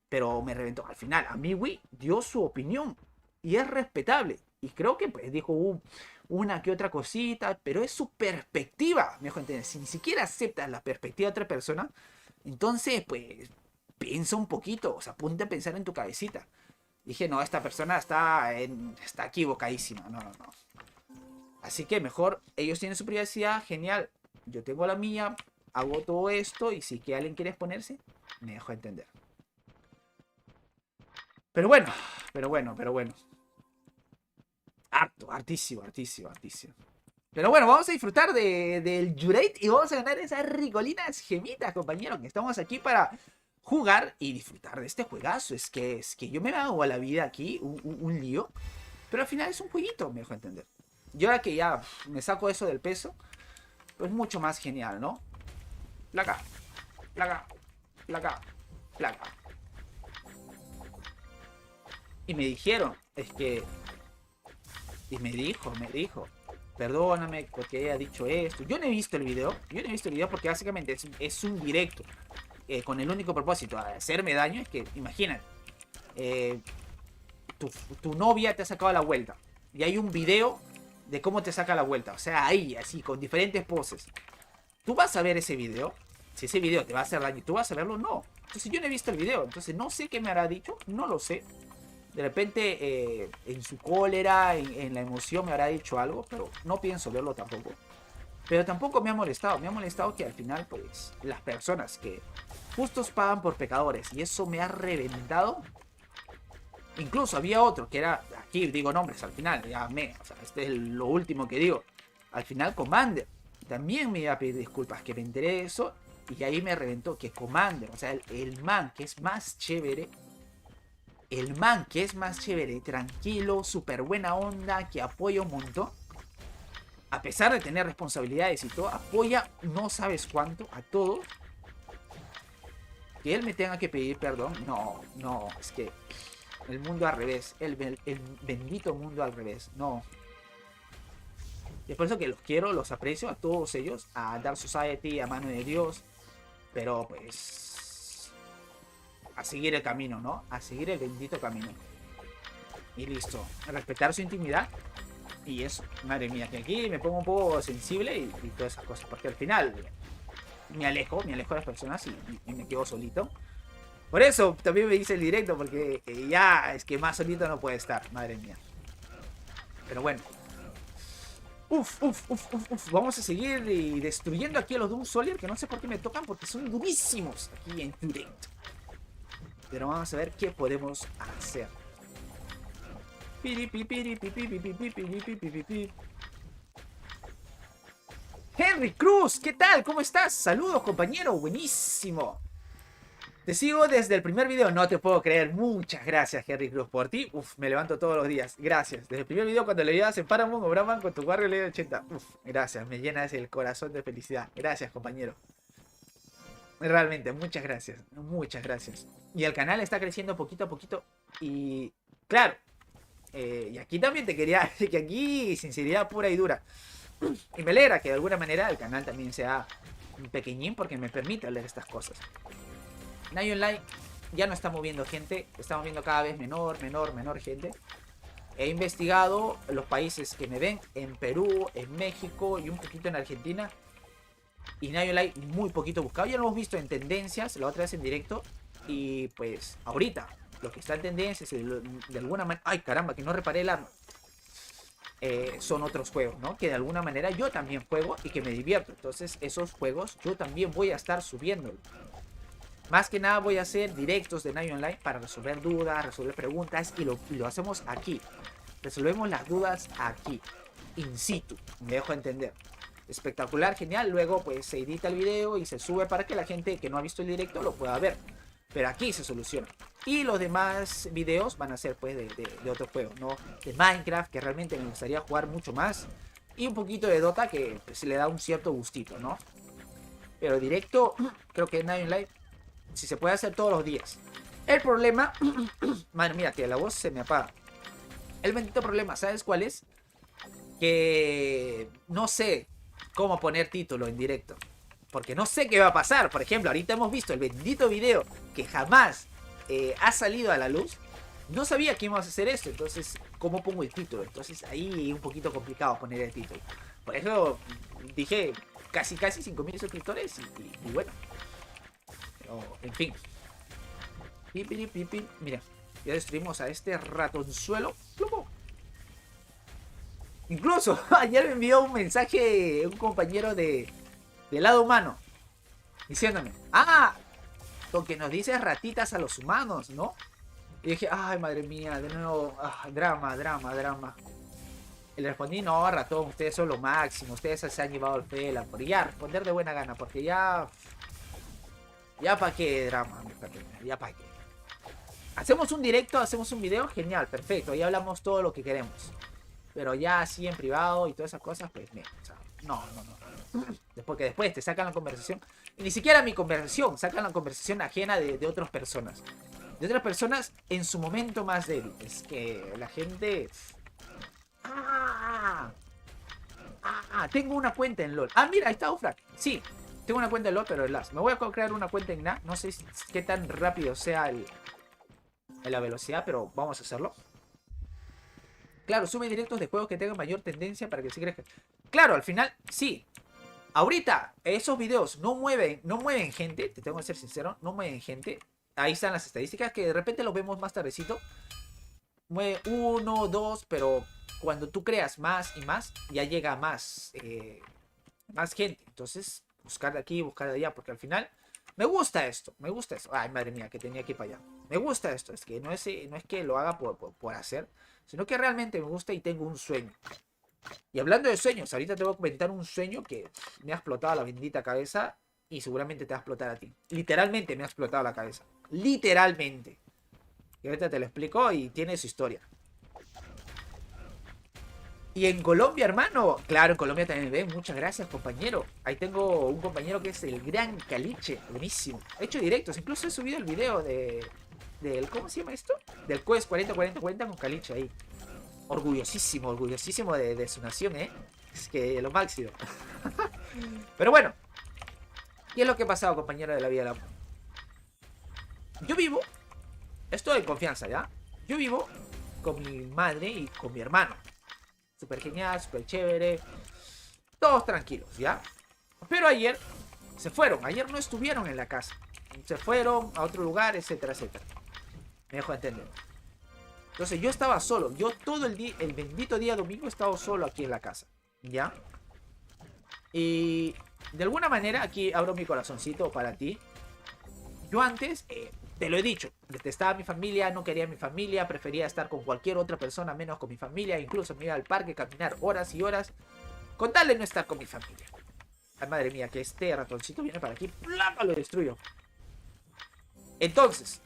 pero me reventó. Al final, Amigui dio su opinión y es respetable. Y creo que pues dijo una que otra cosita, pero es su perspectiva, me dejo entender. Si ni siquiera aceptas la perspectiva de otra persona, entonces pues piensa un poquito, o sea, ponte a pensar en tu cabecita. Dije, no, esta persona está equivocadísima, no, no, no. Así que mejor, ellos tienen su privacidad, genial. Yo tengo la mía, hago todo esto y si que alguien quiere exponerse, me dejo entender. Pero bueno, pero bueno, pero bueno. Hartísimo. Pero bueno, vamos a disfrutar del Jurate y vamos a ganar esas ricolinas gemitas, compañeros. Que estamos aquí para jugar y disfrutar de este juegazo. Es que yo me hago a la vida aquí un lío. Pero al final es un jueguito, me dejo entender. Y ahora que ya me saco eso del peso, pues mucho más genial, ¿no? Placa. Y me dijeron, es que... Y me dijo, perdóname porque haya dicho esto. Yo no he visto el video, porque básicamente es un directo. Con el único propósito de hacerme daño. Es que, imagínate, tu novia te ha sacado a la vuelta. Y hay un video de cómo te saca la vuelta. O sea, ahí, así, con diferentes poses. ¿Tú vas a ver ese video? Si ese video te va a hacer daño, ¿tú vas a verlo? No. Entonces yo no he visto el video. Entonces no sé qué me habrá dicho. No lo sé. De repente, en su cólera, en la emoción me habrá dicho algo. Pero no pienso verlo tampoco. Pero tampoco me ha molestado. Me ha molestado que al final, pues, las personas que justos pagan por pecadores. Y eso me ha reventado. Incluso había otro que era, aquí digo nombres al final, ya o sea, este es lo último que digo. Al final Commander también me iba a pedir disculpas, que me enteré de eso y ahí me reventó que Commander, o sea, el man que es más chévere, tranquilo, súper buena onda, que apoya un montón, a pesar de tener responsabilidades y todo, apoya no sabes cuánto a todos. Que él me tenga que pedir perdón, no, es que... El mundo al revés. El bendito mundo al revés. No. Y es por eso que los quiero, los aprecio a todos ellos. A Dark Society, a Mano de Dios. Pero pues... A seguir el camino, ¿no? A seguir el bendito camino. Y listo. A respetar su intimidad. Y eso. Madre mía, que aquí me pongo un poco sensible y todas esas cosas. Porque al final me alejo de las personas y me quedo solito. Por eso también me hice el directo, porque ya es que más solito no puede estar, madre mía. Pero bueno. Vamos a seguir destruyendo aquí a los Doom Soldier, que no sé por qué me tocan, porque son durísimos aquí en directo. Pero vamos a ver qué podemos hacer. Henry Cruz, ¿qué tal? ¿Cómo estás? Saludos, compañero. Buenísimo. Te sigo desde el primer video, no te puedo creer. Muchas gracias, Henry Cruz, por ti. Me levanto todos los días. Gracias. Desde el primer video cuando le llevas en Paramount o Brahman con tu Warrior Level 80. Gracias. Me llenas el corazón de felicidad. Gracias, compañero. Realmente, muchas gracias. Muchas gracias. Y el canal está creciendo poquito a poquito. Y claro. Y aquí también te quería decir que aquí sinceridad pura y dura. Y me alegra que de alguna manera el canal también sea un pequeñín porque me permite leer estas cosas. Night Online ya no está moviendo gente, estamos viendo cada vez menor gente. He investigado los países que me ven en Perú, en México y un poquito en Argentina. Y Night Online muy poquito buscado, ya lo hemos visto en tendencias, la otra vez en directo. Y pues ahorita, lo que está en tendencias de alguna manera... ¡Ay, caramba! Que no reparé el arma. Son otros juegos, ¿no? Que de alguna manera yo también juego y que me divierto. Entonces esos juegos yo también voy a estar subiéndolos. Más que nada voy a hacer directos de Night Online para resolver dudas, resolver preguntas y lo hacemos aquí. Resolvemos las dudas aquí, in situ, me dejo entender. Espectacular, genial, luego pues se edita el video y se sube para que la gente que no ha visto el directo lo pueda ver. Pero aquí se soluciona. Y los demás videos van a ser pues de otros juegos, ¿no? De Minecraft, que realmente me gustaría jugar mucho más. Y un poquito de Dota, que pues, le da un cierto gustito, ¿no? Pero directo, creo que Night Online si se puede hacer todos los días. El problema... Madre mía, que la voz se me apaga. El bendito problema, ¿sabes cuál es? Que no sé cómo poner título en directo. porque no sé qué va a pasar. Por ejemplo, ahorita hemos visto el bendito video que jamás ha salido a la luz. No sabía que íbamos a hacer esto, entonces, ¿cómo pongo el título? Entonces ahí es un poquito complicado poner el título. Por eso dije casi 5.000 suscriptores y bueno. Pero, en fin. Mira, ya destruimos a este ratonzuelo. ¡Plumo! Incluso ayer me envió un mensaje un compañero del lado humano diciéndome, lo que nos dice ratitas a los humanos, ¿no? Y dije, ay, madre mía, de nuevo, drama. Y le respondí, no, ratón, ustedes son lo máximo, ustedes se han llevado el pela, por ya responder de buena gana, porque ya para qué drama, ya para qué. Hacemos un directo, hacemos un video, genial, perfecto, ya hablamos todo lo que queremos. Pero ya así en privado y todas esas cosas, pues mira, o sea, no. Porque después te sacan la conversación. Y ni siquiera mi conversación, sacan la conversación ajena de otras personas. De otras personas en su momento más débil. Es que la gente... tengo una cuenta en LOL. Mira, ahí está Ufrak. Sí, tengo una cuenta en LOL, pero las. Me voy a crear una cuenta en NA. No sé qué tan rápido sea la velocidad, pero vamos a hacerlo. Claro, sube directos de juegos que tengan mayor tendencia para que se crezca. Claro, al final, sí. Ahorita, esos videos no mueven gente. Te tengo que ser sincero, no mueven gente. Ahí están las estadísticas que de repente los vemos más tardecito. Mueve 1, 2, pero cuando tú creas más y más, ya llega más gente. Entonces, buscar de aquí, buscar de allá, porque al final me gusta esto. Ay, madre mía, que tenía que ir para allá. Me gusta esto, es que no es que lo haga por hacer, sino que realmente me gusta y tengo un sueño. Y hablando de sueños, ahorita te voy a comentar un sueño que me ha explotado la bendita cabeza y seguramente te va a explotar a ti. Literalmente me ha explotado la cabeza. Literalmente. Y ahorita te lo explico y tiene su historia. Y en Colombia, hermano. Claro, en Colombia también ven. Muchas gracias, compañero. Ahí tengo un compañero que es el gran Caliche. Buenísimo. He hecho directos. Incluso he subido el video del ¿cómo se llama esto? Del Quest 40-40-40 con Caliche ahí. Orgullosísimo de su nación, ¿eh? Es que lo máximo. Pero bueno. ¿Qué es lo que ha pasado, compañero de la vida? Yo vivo. Estoy en confianza, ¿ya? Yo vivo con mi madre y con mi hermano. Súper genial, súper chévere. Todos tranquilos, ¿ya? Pero ayer se fueron. Ayer no estuvieron en la casa. Se fueron a otro lugar, etcétera, etcétera. Me dejo entender. Entonces yo estaba solo. Yo todo el día, el bendito día domingo, he estado solo aquí en la casa. ¿Ya? Y de alguna manera, aquí abro mi corazoncito para ti. Yo antes, te lo he dicho, detestaba a mi familia, no quería a mi familia, prefería estar con cualquier otra persona menos con mi familia. Incluso me iba al parque, caminar horas y horas, con tal de no estar con mi familia. Ay, madre mía, que este ratoncito viene para aquí, ¡placa! Lo destruyo. Entonces,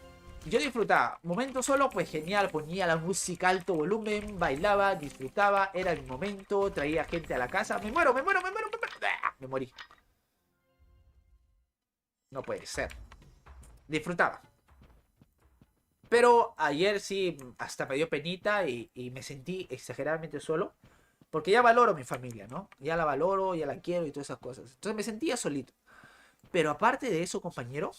yo disfrutaba. Momento solo, pues genial, ponía la música a alto volumen, bailaba, disfrutaba, era mi momento, traía gente a la casa. Me muero. Me morí. No puede ser. Disfrutaba. Pero ayer sí, hasta me dio penita y me sentí exageradamente solo. Porque ya valoro mi familia, ¿no? Ya la valoro, ya la quiero y todas esas cosas. Entonces me sentía solito. Pero aparte de eso, compañero,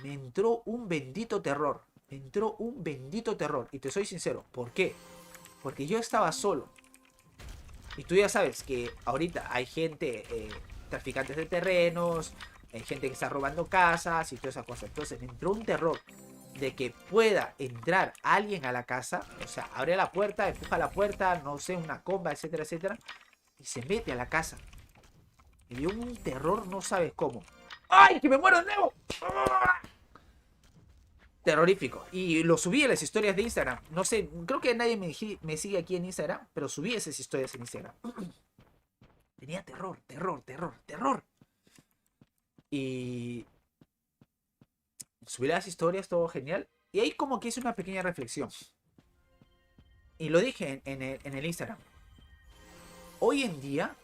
me entró un bendito terror. Y te soy sincero, ¿por qué? Porque yo estaba solo. Y tú ya sabes que ahorita hay gente, traficantes de terrenos, hay gente que está robando casas y todas esas cosas. Entonces me entró un terror de que pueda entrar alguien a la casa. O sea, abre la puerta, empuja la puerta, no sé, una comba, etcétera, etcétera. Y se mete a la casa. Me dio un terror, no sabes cómo. ¡Ay, que me muero de nuevo! ¡Ah! Terrorífico. Y lo subí en las historias de Instagram. No sé, creo que nadie me sigue aquí en Instagram, pero subí esas historias en Instagram. Tenía terror. Y subí las historias, todo genial. Y ahí como que hice una pequeña reflexión. Y lo dije en el Instagram. Hoy en día,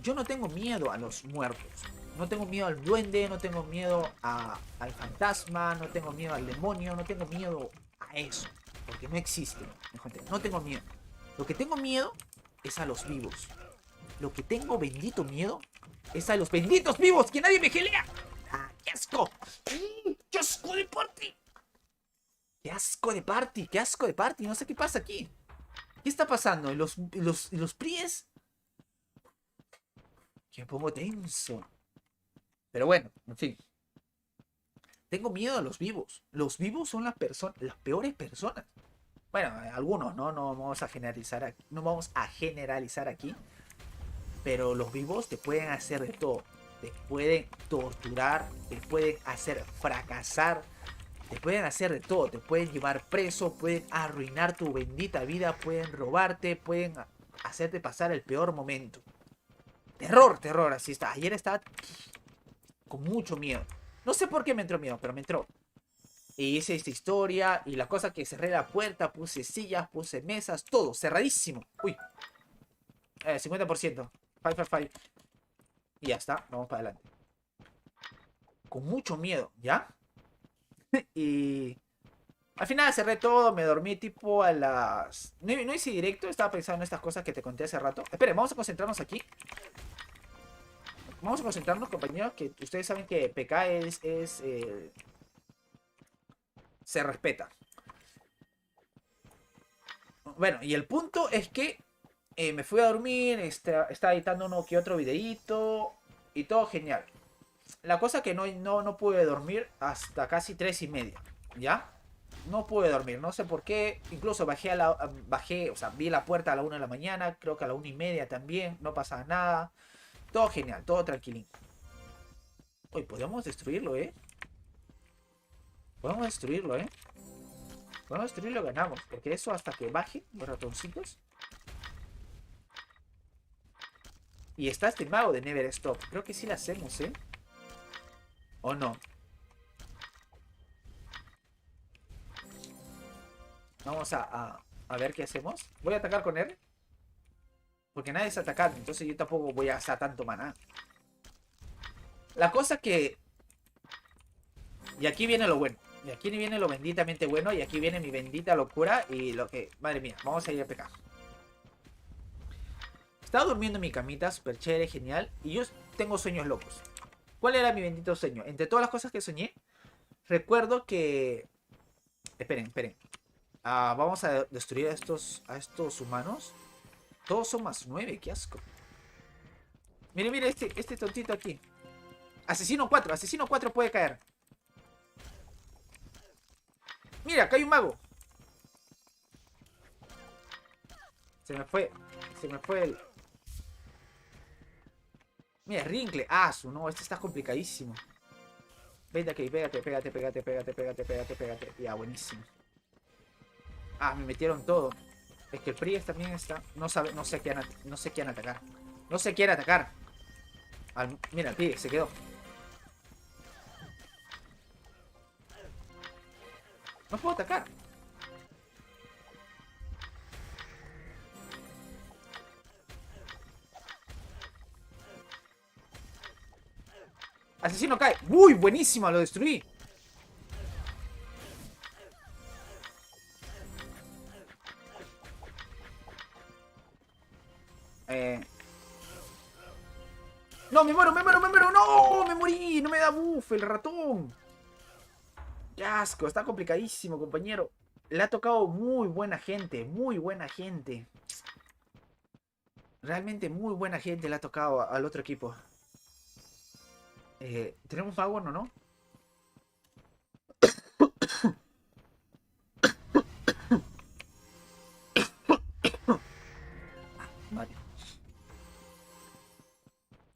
yo no tengo miedo a los muertos. No tengo miedo al duende, no tengo miedo al fantasma, no tengo miedo al demonio, no tengo miedo a eso. Porque no existe. No tengo miedo. Lo que tengo miedo es a los vivos. Lo que tengo bendito miedo Esa de los benditos vivos, que nadie me gelea. ¡Ah, qué asco! ¡Qué asco de party! ¡Qué asco de party! ¡Qué asco de party! No sé qué pasa aquí. ¿Qué está pasando? ¿En los Pries? Que me pongo tenso. Pero bueno, en fin. Tengo miedo a los vivos. Los vivos son las peores personas. Bueno, algunos, ¿no? No vamos a generalizar aquí. No vamos a generalizar aquí. Pero los vivos te pueden hacer de todo. Te pueden torturar, te pueden hacer fracasar, te pueden hacer de todo. Te pueden llevar preso, pueden arruinar tu bendita vida, pueden robarte, pueden hacerte pasar el peor momento. Terror, terror, así está. Ayer estaba con mucho miedo. No sé por qué me entró miedo, pero me entró. Y hice esta historia y la cosa que cerré la puerta, puse sillas, puse mesas, todo cerradísimo. Uy, 50%. 555. Y ya está, vamos para adelante. Con mucho miedo, ¿ya? Y al final cerré todo, me dormí tipo a las... No hice directo, estaba pensando en estas cosas que te conté hace rato. Esperen, vamos a concentrarnos aquí. Vamos a concentrarnos, compañeros, que ustedes saben que PK se respeta. Bueno, y el punto es que me fui a dormir, estaba editando uno que otro videíto y todo genial. La cosa que no pude dormir hasta casi 3:30, ¿ya? No pude dormir, no sé por qué. Incluso bajé, o sea, vi la puerta a la 1 de la mañana, creo que a la 1:30 también, no pasaba nada. Todo genial, todo tranquilín. Uy, podemos destruirlo, ¿eh? Podemos destruirlo, ¿eh? Podemos destruirlo y ganamos, porque eso hasta que baje los ratoncitos. Y está este mago de Never Stop. Creo que sí lo hacemos, ¿eh? ¿O no? Vamos a ver qué hacemos. Voy a atacar con él. Porque nadie está atacando. Entonces yo tampoco voy a gastar tanto maná. La cosa que... Y aquí viene lo bueno. Y aquí viene lo benditamente bueno. Y aquí viene mi bendita locura. Y lo que... Madre mía, vamos a ir a pecar. Estaba durmiendo en mi camita. Súper chévere, genial. Y yo tengo sueños locos. ¿Cuál era mi bendito sueño? Entre todas las cosas que soñé, recuerdo que... Esperen. Vamos a destruir a estos humanos. Todos son +9, qué asco. Mire, este tontito aquí. Asesino 4 puede caer. Mira, acá hay un mago. Se me fue el... Mira, Rinkle. No, este está complicadísimo. Vete aquí, pégate. Ya, buenísimo. Me metieron todo. Es que el Priest también está... No sé a quién atacar. No se quiere atacar. Mira, el Priest se quedó. No puedo atacar. Asesino cae. Uy, buenísimo, lo destruí. No, me muero. No, me morí. No me da buff el ratón. Qué asco, está complicadísimo, compañero. Le ha tocado muy buena gente. Realmente muy buena gente le ha tocado al otro equipo. ¿Tenemos mago o no? Vale.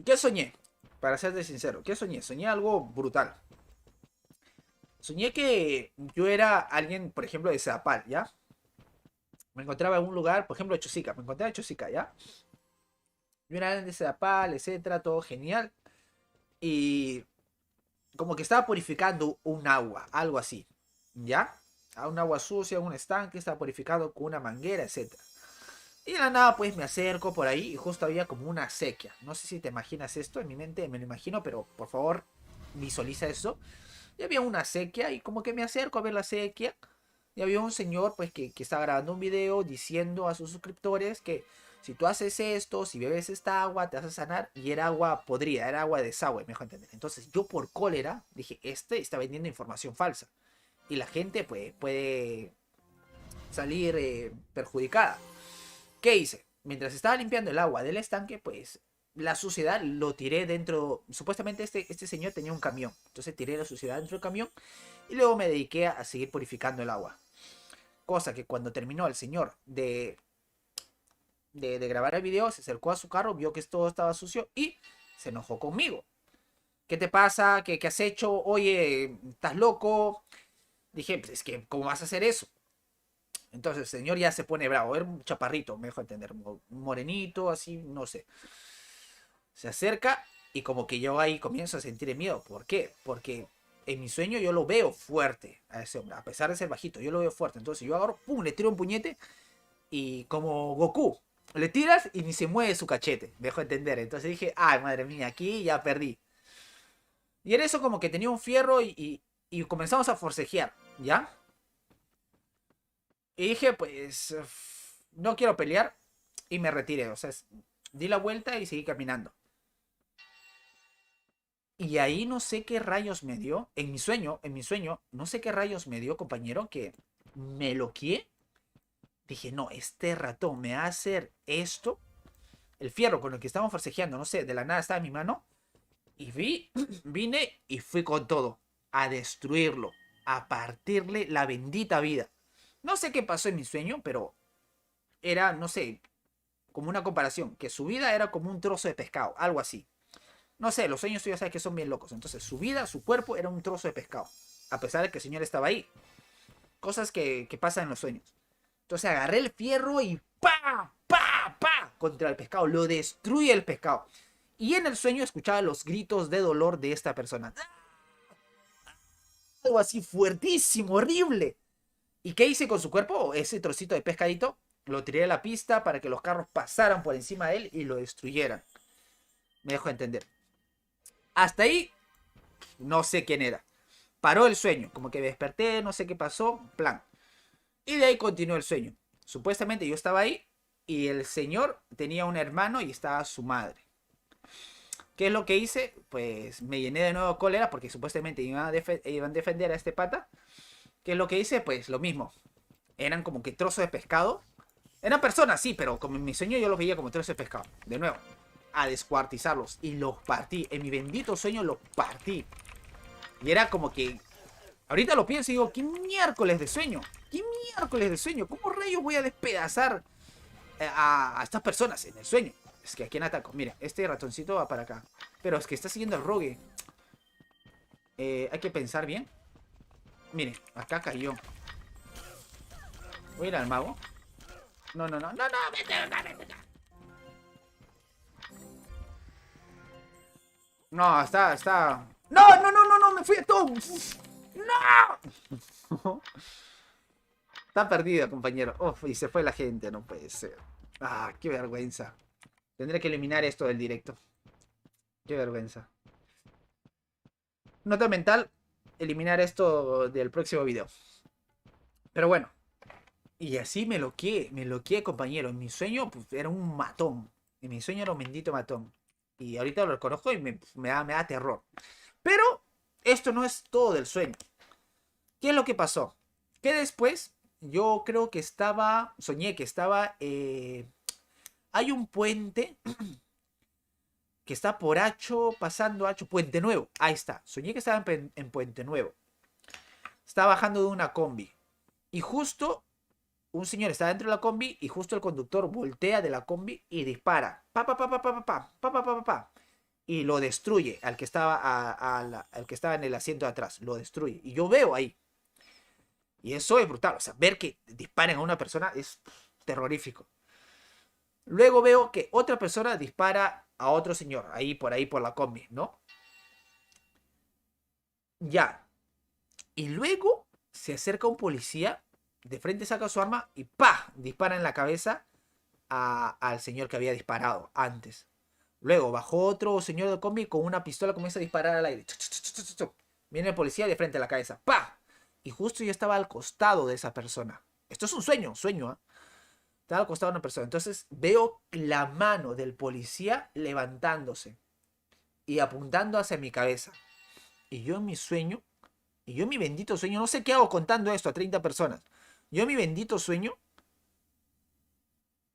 ¿Qué soñé? Para serte sincero, ¿qué soñé? Soñé algo brutal. Soñé que yo era alguien, por ejemplo, de Zapal, ¿ya? Me encontraba en un lugar, por ejemplo, de Chosica. Me encontraba en Chosica, ¿ya? Yo era alguien de Zapal, etcétera, todo genial. Y como que estaba purificando un agua, algo así, ¿ya? A un agua sucia, un estanque, estaba purificando con una manguera, etcétera. Y de la nada, pues me acerco por ahí y justo había como una sequía. No sé si te imaginas esto, en mi mente me lo imagino, pero por favor visualiza eso. Y había una sequía y como que me acerco a ver la sequía. Y había un señor pues que estaba grabando un video diciendo a sus suscriptores que si tú haces esto, si bebes esta agua, te vas a sanar. Y era agua podrida, era agua de desagüe, mejor entender. Entonces yo por cólera dije, este está vendiendo información falsa. Y la gente pues puede salir perjudicada. ¿Qué hice? Mientras estaba limpiando el agua del estanque, pues la suciedad lo tiré dentro. Supuestamente este señor tenía un camión. Entonces tiré la suciedad dentro del camión. Y luego me dediqué a seguir purificando el agua. Cosa que cuando terminó el señor de grabar el video, se acercó a su carro, vio que todo estaba sucio y se enojó conmigo. ¿Qué te pasa? ¿Qué has hecho? Oye, ¿estás loco? Dije, pues es que, ¿cómo vas a hacer eso? Entonces el señor ya se pone bravo. Era un chaparrito, me dejó entender. Un morenito, así, no sé. Se acerca y como que yo ahí comienzo a sentir miedo. ¿Por qué? Porque en mi sueño yo lo veo fuerte a ese hombre. A pesar de ser bajito, yo lo veo fuerte. Entonces yo agarro, pum, le tiro un puñete. Y como Goku, le tiras y ni se mueve su cachete. Me dejó entender. Entonces dije, ay, madre mía, aquí ya perdí. Y en eso como que tenía un fierro y comenzamos a forcejear, ¿ya? Y dije, pues, no quiero pelear. Y me retiré. O sea, di la vuelta y seguí caminando. Y ahí no sé qué rayos me dio. En mi sueño, no sé qué rayos me dio, compañero, que me loqueé. Dije, no, este ratón me va a hacer esto. El fierro con el que estábamos forcejeando, no sé, de la nada estaba en mi mano. Y vine y fui con todo. A destruirlo. A partirle la bendita vida. No sé qué pasó en mi sueño, pero era, no sé, como una comparación. Que su vida era como un trozo de pescado, algo así. No sé, los sueños tú ya sabes que son bien locos. Entonces su vida, su cuerpo era un trozo de pescado. A pesar de que el señor estaba ahí. Cosas que pasan en los sueños. Entonces agarré el fierro y ¡pa! ¡Pa! ¡Pa! Contra el pescado. Lo destruye el pescado. Y en el sueño escuchaba los gritos de dolor de esta persona. Algo así fuertísimo, horrible. ¿Y qué hice con su cuerpo? Ese trocito de pescadito. Lo tiré a la pista para que los carros pasaran por encima de él y lo destruyeran. Me dejo entender. Hasta ahí, no sé quién era. Paró el sueño. Como que me desperté, no sé qué pasó. Plan. Y de ahí continuó el sueño. Supuestamente yo estaba ahí y el señor tenía un hermano y estaba su madre. ¿Qué es lo que hice? Pues me llené de nuevo de cólera porque supuestamente iban a defender a este pata. ¿Qué es lo que hice? Pues lo mismo. Eran como que trozos de pescado. Eran personas, sí, pero como en mi sueño yo los veía como trozos de pescado. De nuevo, a descuartizarlos. Y los partí. En mi bendito sueño los partí. Y era como que... Ahorita lo pienso y digo, ¿qué miércoles de sueño? ¿Qué miércoles de sueño? ¿Cómo rayos voy a despedazar a estas personas en el sueño? Es que a quién ataco. Mire, este ratoncito va para acá. Pero es que está siguiendo el rogue. Hay que pensar bien. Mire, acá cayó. Voy a ir al mago. No, no, no, no, no, vete acá, vete acá. No, está. No, no, no, no, no, me fui a todo. ¡No! Está perdido, compañero. Uf, y se fue la gente, no puede ser. Ah, qué vergüenza. Tendré que eliminar esto del directo. Qué vergüenza. Nota mental, eliminar esto del próximo video. Pero bueno. Y así me loqueé, compañero. En mi sueño pues, era un matón. En mi sueño era un bendito matón. Y ahorita lo reconozco y me da terror. Pero esto no es todo del sueño. ¿Qué es lo que pasó? Que después yo creo que soñé que estaba... hay un puente que está por Hacho, pasando Hacho, Puente Nuevo. Ahí está. Soñé que estaba en Puente Nuevo. Estaba bajando de una combi. Y justo un señor está dentro de la combi y justo el conductor voltea de la combi y dispara. Pa, pa, pa, pa, pa, pa, pa, pa, pa, pa, pa. Y lo destruye al que estaba al que estaba en el asiento de atrás. Lo destruye. Y yo veo ahí. Y eso es brutal. O sea, ver que disparen a una persona es terrorífico. Luego veo que otra persona dispara a otro señor. Ahí por la combi, ¿no? Ya. Y luego se acerca un policía. De frente saca su arma y ¡pa! Dispara en la cabeza al señor que había disparado antes. Luego bajó otro señor de combi con una pistola, comienza a disparar al aire. Viene el policía de frente a la cabeza. ¡Pa! Y justo yo estaba al costado de esa persona. Esto es un sueño, ¿eh? Estaba al costado de una persona. Entonces veo la mano del policía levantándose y apuntando hacia mi cabeza. Y yo en mi sueño, y yo en mi bendito sueño, no sé qué hago contando esto a 30 personas. Yo en mi bendito sueño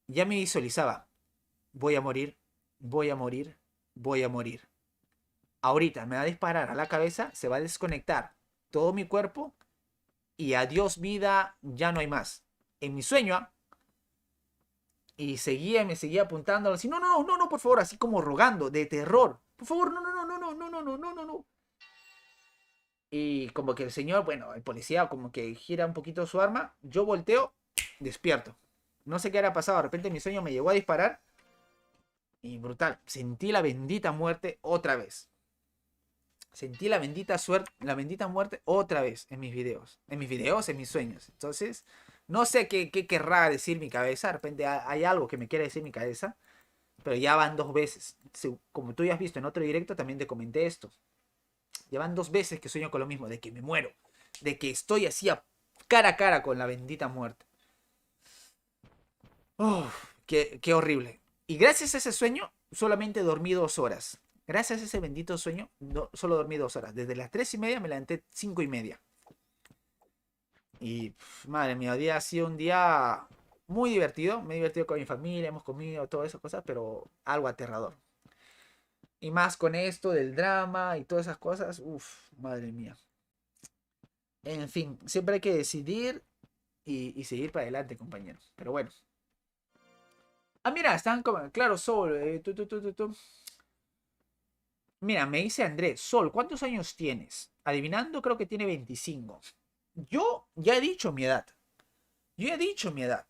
ya me visualizaba. Voy a morir, voy a morir, voy a morir. Ahorita me va a disparar a la cabeza, se va a desconectar todo mi cuerpo y adiós vida, ya no hay más. En mi sueño, ¿ah? Y me seguía apuntando así, no, no, no, no, por favor, así como rogando, de terror. Por favor, no, no, no, no, no, no, no, no, no, no, no. Y como que el señor, bueno, el policía como que gira un poquito su arma, yo volteo, despierto. No sé qué era pasado, de repente mi sueño me llegó a disparar y brutal, sentí la bendita muerte otra vez. Sentí la bendita muerte otra vez en mis videos. En mis videos, en mis sueños. Entonces, no sé qué querrá decir mi cabeza. De repente hay algo que me quiere decir mi cabeza. Pero ya van 2 veces. Como tú ya has visto en otro directo, también te comenté esto. Ya van 2 veces que sueño con lo mismo. De que me muero. De que estoy así cara a cara con la bendita muerte. Qué horrible. Y gracias a ese sueño, solamente dormí 2 horas. Gracias a ese bendito sueño, solo dormí 2 horas. Desde las 3:30 me levanté 5:30. Y madre mía, hoy día ha sido un día muy divertido. Me he divertido con mi familia, hemos comido, todas esas cosas, pero algo aterrador. Y más con esto del drama y todas esas cosas. Madre mía. En fin, siempre hay que decidir y seguir para adelante, compañeros. Pero bueno. Ah, mira, están como. Claro, Sol. Mira, me dice Andrés, Sol, ¿cuántos años tienes? Adivinando, creo que tiene 25. Yo ya he dicho mi edad. Yo ya he dicho mi edad.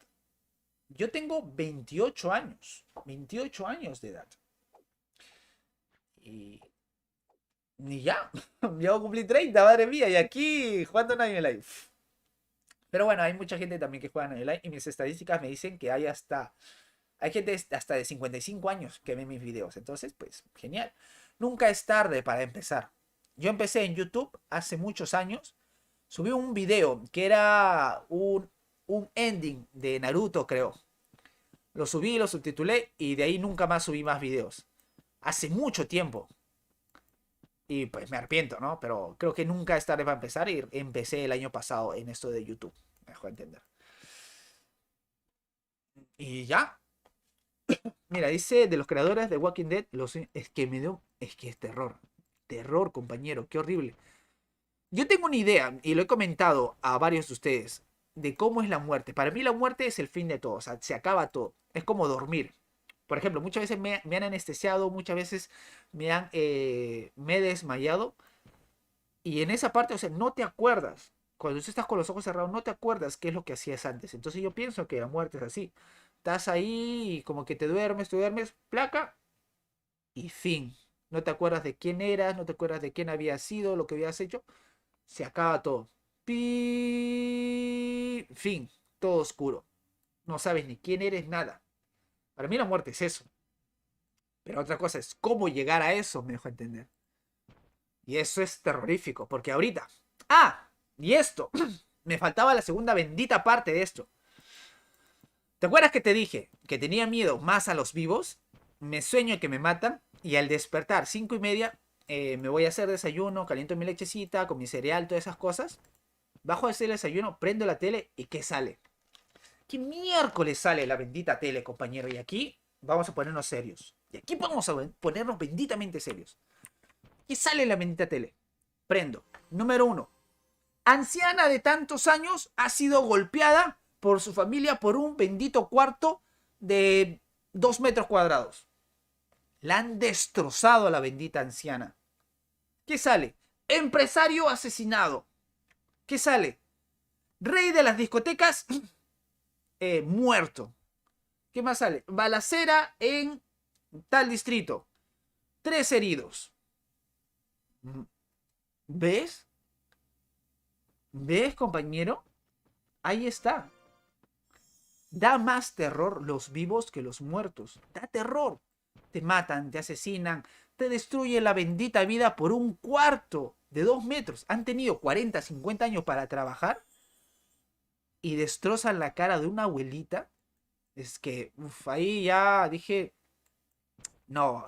Yo tengo 28 años. 28 años de edad. Y ya. Ya cumplí 30, madre mía. Y aquí jugando Nine Live. Pero bueno, hay mucha gente también que juega Nine Live. Y mis estadísticas me dicen que hay gente hasta de 55 años que ve mis videos. Entonces, pues, genial. Nunca es tarde para empezar. Yo empecé en YouTube hace muchos años. Subí un video que era un ending de Naruto, creo. Lo subí, lo subtitulé y de ahí nunca más subí más videos. Hace mucho tiempo. Y pues me arrepiento, ¿no? Pero creo que nunca es tarde para empezar y empecé el año pasado en esto de YouTube. Me dejó entender. Y ya. Mira, dice de los creadores de Walking Dead, es que es terror. Terror, compañero, qué horrible. Yo tengo una idea, y lo he comentado a varios de ustedes, de cómo es la muerte. Para mí la muerte es el fin de todo, o sea, se acaba todo. Es como dormir. Por ejemplo, muchas veces me han anestesiado, muchas veces me he desmayado. Y en esa parte, o sea, no te acuerdas. Cuando tú estás con los ojos cerrados, no te acuerdas qué es lo que hacías antes. Entonces yo pienso que la muerte es así. Estás ahí y como que te duermes, placa y fin. No te acuerdas de quién eras, no te acuerdas de quién habías sido, lo que habías hecho. Se acaba todo. Fin. Todo oscuro. No sabes ni quién eres, nada. Para mí la muerte es eso. Pero otra cosa es cómo llegar a eso, me dejó entender. Y eso es terrorífico, porque ahorita... ¡Ah! Y esto. Me faltaba la segunda bendita parte de esto. ¿Te acuerdas que te dije que tenía miedo más a los vivos? Me sueño que me matan y al despertar 5:30 me voy a hacer desayuno, caliento mi lechecita con mi cereal, todas esas cosas. Bajo a hacer el desayuno, prendo la tele y ¿qué sale? ¿Qué miércoles sale la bendita tele, compañero? Y aquí vamos a ponernos serios. Y aquí vamos a ponernos benditamente serios. ¿Qué sale la bendita tele? Prendo. Número 1. Anciana de tantos años ha sido golpeada por su familia por un bendito cuarto de 2 metros cuadrados. La han destrozado a la bendita anciana. ¿Qué sale? Empresario asesinado. ¿Qué sale? Rey de las discotecas muerto. ¿Qué más sale? Balacera en tal distrito. 3 heridos. ¿Ves? ¿Ves, compañero? Ahí está. Da más terror los vivos que los muertos. Da terror. Te matan, te asesinan, te destruyen la bendita vida por un cuarto de 2 metros. Han tenido 40, 50 años para trabajar y destrozan la cara de una abuelita Es que, ahí ya dije, no,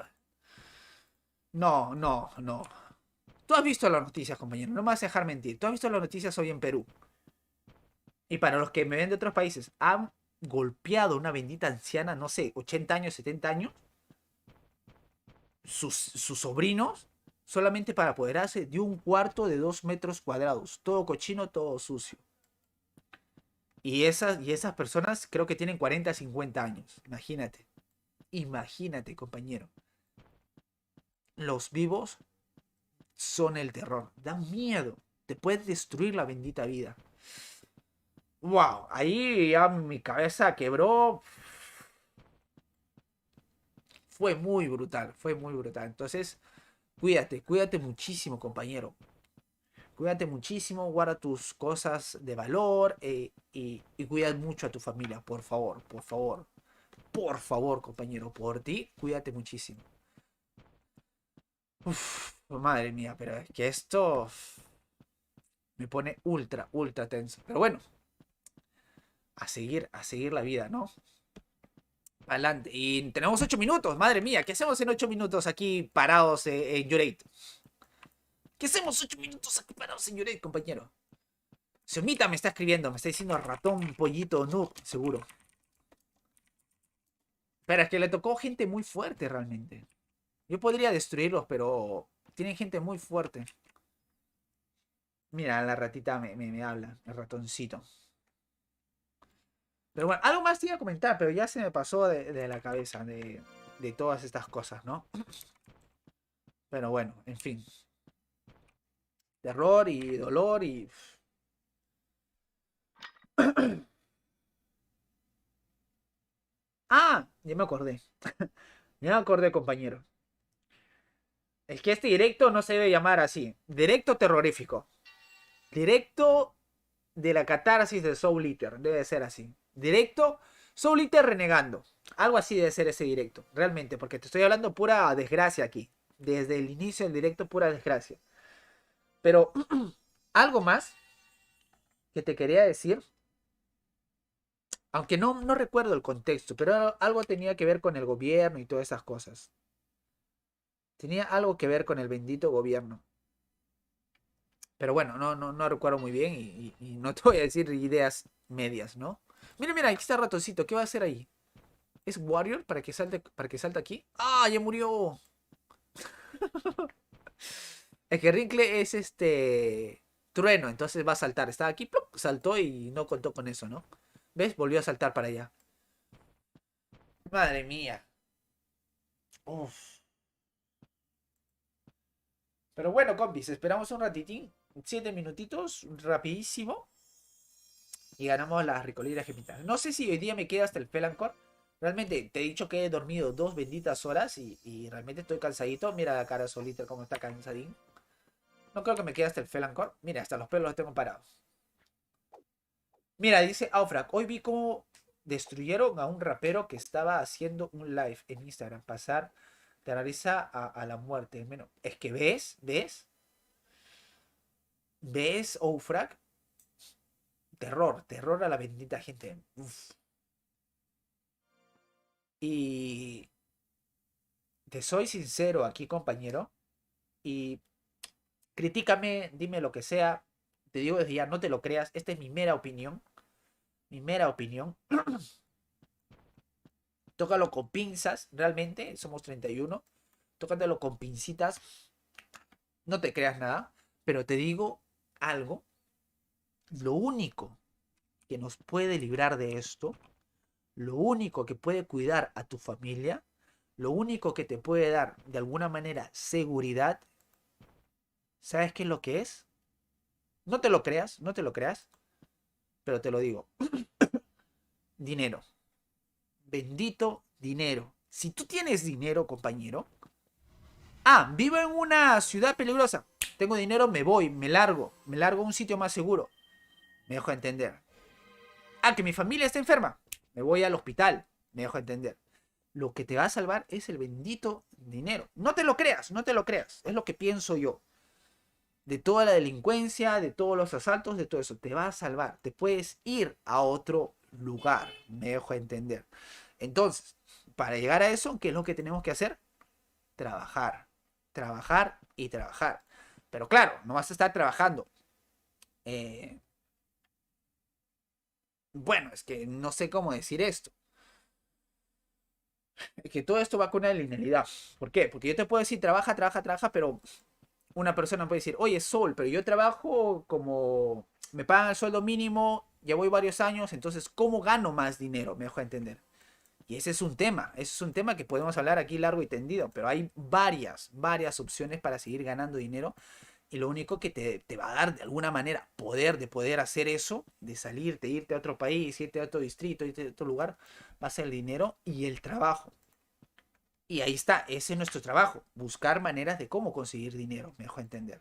no, no, no. Tú has visto las noticias, compañero, no me vas a dejar mentir. Tú has visto las noticias hoy en Perú. Y para los que me ven de otros países, han golpeado a una bendita anciana, no sé, 80 años, 70 años, sus sobrinos, solamente para apoderarse de un cuarto de 2 metros cuadrados. Todo cochino, todo sucio. Y esas personas creo que tienen 40, 50 años. Imagínate. Imagínate, compañero. Los vivos son el terror. Dan miedo. Te puede destruir la bendita vida. Wow, ahí ya mi cabeza quebró. Fue muy brutal, fue muy brutal. Entonces, cuídate, cuídate muchísimo, compañero. Cuídate muchísimo, guarda tus cosas de valor y cuida mucho a tu familia, por favor, por favor. Por favor, compañero, por ti, cuídate muchísimo. Uf, madre mía, pero es que esto me pone ultra, ultra tenso. Pero bueno, a seguir la vida, ¿no? Adelante. Y tenemos 8 minutos, madre mía. ¿Qué hacemos en 8 minutos aquí parados en Yurate? ¿Qué hacemos 8 minutos aquí parados en Yurate, compañero? Xiomita me está escribiendo, me está diciendo ratón, pollito, noob, seguro. Pero es que le tocó gente muy fuerte realmente. Yo podría destruirlos, pero tienen gente muy fuerte. Mira, la ratita me habla, el ratoncito. Pero bueno, algo más te iba a comentar, pero ya se me pasó de la cabeza de todas estas cosas, ¿no? Pero bueno, en fin. Terror y dolor y... Ah, ya me acordé. Ya me acordé, compañero. Es que este directo no se debe llamar así. Directo terrorífico. Directo de la catarsis de Soul Eater. Debe ser así. Directo Soul Eater renegando. Algo así debe ser ese directo. Realmente, porque te estoy hablando pura desgracia aquí. Desde el inicio del directo, pura desgracia. Pero algo más que te quería decir. Aunque no recuerdo el contexto, pero algo tenía que ver con el gobierno y todas esas cosas. Tenía algo que ver con el bendito gobierno. Pero bueno, no recuerdo muy bien y no te voy a decir ideas medias, ¿no? Mira, mira, aquí está el ratoncito. ¿Qué va a hacer ahí? ¿Es Warrior para que salte aquí? ¡Ah, ya murió! Es que Rinkle es trueno, entonces va a saltar. Estaba aquí, ¡plup! Saltó y no contó con eso, ¿no? ¿Ves? Volvió a saltar para allá. Madre mía. Uf. Pero bueno, compis, esperamos un ratitín. 7 minutitos, rapidísimo. Y ganamos las ricoliras gemitas. No sé si hoy día me queda hasta el Felancor. Realmente te he dicho que he dormido 2 benditas horas y realmente estoy cansadito. Mira la cara solita como está cansadín. No creo que me quede hasta el Felancor. Mira, hasta los pelos los tengo parados. Mira, dice Aufrak. Hoy vi cómo destruyeron a un rapero que estaba haciendo un live en Instagram. Pasar de la risa a la muerte. Bueno, es que ¿ves, Aufrak? Terror, terror a la bendita gente. Uf. Y te soy sincero aquí, compañero. Y critícame, dime lo que sea. Te digo desde ya, no te lo creas. Esta es mi mera opinión. Mi mera opinión. Tócalo con pinzas, realmente. Somos 31. Tócatelo con pincitas. No te creas nada. Pero te digo algo. Lo único que nos puede librar de esto, lo único que puede cuidar a tu familia, lo único que te puede dar de alguna manera seguridad, ¿sabes qué es lo que es? No te lo creas, no te lo creas, pero te lo digo. Dinero. Bendito dinero. Si tú tienes dinero, compañero. Ah, vivo en una ciudad peligrosa. Tengo dinero, me voy, me largo a un sitio más seguro. Me dejo entender. Ah, que mi familia está enferma. Me voy al hospital. Me dejo entender. Lo que te va a salvar es el bendito dinero. No te lo creas, no te lo creas. Es lo que pienso yo. De toda la delincuencia, de todos los asaltos, de todo eso. Te va a salvar. Te puedes ir a otro lugar, me dejo entender. Entonces, para llegar a eso, ¿qué es lo que tenemos que hacer? Trabajar, trabajar y trabajar. Pero claro, no vas a estar trabajando. eh, bueno, es que no sé cómo decir esto. Es que todo esto va con una linealidad. ¿Por qué? Porque yo te puedo decir, trabaja, trabaja, trabaja, pero una persona puede decir, oye, Sol, pero yo trabajo como me pagan el sueldo mínimo, ya voy varios años, entonces, ¿cómo gano más dinero? Me dejo entender. Y ese es un tema que podemos hablar aquí largo y tendido, pero hay varias opciones para seguir ganando dinero y lo único que te va a dar de alguna manera poder de poder hacer eso, de salirte, irte a otro país, irte a otro distrito, irte a otro lugar, va a ser el dinero y el trabajo. Y ahí está, ese es nuestro trabajo, buscar maneras de cómo conseguir dinero, me dejo entender.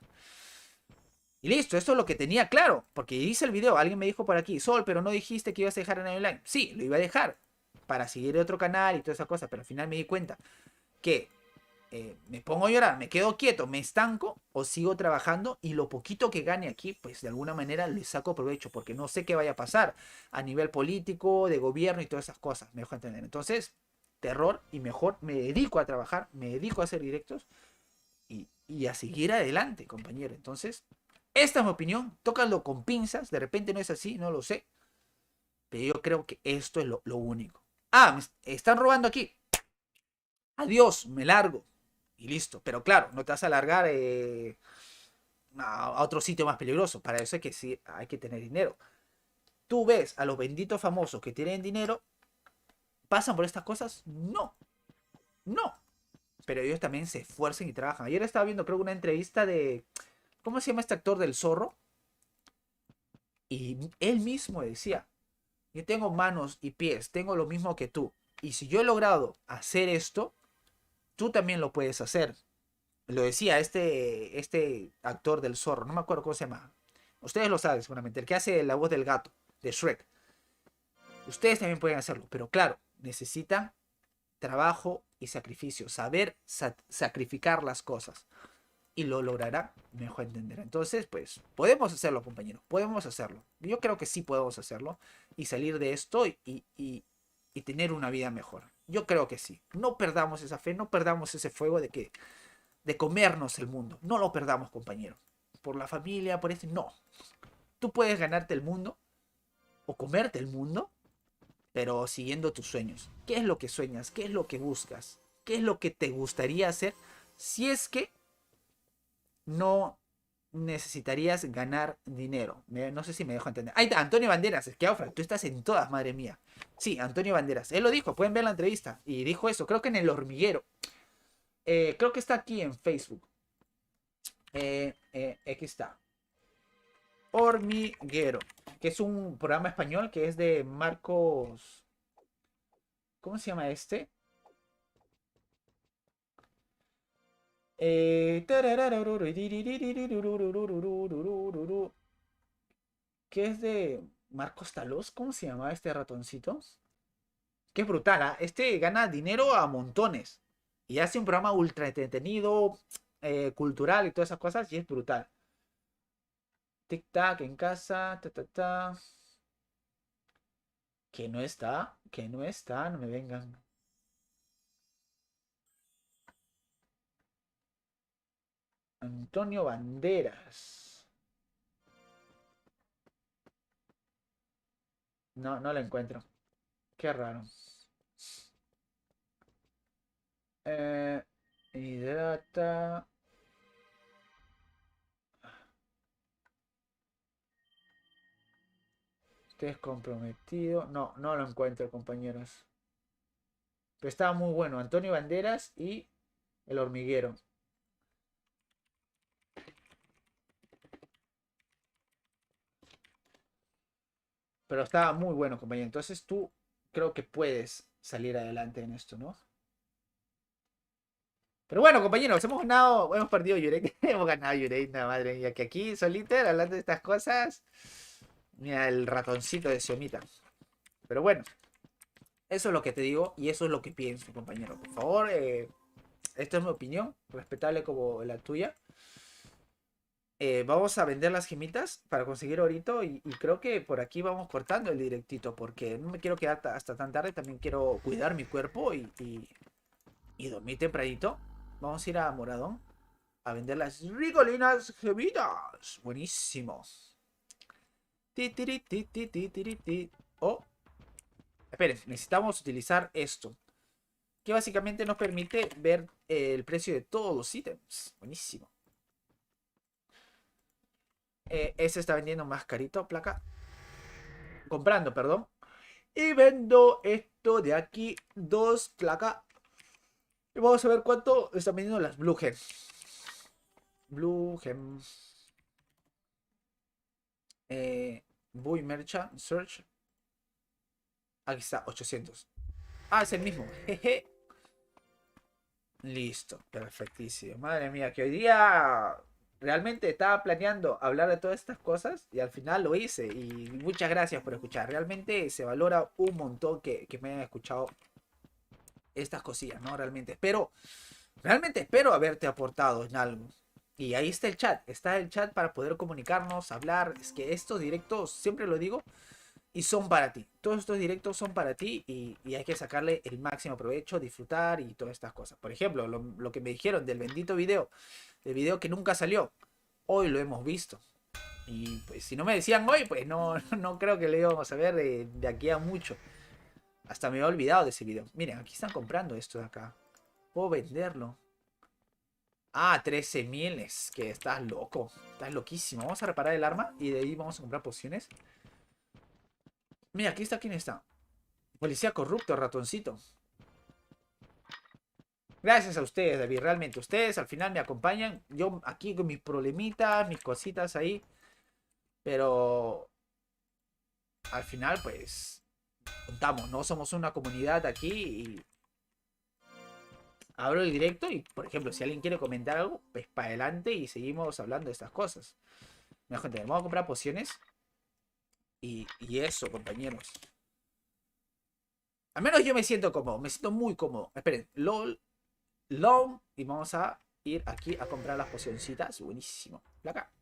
Y listo, esto es lo que tenía claro, porque hice el video, alguien me dijo por aquí, Sol, pero no dijiste que ibas a dejar en online. Sí, lo iba a dejar para seguir otro canal y toda esa cosa, pero al final me di cuenta que me pongo a llorar, me quedo quieto, me estanco o sigo trabajando y lo poquito que gane aquí, pues de alguna manera le saco provecho, porque no sé qué vaya a pasar a nivel político, de gobierno y todas esas cosas, me dejo entender. Entonces, terror y mejor me dedico a trabajar, me dedico a hacer directos y a seguir adelante, compañero. Entonces, esta es mi opinión, tócalo con pinzas, de repente no es así, no lo sé, pero yo creo que esto es lo único. Ah, me están robando aquí. Adiós, me largo. Y listo. Pero claro, no te vas a largar a otro sitio más peligroso. Para eso hay que, sí, hay que tener dinero. ¿Tú ves a los benditos famosos que tienen dinero? ¿Pasan por estas cosas? No. No. Pero ellos también se esfuerzan y trabajan. Ayer estaba viendo, creo, una entrevista de... ¿Cómo se llama este actor del Zorro? Y él mismo decía, yo tengo manos y pies, tengo lo mismo que tú. Y si yo he logrado hacer esto, tú también lo puedes hacer. Lo decía este actor del Zorro, no me acuerdo cómo se llama. Ustedes lo saben seguramente, el que hace la voz del gato, de Shrek. Ustedes también pueden hacerlo, pero claro, necesitan trabajo y sacrificio, saber sacrificar las cosas. Y lo logrará, mejor entender. Entonces, pues, podemos hacerlo, compañeros, podemos hacerlo. Yo creo que sí podemos hacerlo y salir de esto y tener una vida mejor. Yo creo que sí. No perdamos esa fe, no perdamos ese fuego de comernos el mundo. No lo perdamos, compañero. Por la familia, por este, no. Tú puedes ganarte el mundo o comerte el mundo, pero siguiendo tus sueños. ¿Qué es lo que sueñas? ¿Qué es lo que buscas? ¿Qué es lo que te gustaría hacer si es que no necesitarías ganar dinero? No sé si me dejo entender. Ahí está, Antonio Banderas. Es que, Aufra, tú estás en todas, madre mía. Sí, Antonio Banderas. Él lo dijo, pueden ver la entrevista. Y dijo eso, creo que en El Hormiguero. Creo que está aquí en Facebook. Aquí está. Hormiguero, que es un programa español que es de Marcos. ¿Cómo se llama este? Que es de Marcos Talos. ¿Cómo se llama este ratoncito? Que es brutal, ¿ah? Este gana dinero a montones. Y hace un programa ultra entretenido, cultural y todas esas cosas. Y es brutal. Tic tac en casa. Ta, ta, ta. Que no está, no me vengan. Antonio Banderas. No, no lo encuentro. Qué raro. Eh, hidrata. Estés comprometido. No, no lo encuentro, compañeros. Pero estaba muy bueno. Antonio Banderas y El Hormiguero. Pero estaba muy bueno, compañero. Entonces tú creo que puedes salir adelante en esto, ¿no? Pero bueno, compañeros, hemos ganado, hemos perdido Yurek. Hemos ganado Yurek, nada madre mía. Que aquí, solita, hablando de estas cosas. Mira, el ratoncito de Xiomita. Pero bueno, eso es lo que te digo y eso es lo que pienso, compañero. Por favor, esta es mi opinión, respetable como la tuya. Vamos a vender las gemitas para conseguir orito y creo que por aquí vamos cortando el directito porque no me quiero quedar hasta tan tarde, también quiero cuidar mi cuerpo y dormir tempranito. Vamos a ir a Moradón a vender las rigolinas gemitas. Buenísimo. Ti, tiri, ti, ti, ti, tiri, ti. Oh, esperen, necesitamos utilizar esto, que básicamente nos permite ver el precio de todos los ítems. Buenísimo. Ese está vendiendo más carito, placa. Comprando, perdón. Y vendo esto de aquí, 2 placa. Y vamos a ver cuánto están vendiendo las Blue Gems. Blue Gems. Buy Merchant Search. Aquí está, 800. Ah, es el mismo. Jeje. Listo, perfectísimo. Madre mía, que hoy día realmente estaba planeando hablar de todas estas cosas y al final lo hice. Y muchas gracias por escuchar. Realmente se valora un montón que me hayan escuchado estas cosillas, ¿no? Realmente espero haberte aportado en algo. Y ahí está el chat para poder comunicarnos, hablar. Es que estos directos, siempre lo digo, y son para ti. Todos estos directos son para ti y hay que sacarle el máximo provecho, disfrutar y todas estas cosas. Por ejemplo, lo que me dijeron del bendito video, el video que nunca salió, hoy lo hemos visto. Y pues si no me decían hoy, pues no, no creo que lo íbamos a ver de aquí a mucho. Hasta me he olvidado de ese video. Miren, aquí están comprando esto de acá. Puedo venderlo. Ah, 13.000. Es que estás loco. Estás loquísimo. Vamos a reparar el arma y de ahí vamos a comprar pociones. Mira, aquí está. ¿Quién está? Policía corrupto, ratoncito. Gracias a ustedes, David. Realmente, ustedes al final me acompañan. Yo aquí con mis problemitas, mis cositas ahí. Pero al final, pues, contamos, ¿no? Somos una comunidad aquí y abro el directo y, por ejemplo, si alguien quiere comentar algo, pues para adelante y seguimos hablando de estas cosas. Mira, gente, vamos a comprar pociones. Y eso, compañeros. Al menos yo me siento cómodo, me siento muy cómodo. Esperen, LOL, LOL. Y vamos a ir aquí a comprar las pocioncitas. Buenísimo. Acá.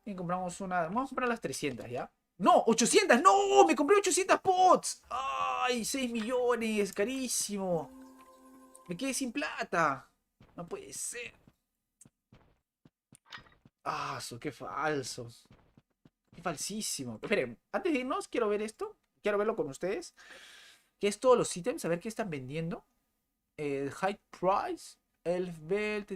Y compramos una. Vamos a comprar las 300 ya. ¡No! ¡800! ¡No! ¡Me compré 800 pots! ¡Ay! 6 millones. Carísimo. Me quedé sin plata. No puede ser. ¡Ah! ¡Qué falso! ¡Qué falsísimo! Esperen, antes de irnos, quiero ver esto. Quiero verlo con ustedes. ¿Qué es todos los ítems? A ver qué están vendiendo. High Price. Elf Bell.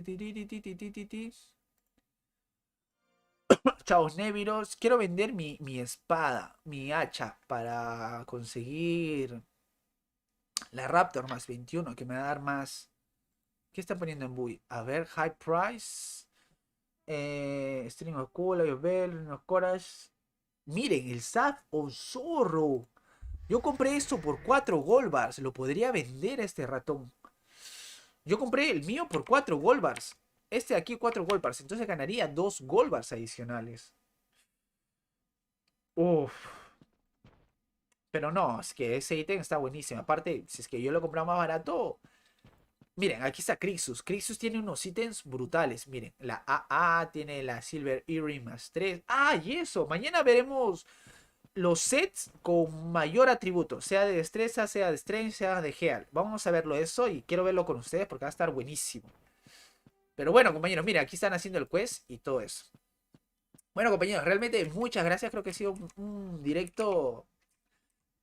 Chaos Neviros. Quiero vender mi espada, mi hacha, para conseguir la Raptor más 21, que me va a dar más. ¿Qué están poniendo en Bui? A ver, High Price. String of Cool, of Bell, of Courage. Miren, el Sad o Zorro. Yo compré esto por 4 gold bars. Lo podría vender a este ratón. Yo compré el mío por 4 gold bars. Este de aquí 4 gold bars. Entonces ganaría 2 gold bars adicionales. Uff. Pero no, es que ese ítem está buenísimo. Aparte, si es que yo lo compraba más barato. Miren, aquí está Crixus. Crixus tiene unos ítems brutales. Miren, la AA tiene la Silver Earring más 3. Ah, y eso. Mañana veremos los sets con mayor atributo. Sea de destreza, sea de strength, sea de heal. Vamos a verlo eso y quiero verlo con ustedes porque va a estar buenísimo. Pero bueno, compañeros, miren, aquí están haciendo el quest y todo eso. Bueno, compañeros, realmente muchas gracias. Creo que ha sido un directo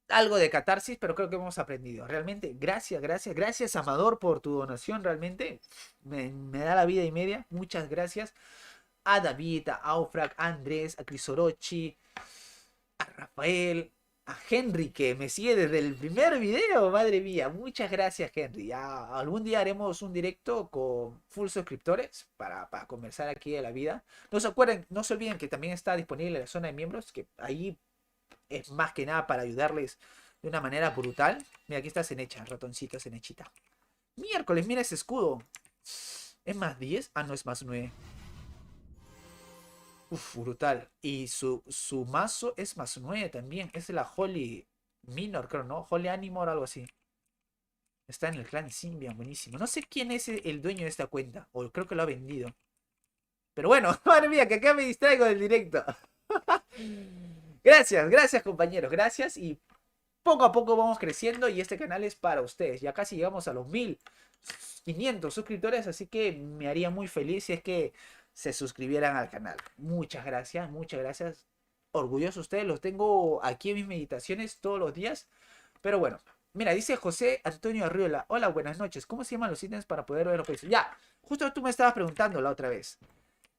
algo de catarsis, pero creo que hemos aprendido. Realmente, gracias, gracias, gracias, Amador, por tu donación. Realmente me da la vida y media. Muchas gracias a David, a Aufrag, a Andrés, a Crisorochi, a Rafael, a Henry, que me sigue desde el primer video. Madre mía, muchas gracias, Henry. Ya algún día haremos un directo con full suscriptores para conversar aquí de la vida. No se acuerden, no se olviden que también está disponible la zona de miembros, que ahí es más que nada para ayudarles de una manera brutal. Mira, aquí está Cenecha, ratoncito Cenechita. Miércoles, mira ese escudo. ¿Es más 10? Ah, no, es más 9. Uf, brutal. Y su mazo es más 9 también. Es la Holy Minor, creo, ¿no? Holy Animor, algo así. Está en el clan Symbian, buenísimo. No sé quién es el dueño de esta cuenta. O creo que lo ha vendido. Pero bueno, madre mía, que acá me distraigo del directo. Gracias compañeros, gracias y poco a poco vamos creciendo y este canal es para ustedes. Ya casi llegamos a los 1500 suscriptores, así que me haría muy feliz si es que se suscribieran al canal. Muchas gracias, muchas gracias. Orgulloso de ustedes, los tengo aquí en mis meditaciones todos los días. Pero bueno, mira, dice José Antonio Arriola. Hola, buenas noches. ¿Cómo se llaman los ítems para poder ver los precios? Ya, justo tú me estabas preguntando la otra vez.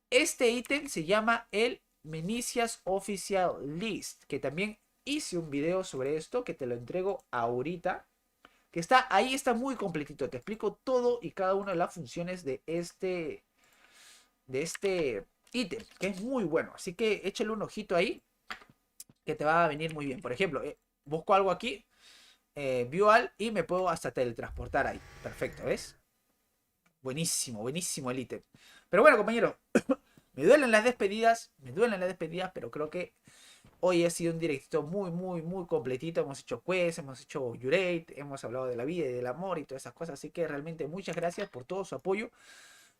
Este ítem se llama el Menicias Official List, que también hice un video sobre esto, que te lo entrego ahorita. Que está, ahí está muy completito. Te explico todo y cada una de las funciones de este ítem, que es muy bueno. Así que échale un ojito ahí, que te va a venir muy bien. Por ejemplo, busco algo aquí, view all, y me puedo hasta teletransportar ahí. Perfecto, ¿ves? Buenísimo, buenísimo el ítem. Pero bueno, compañeros, me duelen las despedidas, pero creo que hoy ha sido un directito muy completito. Hemos hecho quest, hemos hecho Yurate, hemos hablado de la vida y del amor y todas esas cosas. Así que realmente muchas gracias por todo su apoyo.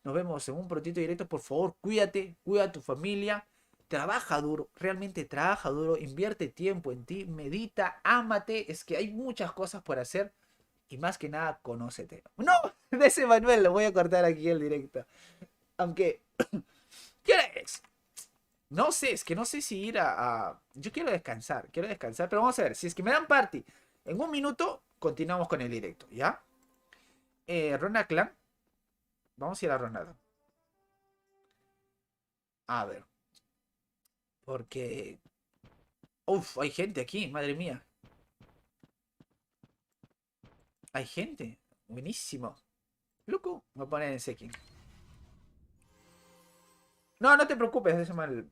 Nos vemos en un prontito directo. Por favor, cuídate, cuida a tu familia. Trabaja duro, realmente trabaja duro. Invierte tiempo en ti, medita, ámate. Es que hay muchas cosas por hacer. Y más que nada, conócete. No, de ese Manuel lo voy a cortar aquí el directo. Aunque, ¿qué hora es? No sé, es que no sé si ir Yo quiero descansar, pero vamos a ver, si es que me dan party en un minuto, continuamos con el directo, ¿ya? Ronald Clan. Vamos a ir a Ronald. A ver. Porque... Uf, hay gente aquí, madre mía. Hay gente. Buenísimo. Loco, me voy a poner en Sekin. No, no te preocupes, es mal.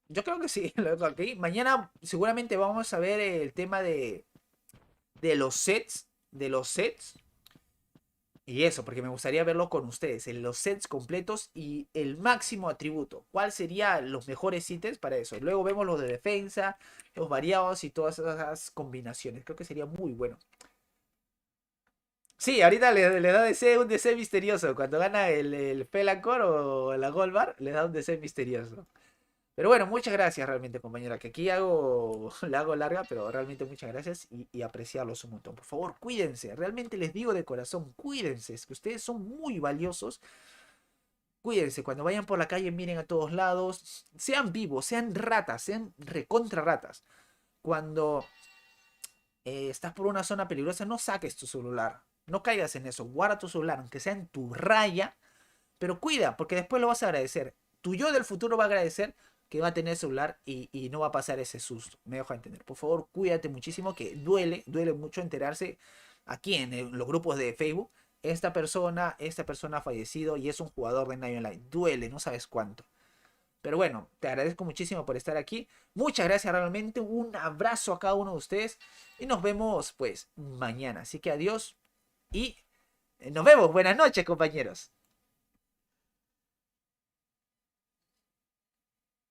Yo creo que sí, lo dejo aquí. Mañana seguramente vamos a ver el tema de los sets. De los sets. Y eso, porque me gustaría verlo con ustedes. En los sets completos y el máximo atributo. ¿Cuál serían los mejores ítems para eso? Luego vemos los de defensa, los variados y todas esas combinaciones. Creo que sería muy bueno. Sí, ahorita le da un DC misterioso. Cuando gana el Pelacor o la Gold Bar, le da un DC misterioso. Pero bueno, muchas gracias realmente, compañera. Que aquí la hago larga, pero realmente muchas gracias y apreciarlos un montón. Por favor, cuídense. Realmente les digo de corazón, cuídense. Es que ustedes son muy valiosos. Cuídense. Cuando vayan por la calle, miren a todos lados. Sean vivos, sean ratas, sean recontra ratas. Cuando estás por una zona peligrosa, no saques tu celular. No caigas en eso. Guarda tu celular, aunque sea en tu raya. Pero cuida, porque después lo vas a agradecer. Tu yo del futuro va a agradecer que va a tener celular y no va a pasar ese susto. Me dejo entender. Por favor, cuídate muchísimo, que duele mucho enterarse aquí en los grupos de Facebook. Esta persona ha fallecido y es un jugador de Night Online. Duele, no sabes cuánto. Pero bueno, te agradezco muchísimo por estar aquí. Muchas gracias realmente. Un abrazo a cada uno de ustedes. Y nos vemos pues mañana. Así que adiós y nos vemos. Buenas noches, compañeros.